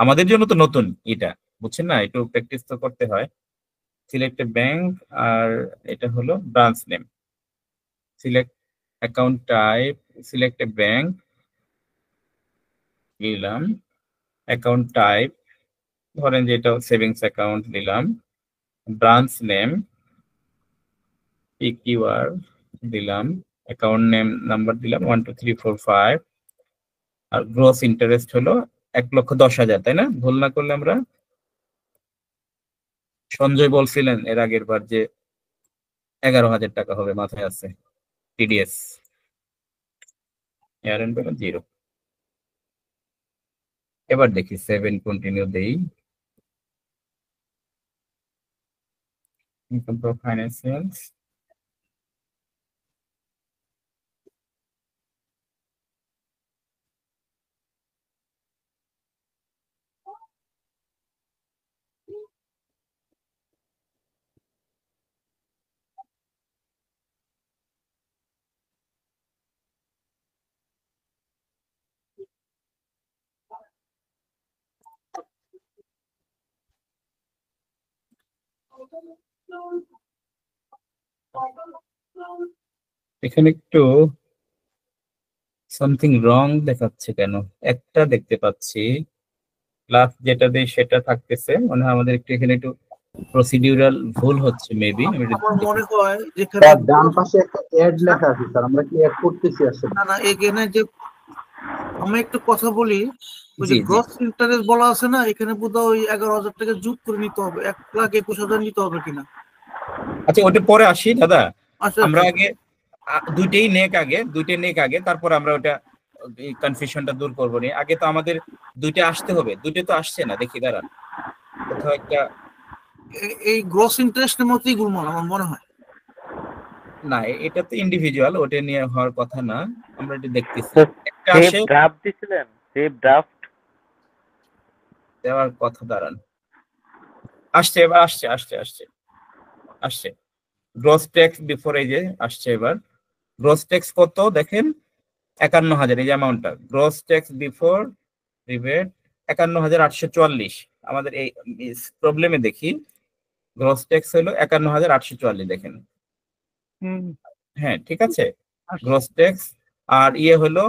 আমাদের জন্য তো নতুন এটা, বুঝছেন না, একটু প্র্যাকটিস তো করতে হয়। সিলেক্ট এ ব্যাংক, আর এটা হলো branch name, select account type, select এ ব্যাংক দিলাম, অ্যাকাউন্ট টাইপ ধরেন যে এটা সেভিংস অ্যাকাউন্ট দিলাম, ব্রাঞ্চ নেম PQR দিলাম, অ্যাকাউন্ট নেম নাম্বার দিলাম 12345, আর গ্রোস ইন্টারেস্ট হলো 1,10,000, তাই না? ভুল না করলে আমরা, সঞ্জয় বলছিলেন এর আগের বার যে 11,000 টাকা হবে, মাথায় আছে, TDS এয়ারএন পেমেন্ট 0। এবার দেখি 7 কন্টিনিউ দেই, ইনকাম ফ্রম ফাইন্যান্সিয়ালস, এখানে একটু সামথিং রং দেখাচ্ছে কেন? একটা দেখতে পাচ্ছি ক্লাস যেটা দেই সেটা থাকতেছে, মানে আমাদের একটু এখানে একটু প্রসিডিউরাল ভুল হচ্ছে মেবি। আমার মনে হয় যেখানে স্যার ডান পাশে একটা অ্যাড লেখা আছে স্যার, আমরা কি অ্যাড করতেছি আসলে? না এখানে যে আমি একটু কথা বলি, ওই যে জি, জি। গ্রস ইন্টারেস্ট বলা আছে না, এখানে বোধহয় ওই 11,000 টাকা যোগ করে নিতে হবে, 1,21,000 নিতে হবে কিনা। আচ্ছা ওটা পরে আসি দাদা, আচ্ছা আমরা আচ্ছা। আগে দুইটাই নেক আগে, তারপর আমরা ওটা কনফিউশনটা দূর করবো নি। আগে তো আমাদের দুইটা আসতে হবে, দুইটা তো আসছে না, দেখি দাঁড়ান কোথাও একটা। এই গ্রস ইন্টারেস্টের মতোই গুলমাল আমার মনে হয়। না এটা তো ইন্ডিভিজুয়াল, ওটা নিয়ে হওয়ার কথা না, আমরা এটা দেখতেছি। একটা সেভ আসে ড্রাফট দিছিলেন, সেভ ড্রাফট দেওয়ার কথা, দাঁড়ান আসছে, এবার আসছে গ্রস ট্যাক্স বিফোর, এই যে আসছে এবার। গ্রস ট্যাক্স কত দেখেন, 51,000, এই যে অ্যামাউন্টটা গ্রস ট্যাক্স বিফোর রিবেট 51,844। আমাদের এই প্রবলেমে দেখি গ্রস ট্যাক্স হলো 51,844, দেখেন। হ্যাঁ ঠিক আছে, গ্রস ট্যাক্স আর ইয়ে হলো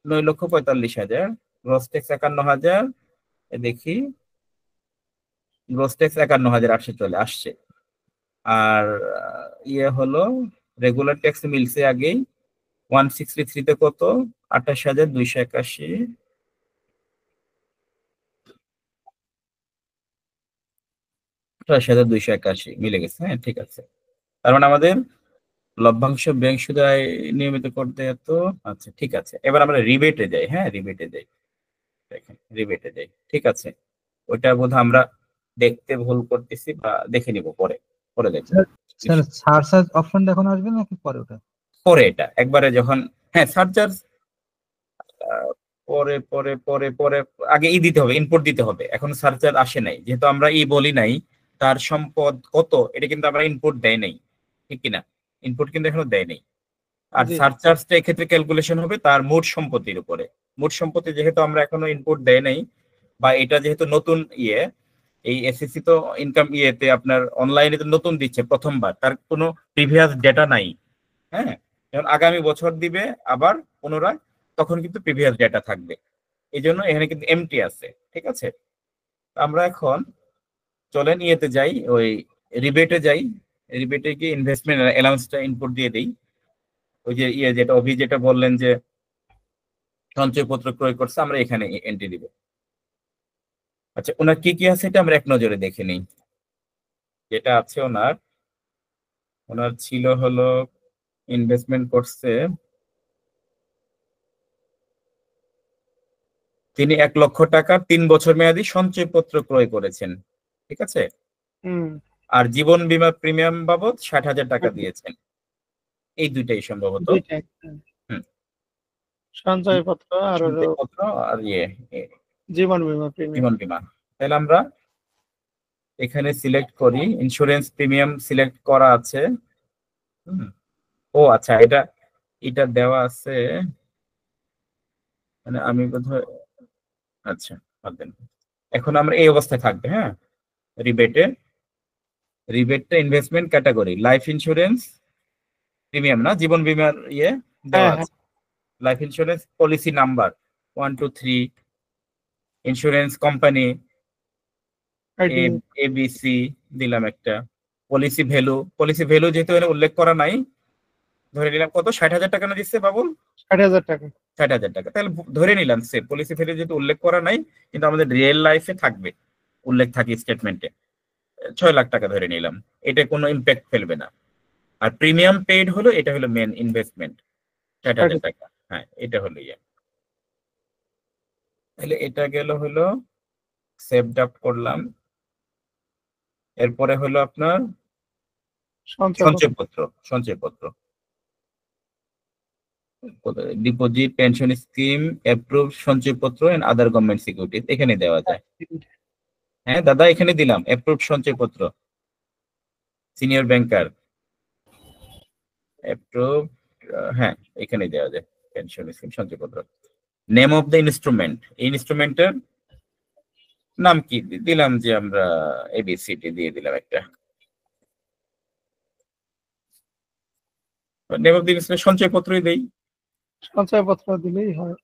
9,45,000, গ্রস ট্যাক্স 51,000, দেখি গ্রস ট্যাক্স 51,844 আসছে। আর ইয়ে হলো রেগুলার ট্যাক্স মিলছে আগেই 163 তে কত, 28,281, 28,281 মিলে গেছে। হ্যাঁ ঠিক আছে, তার মানে আমাদের লভ্যাংশ ব্যাংক সুদ আয় নিয়মিত করতে এত। আচ্ছা ঠিক আছে, এবার আমরা রিবেটে যাই। হ্যাঁ রিবেটে যাই, দেখেন রিবেটে যাই, ঠিক আছে। ওইটা বোধহয় আমরা দেখতে ভুল করতেছি, বা দেখে নিব পরে, পরে দেখবো। স্যার সার্চ অপশন এখন আসবে নাকি পরে ওটা? পরে এটা একবারে যখন, হ্যাঁ সার্চার্জ পরে পরে পরে পরে আগে দিতে হবে, ইনপুট দিতে হবে। এখন সার্চার আসে নাই, যেহেতু আমরা বলি নাই তার সম্পদ কত, এটা কিন্তু আমরা ইনপুট দেয় নাই, ঠিক কিনা? ইনপুট কিন্তু এখনো দেয় নাই। আর সার্চার্জটা এক্ষেত্রে ক্যালকুলেশন হবে তার মোট সম্পত্তির উপরে। মোট সম্পত্তি যেহেতু আমরা এখনো ইনপুট দেয় নাই, বা এটা যেহেতু নতুন এই এসএসসি তো ইনকাম ইয়েতে আপনার অনলাইনে তো নতুন দিচ্ছে প্রথমবার, তার কোনো প্রিভিয়াস ডেটা নাই। হ্যাঁ যখন আগামী বছর দিবে আবার পুনরায়, তখন কিন্তু প্রিভিয়াস ডেটা থাকবে, এই জন্য এখানে কিন্তু এমটি আছে, ঠিক আছে। আমরা এখন চলেন ইয়েতে যাই, ওই রিবেটে যাই। রিবেটে গিয়ে ইনভেস্টমেন্ট অ্যালাউন্সটা ইনপুট দিয়ে দিই। ওই যে যেটা যেটা বললেন যে সঞ্চয়পত্র ক্রয় করছে, আমরা এখানে এন্ট্রি দিব। আচ্ছা ওনার কি কি আছে এটা আমরা এক নজরে দেখে নিই। যেটা আছে ওনার ছিল হলো ইনভেস্টমেন্ট করছে তিনি 1,00,000 টাকা 3 বছর মেয়াদী সঞ্চয়পত্র ক্রয় করেছেন, ঠিক আছে। আর জীবন বীমা প্রিমিয়াম বাবদ 60,000 টাকা দিয়েছেন। এই দুইটাই সম্ভবত সঞ্চয়পত্র আর সঞ্চয়পত্র আর জীবন বীমা জীবন বীমা। তাহলে আমরা এখানে সিলেক্ট করি, ইন্স্যুরেন্স প্রিমিয়াম সিলেক্ট করা আছে। ও আচ্ছা, এটা দেওয়া আছে, মানে আমি বোধহয়, আচ্ছা এখন আমরা এই অবস্থায় থাকবে। হ্যাঁ রিবেটটা investment category life insurance premium না, জীবন বীমার দেওয়া আছে। Life insurance policy number 123 insurance company ABC দিলাম একটা। পলিসি ভ্যালু যেহেতু এখানে উল্লেখ করা নাই, ধরে নিলাম কত 60,000 টাকা না দিচ্ছে বাবুল? 60,000 টাকা। 60,000 টাকা, তাহলে ধরে নিলাম সে পলিসি ভ্যালু যেহেতু উল্লেখ করা নাই, কিন্তু আমাদের রিয়েল লাইফে থাকবে, উল্লেখ থাকে স্টেটমেন্টে, 6 লাখ টাকা ধরে নিলাম, এটা কোনো ইম্প্যাক্ট ফেলবে না। আর প্রিমিয়াম পেইড হলো, এটা হলো মেন ইনভেস্টমেন্ট 60,000 টাকা। হ্যাঁ, এটা হলো তাহলে এটা গেল হলো সেভড আপ করলাম। এরপরে হলো আপনার সঞ্চয়পত্র ডিপোজিট, পেনশন স্কিম, অ্যাপ্রুভ সঞ্চয়পত্র এন্ড আদার গভর্নমেন্ট সিকিউরিটিজ এখানে দেওয়া যায়। হ্যাঁ দাদা, এখানে দিলাম অ্যাপ্রুভ সঞ্চয়পত্র, সিনিয়র ব্যাংকার অ্যাপ্রুভ, হ্যাঁ এখানে দেওয়া যায় পেনশন স্কিম সঞ্চয়পত্র। নেম অফ দ্য ইনস্ট্রুমেন্ট, এই ইনস্ট্রুমেন্টের নাম কি দিলাম, যে আমরা এবিসিটি দিয়ে দিলাম একটা। নেম অফ দ্য ইনস্ট্রুমেন্ট সঞ্চয়পত্রই দেই, সঞ্চয়পত্র দিলেই হয়।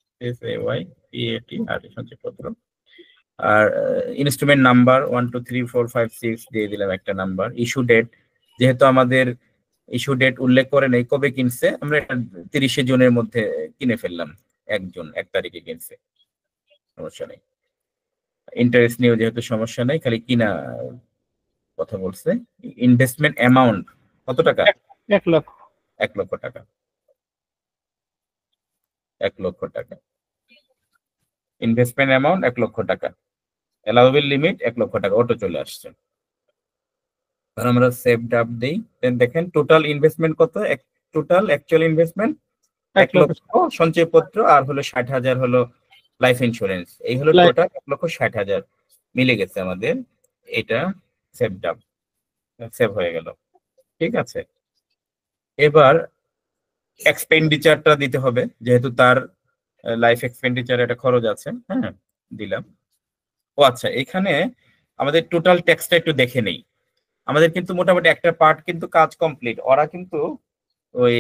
সঞ্চয়পত্র। আর ইনস্ট্রুমেন্ট নাম্বার 1 2 3 4 5 6 দিয়ে দিলাম একটা নাম্বার। ইস্যু ডেট, যেহেতু আমাদের ইস্যু ডেট উল্লেখ করে নেই কবে কিনছে, আমরা 30 জুনের মধ্যে কিনে ফেললাম, 1 তারিখে কিনছে, সমস্যা নেই। ইন্টারেস্ট নিয়েও যেহেতু সমস্যা নেই, খালি কিনা কথা বলছে। ইনভেস্টমেন্ট অ্যামাউন্ট কত টাকা? 1 লক্ষ। 1 লক্ষ টাকা। 1 লক্ষ টাকা ইনভেস্টমেন্ট অ্যামাউন্ট, 1 লক্ষ টাকা। অ্যালাউয়েবল লিমিট 1 লক্ষ টাকা, অটো চলে আসছে। আর আমরা সেভড আপ দেই, দেন দেখেন টোটাল ইনভেস্টমেন্ট কত, টোটাল অ্যাকচুয়াল ইনভেস্টমেন্ট 1 লক্ষ, সঞ্চয়পত্র আর হলো 60,000 হলো লাইফ ইন্স্যুরেন্স, এই হলো টোটাল 1,60,000 মিলে গেছে আমাদের। এটা সেভড আপ, সেভ হয়ে গেল, ঠিক আছে। এবার এক্সপেন্ডিচারটা দিতে হবে, যেহেতু তার লাইফ এক্সপেন্ডিচার একটা খরচ আছে। হ্যাঁ, দিলাম। ও আচ্ছা, এখানে আমাদের টোটাল ট্যাক্সটা একটু দেখে নেই। আমাদের কিন্তু মোটামুটি একটা পার্ট কিন্তু কাজ কমপ্লিট, ওরা কিন্তু ওই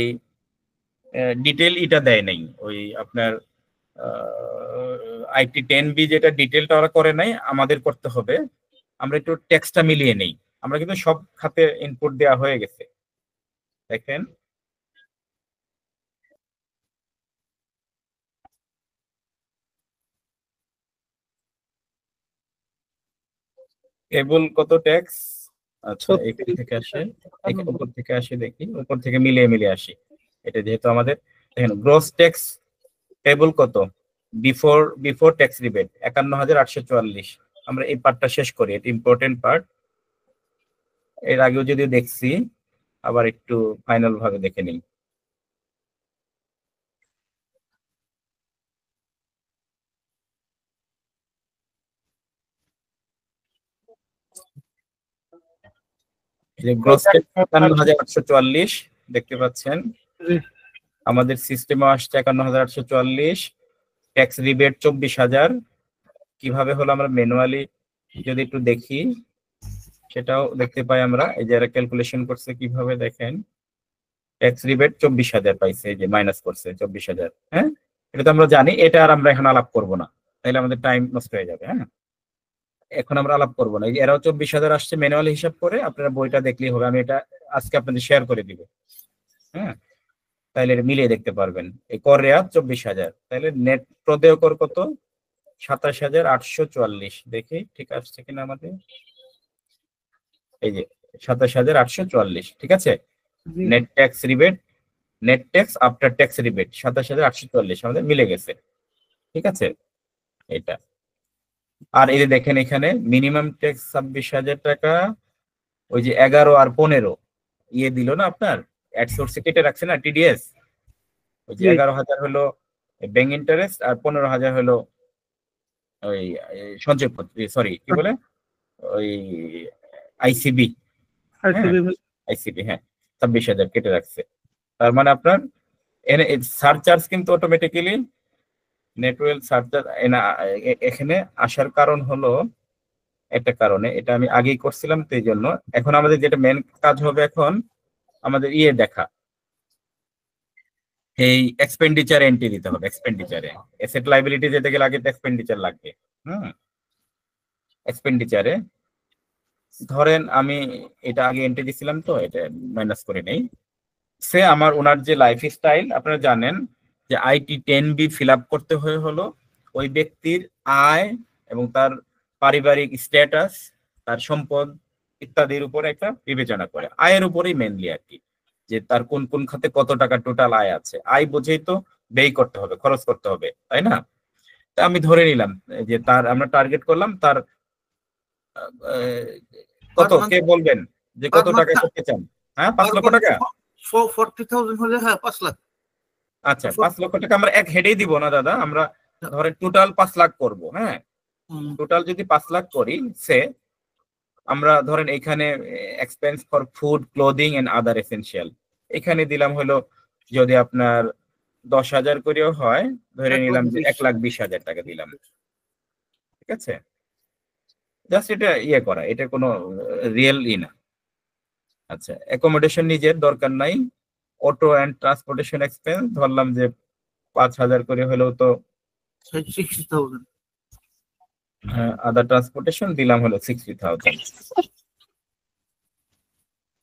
ডিটেল এটা দেয় নাই, ওই আপনার IT 10B যেটা ডিটেলটা ওরা করে নাই, আমাদের করতে হবে। আমরা একটু ট্যাক্সটা মিলিয়ে নেই, আমরা কিন্তু সব খাতে ইনপুট দেওয়া হয়ে গেছে। দেখেন কেবল কত ট্যাক্স, আচ্ছা এখান থেকে আসে, এখানে উপর থেকে আসে, দেখি উপর থেকে মিলিয়ে আসি। এটা যেহেতু আমাদের দেখেন গ্রস ট্যাক্স টেবল কত, বিফোর ট্যাক্স রিবেট 51,844। আমরা এই পার্টটা শেষ করি, এটা ইম্পর্টেন্ট পার্ট। এর আগেও যদি দেখছি, আবার একটু ফাইনাল ভাবে দেখে নিই। গ্রস ট্যাক্স 51,844 দেখতে পাচ্ছেন, আমাদের সিস্টেমে আসছে 51,844। Tax rebate 24,000। কিভাবে হলো আমরা ম্যানুয়ালি যদি একটু দেখি, সেটাও দেখতে পাই আমরা। এই যে এরা ক্যালকুলেশন করছে কিভাবে, দেখেন ট্যাক্স রিবেট 24,000 পাইছে, এই যে মাইনাস করছে 24,000। হ্যাঁ, এটা তো আমরা জানি, এটা আর আমরা এখন আলাপ করব না, তাহলে আমাদের টাইম নষ্ট হয়ে যাবে। হ্যাঁ, এখন আমরা আলাপ করব না। এই যে এরাও 24,000 আসছে ম্যানুয়ালি হিসাব করে, আপনারা বইটা দেখলেই হবে, আমি এটা আজকে আপনাদের শেয়ার করে দিব। হ্যাঁ, তাহলে এটা মিলিয়ে দেখতে পারবেন। এই কর রেয়াত 24,000, তাহলে নেট প্রদেয় কর কত, 27,844। দেখি ঠিক আসছে কিনা আমাদের, এই যে 27,844, ঠিক আছে। Net tax rebate, net tax after tax rebate 27,844 আমাদের মিলে গেছে, ঠিক আছে এটা। আর এই যে দেখেন এখানে মিনিমাম ট্যাক্স 26,000 টাকা, ওই যে 11 আর 15 ইয়ে দিল না আপনার, অ্যাড সোর্সে কেটে রাখছে না TDS, ওই যে 11,000 হলো ব্যাংক ইন্টারেস্ট আর 15,000 হলো ওই সঞ্চয়পত্র, সরি কি বলে, ওই আইসিবি। হ্যাঁ 26,000 কেটে রাখছে। তার মানে আপনার সারচার্জ কিন্তু অটোমেটিক্যালি নেটওয়েল সারচার্জ এখানে আসার কারণ হলো একটা কারণে, এটা আমি আগেই করছিলাম তো এই জন্য। এখন আমাদের যেটা মেন কাজ হবে, এখন আমাদের ইয়ে দেখা, এই এক্সপেন্ডিচার এন্ট্রি দিতে হবে। এক্সপেন্ডিচারে অ্যাসেট লাইবিলিটি যেতে গেলে আগে তো এক্সপেন্ডিচার লাগবে। এক্সপেন্ডিচারে ধরেন আমি এটা আগে এন্ট্রি দিছিলাম, তো এটা মাইনাস করে নেই। সে আমার ওনার যে লাইফস্টাইল আপনারা জানেন যে আইটি 10B ফিল আপ করতে হলো ওই ব্যক্তির আয় এবং তার পারিবারিক স্ট্যাটাস, তার সম্পদ ইত্যাদির উপরে একটা বিবেচনা করে, আয়ের উপরেই মেনলি আর কি, যে তার কোন কোন খাতে কত টাকা টোটাল আয় আছে। আয় বুঝেই তো ব্যয় করতে হবে, খরচ করতে হবে, তাই না? তা আমি ধরে নিলাম যে তার আমরা টার্গেট করলাম তার কত, কে বলবেন যে কত টাকা করতে চান? হ্যাঁ, 5 লক্ষ টাকা। 40,000 হলে হ্যাঁ 5 লাখ। আচ্ছা, 5 লক্ষ টাকা আমরা এক হেডেই দিব না দাদা, আমরা ধরেন টোটাল 5 লাখ করব। হ্যাঁ, টোটাল যদি 5 লাখ করি, সে আমরা ধরেন এখানে expense for food, clothing and other essential এখানে দিলাম হলো, যদি আপনার 10,000 করেও হয়, ধরে নিলাম যে 1,20,000 টাকা দিলাম। ঠিক আছে, জাস্ট এটা ইয়ে করা, এটা কোনো রিয়েল না। আচ্ছা, অ্যাকোমোডেশন নিজের দরকার নাই। অটো অ্যান্ড ট্রান্সপোর্টেশন এক্সপেন্স ধরলাম যে 5,000 করে হলেও তো 60,000। আদার ট্রান্সপোর্টেশন দিলাম হলো 60,000।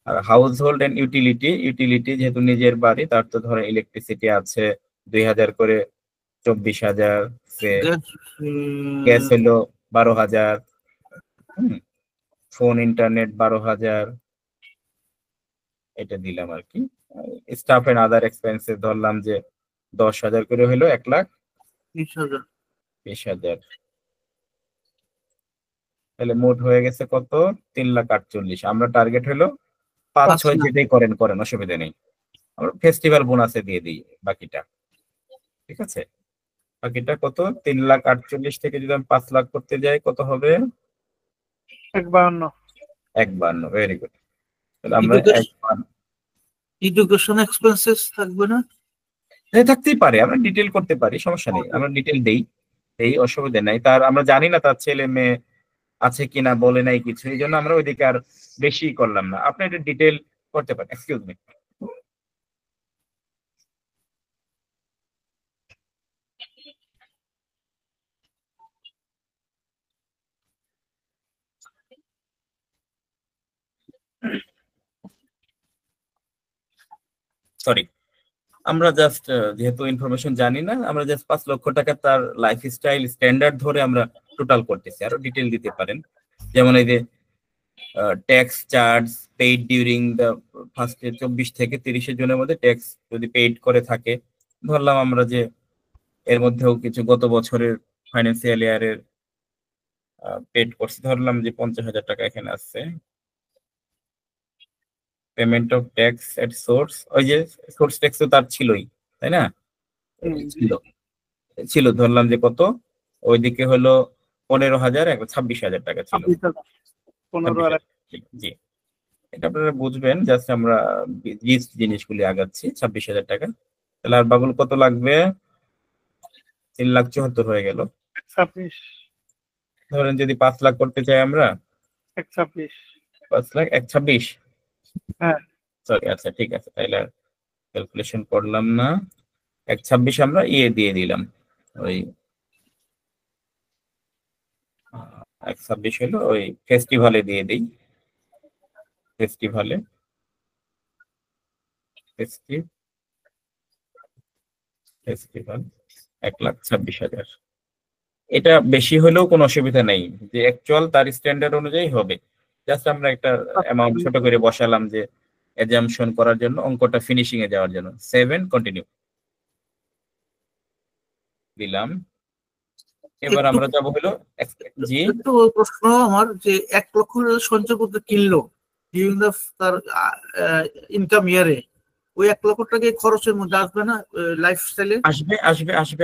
আর হাউস হোল্ড এন্ড ইউটিলিটি যেহেতু নিজের বাড়ি, তার তো ধরো ইলেকট্রিসিটি আছে 2,000 করে, 24,000। গ্যাস হলো 12,000। ফোন ইন্টারনেট 12,000, এটা দিলাম আর কি। স্টাফ এন্ড আদার এক্সপেন্সেস ধরলাম যে 10,000 করে হলো 1,20,000। তাহলে মোট হয়ে গেছে কত? 3,48,000। আমরা টার্গেট হলো 5-6, যেটাই করেন অসুবিধা নেই। আমরা ফেস্টিভ্যাল বোনাসে দিয়ে দিই বাকিটা। ঠিক আছে, বাকিটা কত? 3,48,000 থেকে যদি আমি 5 লাখ করতে যাই কত হবে? 51। Very good. তাহলে আমরা এডুকেশন এক্সপেন্সেস থাকবে না? থাকতেই পারে, আমরা ডিটেল করতে পারি, সমস্যা নেই, আমরা ডিটেল দেই, এই অসুবিধা নাই। তার আমরা জানি না তার ছেলে মেয়ে আছে কিনা, বলে নাই কিছু, এই জন্য আমরা ওইদিকে আর বেশি করলাম না। আপনি এটা ডিটেল করতে পারেন। এক্সকিউজ মি, সরি, আমরা জাস্ট যেহেতু ইনফরমেশন জানি না, আমরা জাস্ট 5 লক্ষ টাকা তার লাইফস্টাইল স্ট্যান্ডার্ড ধরে আমরা টোটাল করতেছি। আরো ডিটেল দিতে পারেন, যেমন এই যে tax charge paid during the first 24 থেকে 30 জনের মধ্যে ট্যাক্স যদি পেইড করে থাকে, ধরলাম আমরা যে এর মধ্যেও কিছু গত বছরের ফাইন্যান্সিয়াল ইয়ারের পেড করছি, ধরলাম যে 50,000 টাকা এখানে আছে। Payment of tax at source, ওই যে সোর্স ট্যাক্স তো তার ছিলই, তাই না? ছিল ধরলাম যে কত, ওইদিকে হলো 15,000, 26,000 টাকা ছিল। জি, এটা আপনারা বুঝবেন, জাস্ট আমরা জিনিসগুলি আগাচ্ছি। 26,000 টাকা, তাহলে আর বাবুল কত লাগবে? 3,74,000 হয়ে গেল। ধরেন যদি 5 লাখ করতে চাই আমরা, 5,26,000। হ্যাঁ, সরি, আচ্ছা ঠিক আছে, তাইলে ক্যালকুলেশন করলাম না। 1,26,000 আমরা দিয়ে দিলাম, ওই 1,26,000 হলো ওই ফেস্টিভ্যালে দিয়ে দিই। ফেস্টিভ্যাল 1,26,000। এটা বেশি হলেও কোনো অসুবিধা নেই, যে অ্যাকচুয়াল তার স্ট্যান্ডার্ড অনুযায়ী হবে। জাস্ট আমরা একটা অ্যামাউন্ট ছোট করে বসালাম যে অ্যাজাম্পশন করার জন্য, অঙ্কটা ফিনিশিং এ যাওয়ার জন্য। 7 কন্টিনিউ দিলাম। এবার আমরা যাব হলো জি, একটু প্রশ্ন আমার, যে 1 লক্ষ সঞ্চয়পত্র কিনলো ডিউরিং দ্য তার ইনকাম ইয়ারে, ওই 1 লক্ষ টাকা খরচের মধ্যে আসবে না? লাইফস্টাইলে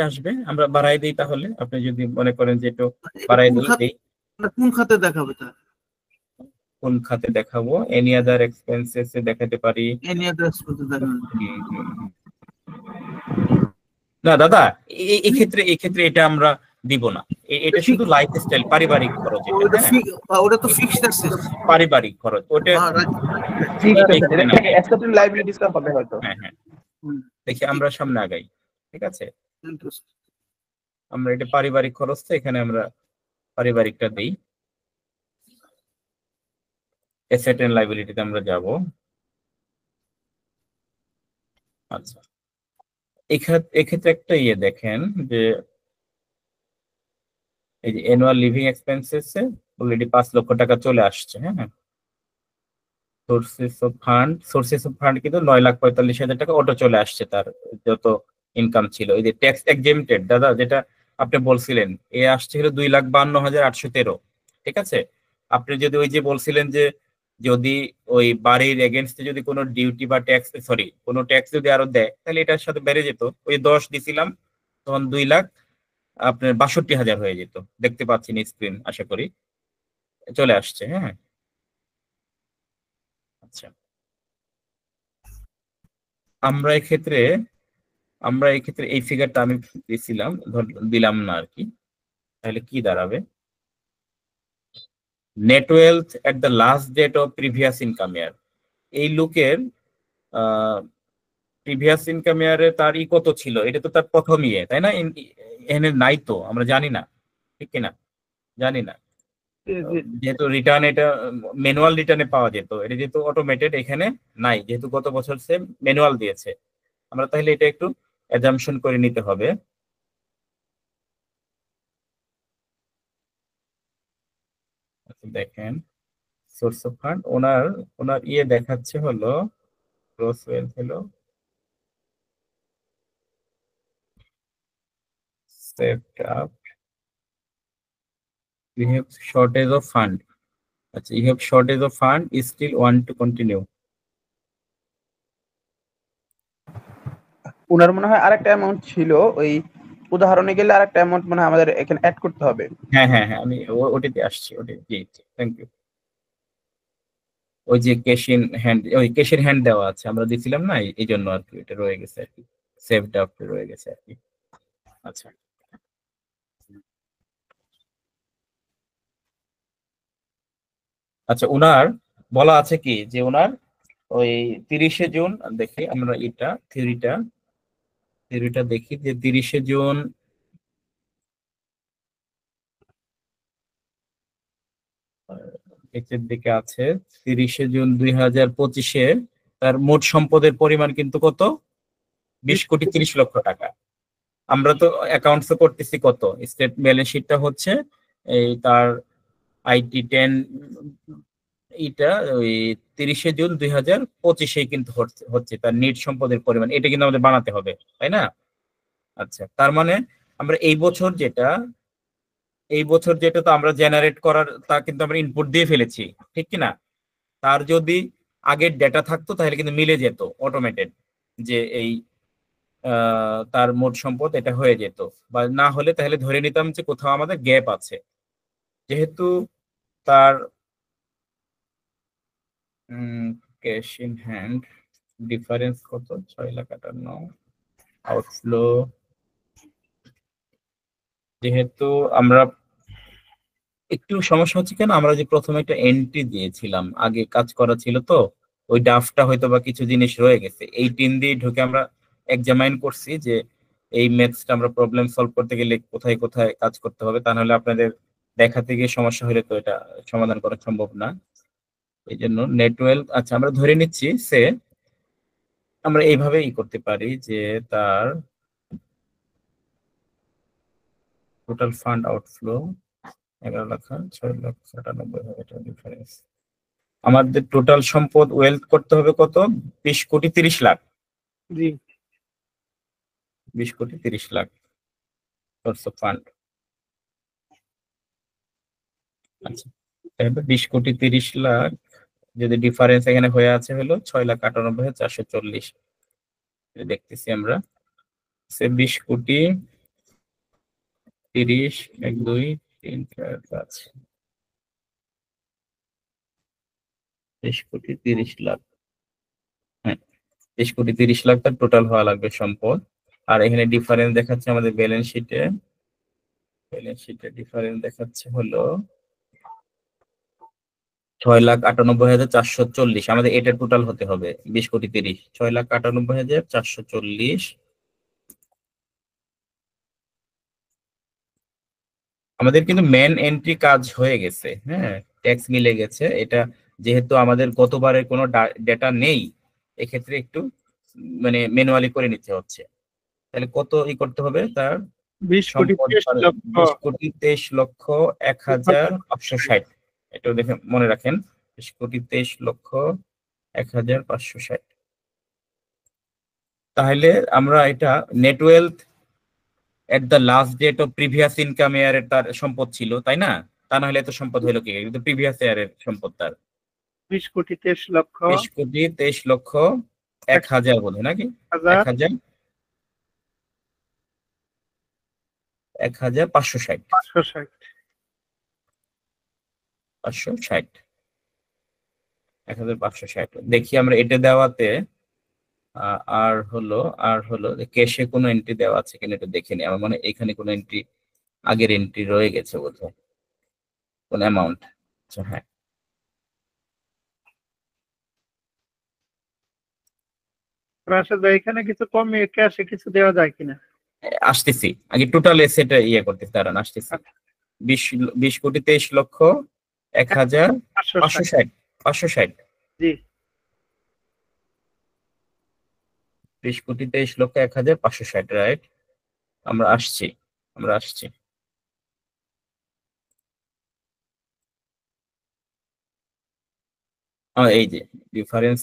আসবে। আমরা বাড়াই দেই তাহলে, আপনি যদি মনে করেন যে একটু বাড়াই দিই। কোন খাতে দেখাবে তা? কোন খাতে দেখাবো? এনি আদার এক্সপেন্সেস এ দেখাতে পারি। এনি আদার এক্সপেন্সেস দেখাবে না দাদা, এই ক্ষেত্রে এটা আমরা দিব না। এটা শুধু লাইফস্টাইল, পারিবারিক খরচ। ওটা তো ফিক্সড আছে, পারিবারিক খরচ, ওটা লাইবিলিটিসটা হবে হয়তো। হ্যাঁ, দেখি আমরা সামনে আগাই। ঠিক আছে, আমরা এটা পারিবারিক খরচটা এখানে আমরা পারিবারিকটা দেই, অ্যাসেট এন্ড লাইবিলিটিতে আমরা যাব। আচ্ছা, এক্ষেত্রে একটা দেখেন যে এই যে অ্যানুয়াল লিভিং এক্সপেন্সেস অলরেডি 5 লক্ষ টাকা চলে আসছে। হ্যাঁ, সোর্সেস অফ ফান্ড কিন্তু 9,45,000 টাকা অটো চলে আসছে, তার যত ইনকাম ছিল। এই যে ট্যাক্স এক্সেম্পটেড দাদা যেটা আপনি বলছিলেন, আসছে হলো 2,52,813। ঠিক আছে, আপনি যদি ওই যে বলছিলেন যে যদি ওই বাড়ির এগেনস্টে যদি কোনো ডিউটি বা ট্যাক্স কোনো ট্যাক্স যদি আরো দেয়, তাহলে এটার সাথে বেড়ে যেত। ওই 10 দিছিলাম, তখন 2,62,000 হয়ে যেত। দেখতে পাচ্ছেন স্ক্রিন, আশা করি চলে আসছে। হ্যাঁ, আচ্ছা, আমরা এক্ষেত্রে এই ফিগারটা আমি দিলাম না আর কি। তাহলে কি দাঁড়াবে? Net wealth at the last date of previous income year. এই লোকের প্রিভিয়াস ইনকাম ইয়ারে তার কত ছিল, এটা তো তার প্রথম তাই না? এখানে নাই তো, আমরা জানি না, ঠিক কিনা? জানি না, যেহেতু রিটার্ন এটা ম্যানুয়াল রিটার্নে পাওয়া যেত, এটা যেহেতু অটোমেটেড এখানে নাই, যেহেতু গত বছর সে ম্যানুয়াল দিয়েছে। আমরা তাহলে এটা একটু অ্যাজাম্পশন করে নিতে হবে। দেখেন সোর্স অফ ফান্ড, ওনার দেখাচ্ছে হলো গ্রস ওয়েলথ হলো saved up, we have shortage of fund. আচ্ছা, you have shortage of fund, is still want to continue. ওনার মনে হয় আরেকটা অ্যামাউন্ট ছিল, ওই উদাহরণে গেলে আরেকটা অ্যামাউন্ট মনে হয় আমাদের এখানে অ্যাড করতে হবে। হ্যাঁ হ্যাঁ হ্যাঁ, আমি ওটিতে আসছি। জি, থ্যাংক ইউ। ওই যে ক্যাশ ইন হ্যান্ড দেওয়া আছে, আমরা দিছিলাম না, এই জন্য আর কি এটা রয়ে গেছে আর কি, সেভড আপ রয়ে গেছে আর কি। আচ্ছা, আচ্ছা, ওনার বলা আছে কি যে ওনার ওই 30শে জুন, দেখি আমরা এটা থিওরিটা দেখি যে 30শে জুন নিচের দিকে আছে, 30শে জুন 2025-এ তার মোট সম্পদের পরিমাণ কিন্তু কত? 20,30,00,000 টাকা। আমরা তো অ্যাকাউন্টস করতেছি কত, স্টেট ব্যালেন্স শিটটা হচ্ছে এই তার IT 10 এটা ওই 30শে জুন 2025-এ কিন্তু হচ্ছে তার নেট সম্পদের পরিমাণ। এটা কিন্তু আমাদের বানাতে হবে, তাই না? আচ্ছা, তার মানে আমরা এই বছর যেটা তো আমরা জেনারেট করার, তা কিন্তু আমরা ইনপুট দিয়ে ফেলেছি, ঠিক কিনা? তার যদি আগের ডেটা থাকতো তাহলে কিন্তু মিলে যেত অটোমেটেড, যে এই তার মোট সম্পদ এটা হয়ে যেত। বা না হলে তাহলে ধরে নিতাম যে কোথাও আমাদের গ্যাপ আছে। যেহেতু তার ক্যাশ ইন হ্যান্ড ডিফারেন্স কত, 6,58,000 আউটফ্লো, যেহেতু আমরা একটু সমস্যা হচ্ছে কেন, আমরা যে প্রথমে একটা এন্ট্রি দিয়েছিলাম, আগে কাজ করা ছিল তো, ওই ড্রাফটটা হয়তো বা কিছু জিনিস রয়ে গেছে, এই টিন দিয়ে ঢুকে আমরা এক্সামাইন করছি যে এই ম্যাথসটা আমরা প্রবলেম সলভ করতে গেলে কোথায় কোথায় কাজ করতে হবে, তা নাহলে আপনাদের দেখাতে গিয়ে সমস্যা হলে তো এটা সমাধান করা সম্ভব না। এই জন্য নেটওয়েলথ, আচ্ছা আমরা ধরে নিচ্ছি আমরা এইভাবে করতে পারি যে তার টোটাল ফান্ড আউটফ্লো 11,06,97,000 ডিফারেন্স। আমাদের টোটাল সম্পদ ওয়েলথ করতে হবে কত? 20,30,00,000। জি, 20,30,00,000 সোর্স অফ ফান্ড। আচ্ছা, 20,30,00,000 যদি ডিফারেন্স এখানে হয়ে আছে হলো 6,98,440, দেখতেছি আমরা 20,30,00,000 1 2 3 4 5 20,30,00,000। হ্যাঁ, 20,30,00,000 তার টোটাল হওয়া লাগবে সম্পদ। আর এখানে ডিফারেন্স দেখাচ্ছে আমাদের ব্যালেন্স শিটে ডিফারেন্স দেখাচ্ছে হলো 6,98,440। আমাদের এটা টোটাল হতে হবে 20,30,00,000, 6,98,440 আমাদের কিন্তু মেন এন্ট্রি কাজ হয়ে গেছে, হ্যাঁ, ট্যাক্স মিলে গেছে। এটা যেহেতু আমাদের গতবারের কোনো ডেটা নেই, এক্ষেত্রে একটু মানে ম্যানুয়ালি করে নিতে হচ্ছে। তাহলে কত করতে হবে? তার 20,23,01,560। এটাও দেখে মনে রাখেন, 20,23,01,560। তাহলে আমরা এটা net wealth at the last date of previous income ইয়ারের তার সম্পদ ছিল, তাই না? তা না হলে এত সম্পদ হলো কি? কিন্তু প্রিভিয়াস ইয়ারের সম্পদ তার 20,23,01,000 বোধ হয় নাকি? 1,560। 1,560 দেখি আমরা এটা দেওয়াতে আর হলো ক্যাশে কোনো এন্ট্রি দেওয়া আছে কিনা এটা দেখে নিই। আমার মনে হয় এখানে কোনো এন্ট্রি, আগের এন্ট্রি রয়ে গেছে বোধহয়, কোন অ্যামাউন্ট। আচ্ছা, হ্যাঁ, রাশেদ ভাই এখানে কিছু কমিয়ে ক্যাশে কিছু দেওয়া যায় কিনা? আসতেছি, আগে টোটাল এসেটটা করতেছি, দাঁড়ান আসতেছি। 20,23,01,560। জি, 20,23,01,560, রাইট? আমরা আসছি। এই যে ডিফারেন্স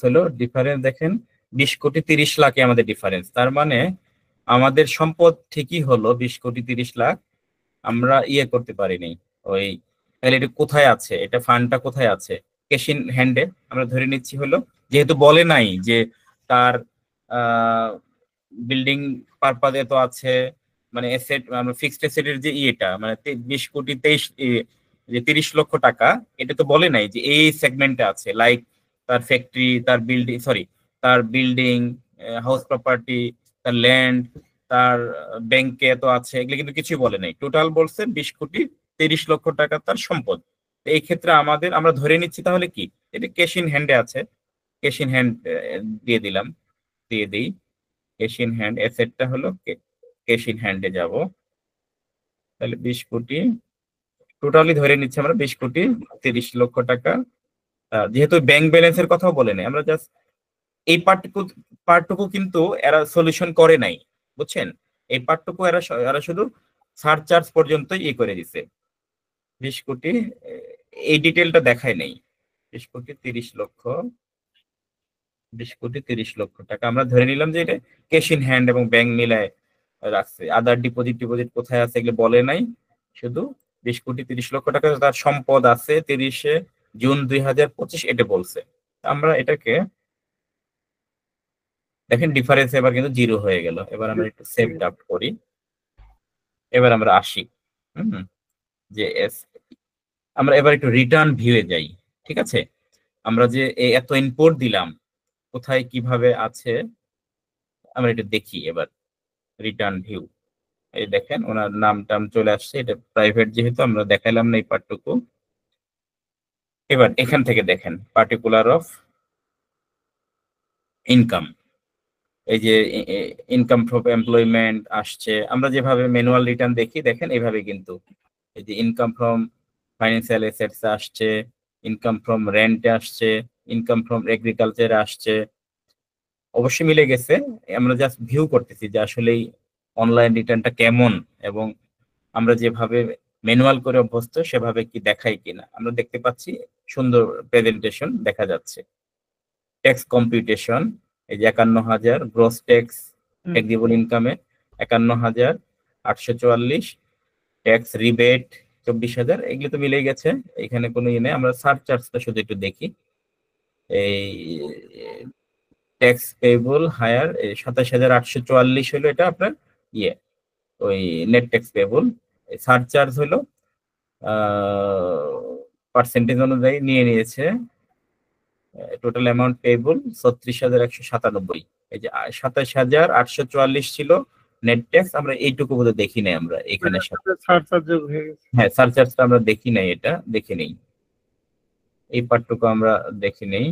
দেখেন 20,30,00,000 আমাদের ডিফারেন্স। তার মানে আমাদের সম্পদ ঠিকই হলো 20,30,00,000, আমরা করতে পারিনি। ওই তাহলে এটা কোথায় আছে? এটা ফান্ডটা কোথায় আছে? ক্যাশ ইন হ্যান্ডে আমরা ধরে নিচ্ছি হলো, যেহেতু বলে নাই যে তার বিল্ডিং পারপাজে তো আছে, মানে এসেট, ফিক্সড এসেটের যে মানে 20,23,30,00,000 টাকা, এটা তো বলে নাই যে এই সেগমেন্টে আছে, লাইক তার ফ্যাক্টরি, তার বিল্ডিং, হাউস প্রপার্টি, তার ল্যান্ড, তার ব্যাংকে তো আছে, এগুলো কিন্তু কিছুই বলে নাই। টোটাল বলছে 20,30,00,000 টাকা তার সম্পদ। এই ক্ষেত্রে আমরা ধরে নিচ্ছি তাহলে কি এটা ক্যাশ ইন হ্যান্ডে আছে। ক্যাশ ইন হ্যান্ড দিয়ে দিই। ক্যাশ ইন হ্যান্ড অ্যাসেটটা হলো ক্যাশ ইন হ্যান্ডে যাব। তাহলে 20,00,000,000 টোটালি ধরে নিচ্ছি আমরা 20,30,00,000 টাকা। যেহেতু ব্যাংক ব্যালেন্সের কথাও বলে নাই, আমরা জাস্ট এই পার্টটুকু কিন্তু এরা সলিউশন করে নাই, বুঝছেন? এই পার্টটুকু এরা শুধু সারচার্জ পর্যন্ত করে দিছে। 20,00,000,000 এই ডিটেলটা দেখায় নাই। 20,30,00,000 টাকা আমরা ধরে নিলাম যে এটা ক্যাশ ইন হ্যান্ড এবং ব্যাংক মিলায় রাখছে। আদার ডিপোজিট কোথায় আছে এগুলো বলে নাই, শুধু 20,30,00,000 টাকা তার সম্পদ আছে 30শে জুন 2025 এটা বলছে। আমরা এটাকে দেখেন ডিফারেন্স এবার কিন্তু 0 হয়ে গেল। এবার আমরা একটু সেভ ড্রাফট করি। এবার আমরা আসি যে আমরা এবার একটু রিটার্ন ভিউয়ে যাই, ঠিক আছে? আমরা যে এত ইনপুট দিলাম, কোথায় কিভাবে আছে আমরা একটু দেখি। এবার রিটার্ন ভিউ, এই দেখেন ওনার নাম টাম চলে আসছে, এটা প্রাইভেট যেহেতু আমরা দেখাইলাম না এই পার্টটুকু। এবার এখান থেকে দেখেন পার্টিকুলার অফ ইনকাম, এই যে ইনকাম ফ্রম এমপ্লয়মেন্ট আসছে। আমরা যেভাবে ম্যানুয়াল রিটার্ন দেখি দেখেন এইভাবে কিন্তু এই যে ইনকাম ফ্রম ফাইন্যান্সিয়াল অ্যাসেটস আসছে, ইনকাম ফ্রম রেন্টে আসছে, ইনকাম ফ্রম এগ্রিকালচারে আসছে, অবশ্যই মিলে গেছে। আমরা জাস্ট ভিউ করতেছি যে আসলেই অনলাইন রিটার্নটা কেমন এবং আমরা যেভাবে ম্যানুয়াল করে অভ্যস্ত সেভাবে কি দেখাই কিনা। আমরা দেখতে পাচ্ছি সুন্দর প্রেজেন্টেশন দেখা যাচ্ছে। ট্যাক্স কম্পিউটেশন, এই যে 51,000 গ্রস ট্যাক্স ট্যাক্সেবল ইনকামে 51,844, ট্যাক্স রিবেট 24,000, এগুলো তো মিলে গেছে, এখানে কোনো নেই। আমরা সারচার্জটা শুধু একটু দেখি। এই ট্যাক্স পেয়েবল হায়ার 27,844 হলো এটা আপনার ওই নেট ট্যাক্স পেয়েবল। সারচার্জ হলো পার্সেন্টেজ অনুযায়ী নিয়েছে। Total amount payable 36,197। এই যে 27,844 ছিল নেট ট্যাক্স, আমরা এইটুকু বোধহয় দেখি নাই আমরা এখানে। হ্যাঁ, সারচার্জটা আমরা দেখি নাই, এটা দেখে নেই, এই পার্টটুকু আমরা দেখি নেই।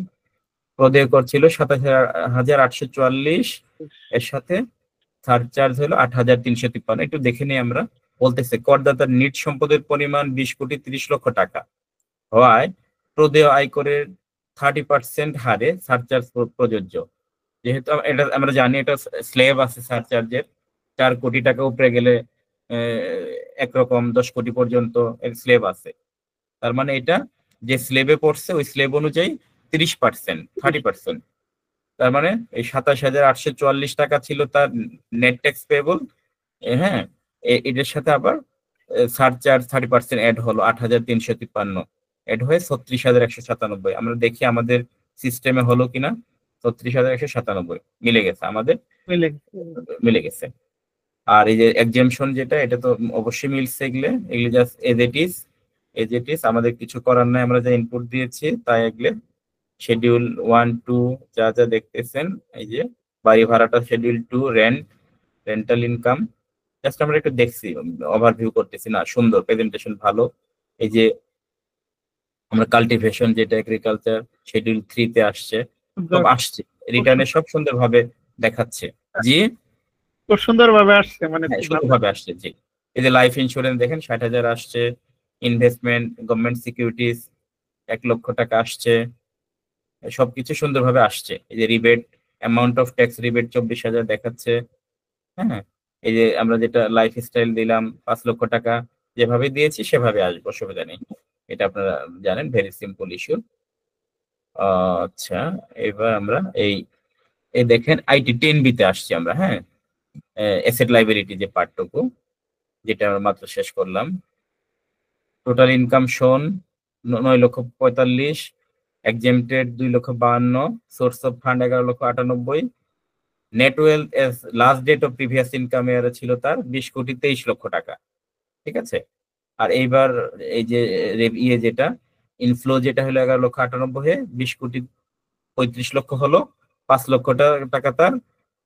প্রদেয় কর ছিল 27,844, এর সাথে সারচার্জ হলো 8,353, একটু দেখে নেই আমরা। বলতেছে করদাতার নিট সম্পদের পরিমাণ 20,30,00,000 টাকা হওয়ায় প্রদেয় আয়করের 30% হারে সারচার্জ প্রযোজ্য। যেহেতু এটা আমরা জানি এটা স্ল্যাব আছে সারচার্জের, 4 কোটি টাকা উপরে গেলে একরকম 10 কোটি পর্যন্ত এর স্ল্যাব আছে। তার মানে এটা যে স্ল্যাবে পড়ছে ওই স্ল্যাব অনুযায়ী 30%। তার মানে এই 27,844 টাকা ছিল তার নেট ট্যাক্স পেয়েবল। হ্যাঁ, এটার সাথে আবার সারচার্জ 30% অ্যাড হলো, 8,353 অ্যাড হয়ে 36,197। আমরা দেখি আমাদের সিস্টেমে হলো কিনা। 36,197 মিলে গেছে, আমাদের মিলে গেছে। আর এই যে এক্সাম্পশন যেটা, এটা তো অবশ্যই মিলছে। এগুলো জাস্ট এজ ইট ইজ, আমাদের কিছু করার নাই, আমরা যা ইনপুট দিয়েছি তাই এগুলো শিডিউল 1, 2 যা যা দেখতেছেন, এই যে বাড়ি ভাড়াটা শিডিউল 2 রেন্টাল ইনকাম, জাস্ট আমরা একটু দেখছি, ওভারভিউ করতেছি না। সুন্দর প্রেজেন্টেশন, ভালো। এই যে আমরা কাল্টিভেশন যেটা এগ্রিকালচার শিডিউল 3 তে আসছে, সব আসছে রিটার্নে, সব সুন্দরভাবে দেখাচ্ছে। জি, খুব সুন্দরভাবে আসছে, মানে সুন্দরভাবে আসছে। জি, এই যে লাইফ ইন্স্যুরেন্স দেখেন 60,000 আসছে, ইনভেস্টমেন্ট গভর্নমেন্ট সিকিউরিটিজ 1,00,000 টাকা আসছে, সবকিছু সুন্দরভাবে আসছে। এই যে rebate, amount of tax rebate 24,000 দেখাচ্ছে। হ্যাঁ, এই যে আমরা যেটা লাইফ স্টাইল দিলাম 5,00,000 টাকা, যেভাবে দিয়েছি সেভাবে আসবে, অসুবিধা নেই। এটা আপনারা জানেন, ভেরি সিম্পল ইস্যু। আচ্ছা, এবার আমরা এই দেখেন আইটি 10B তে আসছি আমরা। হ্যাঁ, অ্যাসেট লাইবিলিটি যে পার্টটুকু, যেটা আমরা মাত্র শেষ করলাম। Total income shown 9,45,00,000, exempted 2,52,000, source of fund 11,98,00,000, net wealth as last date of previous income ইয়ারে ছিল তার 20,23,00,000 টাকা। ঠিক আছে। আর এইবার এই যে যেটা ইনফ্লো, যেটা হলো 11,98,00,000 হয়ে 20,35,00,000 হলো, 5,00,000 টাকা তার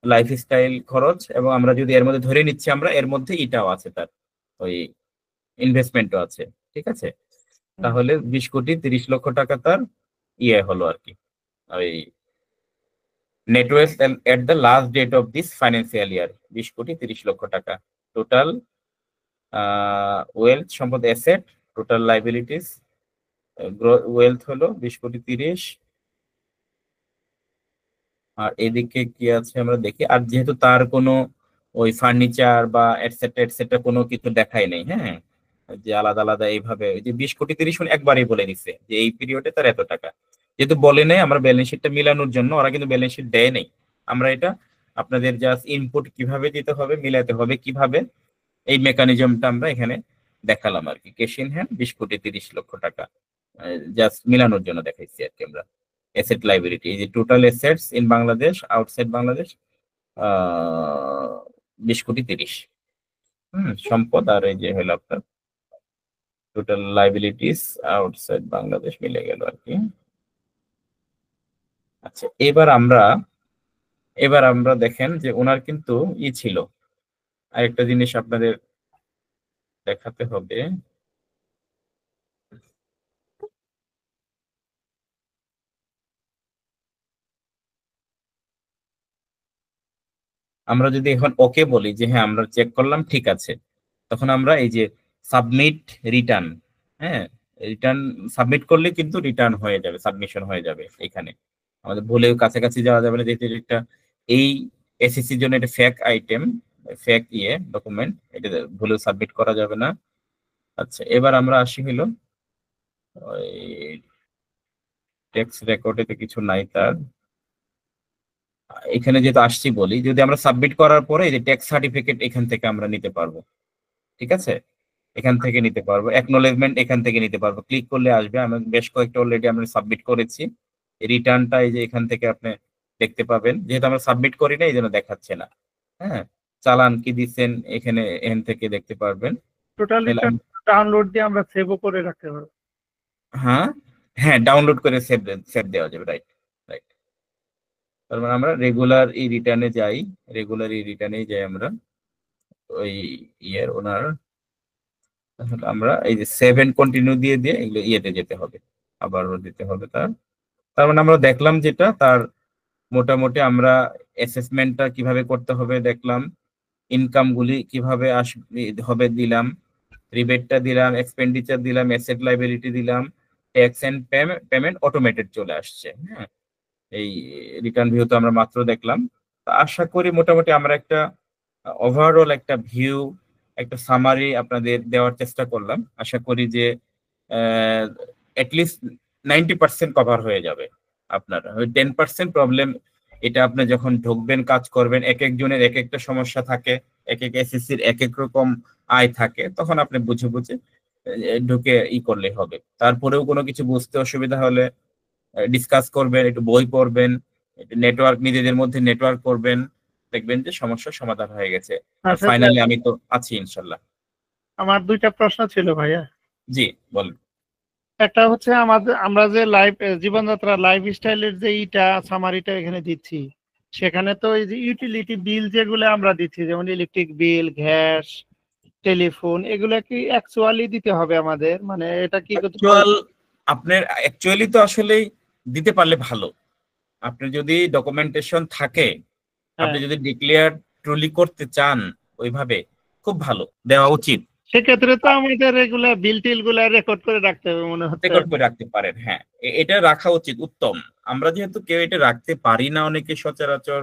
লাইফস্টাইল খরচ। এবং আমরা যদি এর মধ্যে ধরে নিচ্ছি, আমরা এর মধ্যে এটাও আছে, তার ওই ইনভেস্টমেন্টও আছে। ঠিক আছে, তাহলে 20,30,00,000 টাকা তার হলো আর কি, ওই net wealth at the last date of this financial year 20,30,00,000 টাকা। টোটাল ওয়েলথ সম্পদ অ্যাসেট, টোটাল লাইবিলিটিস, ওয়েলথ হলো 20,30,00,000। আর এদিকে কি আছে আমরা দেখি। আর যেহেতু তার কোনো ওই ফার্নিচার বা এটসেট্রা কোনো কিছু দেখাই নেই, হ্যাঁ, যে আলাদা আলাদা এইভাবে যে 20,30,00,000 একবারই বলে দিচ্ছে যে এই পিরিয়ডে তার এত টাকা, যেহেতু বলে নেই, আমরা ব্যালেন্স শিটটা মিলানোর জন্য, ওরা কিন্তু ব্যালেন্স শিট দেয় নেই, আমরা এটা আপনাদের জাস্ট ইনপুট কিভাবে দিতে হবে, মিলাতে হবে কিভাবে, এই মেকানিজমটা আমরা এখানে দেখালাম আর কি। ক্যাশ ইন হ্যান্ড 20,30,00,000 টাকা জাস্ট মিলানোর জন্য দেখাইছি আর কি আমরা। অ্যাসেট লাইবিলিটি, এই যে total assets in Bangladesh, outside Bangladesh 20,30,00,000 সম্পদ, আর এই যে হলো আপনার টোটাল লাইবিলিটিস আউটসাইড বাংলাদেশ মিলে গেল আর কি। আচ্ছা, এবার আমরা দেখেন যে ওনার কিন্তু ছিল আরেকটা জিনিস আপনাদের দেখাতে হবে। আমরা যদি এখন ওকে বলি যে হ্যাঁ আমরা চেক করলাম ঠিক আছে, তখন আমরা এই যে সাবমিট রিটার্ন, হ্যাঁ, রিটার্ন সাবমিট করলে কিন্তু রিটার্ন হয়ে যাবে, সাবমিশন হয়ে যাবে। এখানে আমাদের ভুলেও কাছাকাছি যাওয়া যাবে না, যেহেতু এটা এই এসএসসির জন্য এটা ফেক আইটেম, ফেক ডকুমেন্ট, এটা ভুলেও সাবমিট করা যাবে না। আচ্ছা, এবার আমরা আসি হলো ওই ট্যাক্স রেকর্ডে তো কিছু নাই তার। এখানে যেহেতু আসছি বলি, যদি আমরা সাবমিট করার পরে এই যে ট্যাক্স সার্টিফিকেট এখান থেকে আমরা নিতে পারবো। ঠিক আছে, এখান থেকে নিতে পারবো, অ্যাকনোলেজমেন্ট এখান থেকে নিতে পারবো, ক্লিক করলে আসবে। আমি বেশ কয়েকটা অলরেডি আমরা সাবমিট করেছি, রিটার্নটা এই যে এখান থেকে আপনি দেখতে পাবেন, যেহেতু আমরা সাবমিট করি না এই জন্য দেখাচ্ছে না। হ্যাঁ, চালান কি দিচ্ছেন এখান থেকে দেখতে পারবেন। টোটাল রিটার্ন ডাউনলোড দিয়ে আমরা সেভও করে রাখতে পারবো। হ্যাঁ, ডাউনলোড করে সেভ দেওয়া যাবে। রাইট। তার মানে আমরা রেগুলার এই রিটার্নে যাই, আমরা ওই ওনার, তাহলে আমরা এই যে 7 কন্টিনিউ দিয়ে এগুলো যেতে হবে, আবারও দিতে হবে তার মানে আমরা দেখলাম যেটা তার মোটামুটি আমরা অ্যাসেসমেন্টটা কিভাবে করতে হবে দেখলাম, ইনকাম গুলি কিভাবে আসবে হবে দিলাম, রিবেটটা দিলাম, এক্সপেন্ডিচার দিলাম, অ্যাসেট লাইবিলিটি দিলাম, ট্যাক্স এন্ড পেমেন্ট অটোমেটেড চলে আসছে। হ্যাঁ, এই রিটার্ন ভিউ তো আমরা মাত্র দেখলাম। তো আশা করি মোটামুটি আমরা একটা ওভারঅল একটা ভিউ, একটা সামারি আপনাদের দেওয়ার চেষ্টা করলাম। আশা করি যে অ্যাটলিস্ট 90% কভার হয়ে যাবে। আপনার 10% প্রবলেম, এটা আপনি যখন ঢুকবেন কাজ করবেন, এক একজনের এক একটা সমস্যা থাকে, এক এক এসএসসির এক এক রকম আয় থাকে, তখন আপনি বুঝে বুঝে ঢুকে করলে হবে। তারপরেও কোনো কিছু বুঝতে অসুবিধা হলে ডিসকাস করবেন, একটু বই পড়বেন, নেটওয়ার্ক নিজেদের মধ্যে নেটওয়ার্ক করবেন, দেখবেন যে সমস্যার সমাধান হয়ে গেছে। আর ফাইনালি আমি তো আছি ইনশাল্লাহ। আমার দুইটা প্রশ্ন ছিল ভাইয়া। জি বলেন। একটা হচ্ছে আমরা যে লাইফ জীবনযাত্রা লাইফস্টাইলের যে সামারিটা এখানে দিচ্ছি, সেখানে তো এই যে ইউটিলিটি বিল যেগুলো আমরা দিচ্ছি, যেমন ইলেকট্রিক বিল, গ্যাস, টেলিফোন, এগুলো কি অ্যাকচুয়ালি দিতে হবে আমাদের? মানে এটা কি আপনার অ্যাকচুয়ালি তো আসলেই দিতে পারলে ভালো। আপনি যদি ডকুমেন্টেশন থাকে, আপনি যদি ডিক্লেয়ার ট্রুলি করতে চান ওইভাবে, খুব ভালো, দেওয়া উচিত। সেক্ষেত্রে তো আমাদের এগুলা বিল টিল গুলা রেকর্ড করে রাখতে হবে মনে হচ্ছে। রেকর্ড করে রাখতে পারেন, হ্যাঁ, এটা রাখা উচিত, উত্তম। আমরা যেহেতু কেউ এটা রাখতে পারি না, অনেকে সচরাচর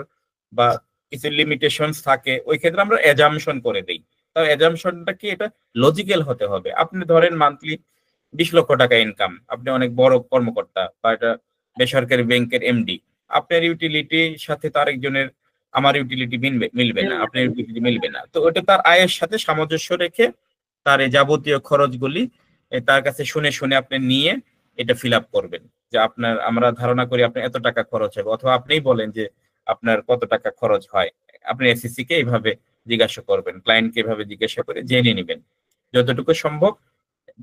বা কিছু লিমিটেশনস থাকে, ওই ক্ষেত্রে আমরা অ্যাজাম্পশন করে দেই। তাও অ্যাজাম্পশনটা কি, এটা লজিক্যাল হতে হবে। আপনি ধরেন মান্থলি 20 লক্ষ টাকা ইনকাম, আপনি অনেক বড় কর্মকর্তা বা এটা বেসরকারি ব্যাংকের এমডি, আপনার ইউটিলিটির সাথে তার একজনের, আমার ইউটিলিটি মিলবে না, আপনার ইউটিলিটি মিলবে না। তো ওটা তার আয়ের সাথে সামঞ্জস্য রেখে তার এই যাবতীয় খরচগুলি তার কাছে শুনে শুনে আপনি নিয়ে এটা ফিল আপ করবেন, যে আপনার, আমরা ধারণা করি আপনার এত টাকা খরচ হবে, অথবা আপনিই বলেন যে আপনার কত টাকা খরচ হয়। আপনি এসএসসি কে এইভাবে জিজ্ঞাসা করবেন, ক্লায়েন্টকে এইভাবে জিজ্ঞাসা করে জেনে নেবেন যতটুকু সম্ভব।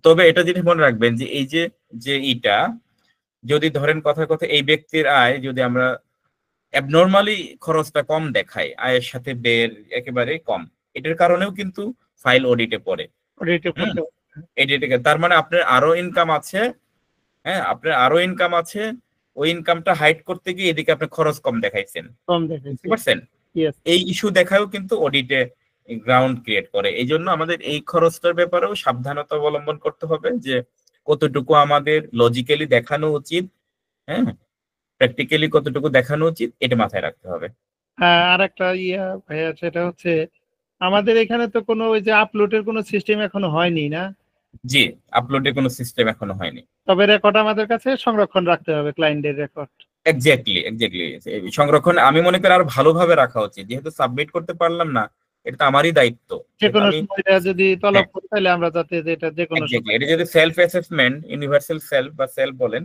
তবে এটা জিনিস মনে রাখবেন যে এই যে এইটা যদি ধরেন কথার কথা এই ব্যক্তির আয় যদি আমরা অ্যাবনর্মালি খরচটা কম দেখাই, আয়ের সাথে ব্যয়ের একেবারে কম, এটার কারণেও কিন্তু ফাইল অডিটে পড়ে। তার মানে আপনার আরো ইনকাম আছে, হ্যাঁ, আপনার আরো ইনকাম আছে, ওই ইনকামটা হাইড করতে গিয়ে এদিকে আপনি খরচ কম দেখাইছেন, বুঝতে পারছেন? এই ইস্যু দেখাও কিন্তু অডিটে গ্রাউন্ড ক্রিয়েট করে। এই জন্য আমাদের এই খরচটার ব্যাপারেও সাবধানতা অবলম্বন করতে হবে, যে কতটুকু আমাদের লজিক্যালি দেখানো উচিত, হ্যাঁ, প্র্যাকটিক্যালি কতটুকু দেখানো উচিত, এটা মাথায় রাখতে হবে। আর একটা ভাইয়া, সেটা হচ্ছে আমাদের এখানে তো কোনো ওই যে আপলোডের কোনো সিস্টেম এখনো হয়নি না? জি, আপলোডের কোনো সিস্টেম এখনো হয়নি। তবে রেকর্ড আমাদের কাছে সংরক্ষণ রাখতে হবে, ক্লায়েন্টের রেকর্ড। এক্স্যাক্টলি সংরক্ষণ আমি মনে করি আরো ভালোভাবে রাখা উচিত, যেহেতু সাবমিট করতে পারলাম না, এটা তো আমারই দায়িত্ব। যে কোনো সময় যদি তলব করি তাহলে আমরা যাতে এটা যে কোনো সময়, এটা যদি সেলফ অ্যাসেসমেন্ট, ইউনিভার্সাল সেলফ বা সেলফ বলেন,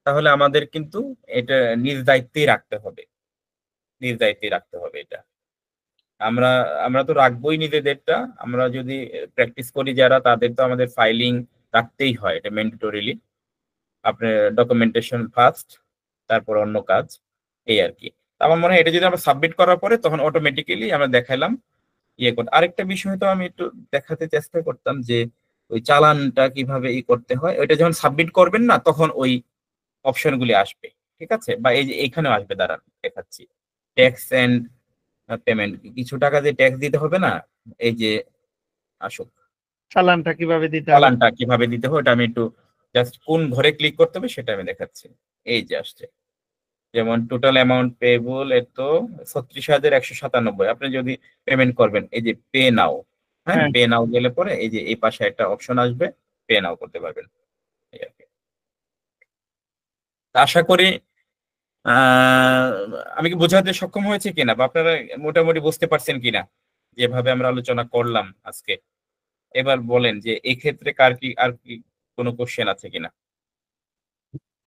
তাহলে আমাদের কিন্তু এটা নিজ দায়িত্বেই রাখতে হবে, নিজ দায়িত্বেই রাখতে হবে। এটা আমরা তো রাখবোই নিজেদেরটা। আমরা যদি প্র্যাকটিস করি যারা, তাদের তো আমাদের ফাইলিং রাখতেই হয়, এটা ম্যান্ডেটরিলি। আপনার ডকুমেন্টেশন ফার্স্ট, তারপর অন্য কাজ, এই আর কি। আমার মনে হয় এটা যদি আমরা সাবমিট করার পরে তখন অটোমেটিক্যালি আমরা দেখাইলাম করতে। আরেকটা বিষয় তো আমি একটু দেখাতে চেষ্টা করতাম, যে ওই চালানটা কিভাবে করতে হয়, ওইটা যখন সাবমিট করবেন না, তখন ওই অপশনগুলি আসবে, ঠিক আছে? বা এই যে এখানেও আসবে, দাঁড়ান দেখাচ্ছি, ট্যাক্স এন্ড পেমেন্ট, কিছু টাকা দিয়ে ট্যাক্স দিতে হবে না, এই যে আসুক, চালানটা কিভাবে দিতে হবে, চালানটা কিভাবে দিতে হবে, ওটা আমি একটু জাস্ট কোন ঘরে ক্লিক করতে হবে সেটা আমি দেখাচ্ছি। এই যে আসছে, যেমন টোটাল অ্যামাউন্ট পেয়েবল এত 36,197। আপনি যদি পেমেন্ট করবেন, এই যে পে নাও, হ্যাঁ, পে নাও গেলে পরে এই যে এই পাশে একটা অপশন আসবে, পে নাও করতে পারবেন। আশা করি আমি কি বোঝাতে সক্ষম হয়েছে কিনা, বা আপনারা মোটামুটি বুঝতে পারছেন কিনা যেভাবে আমরা আলোচনা করলাম আজকে। এবার বলেন যে এই ক্ষেত্রে কার কি আর কি কোনো কোশ্চেন আছে কিনা।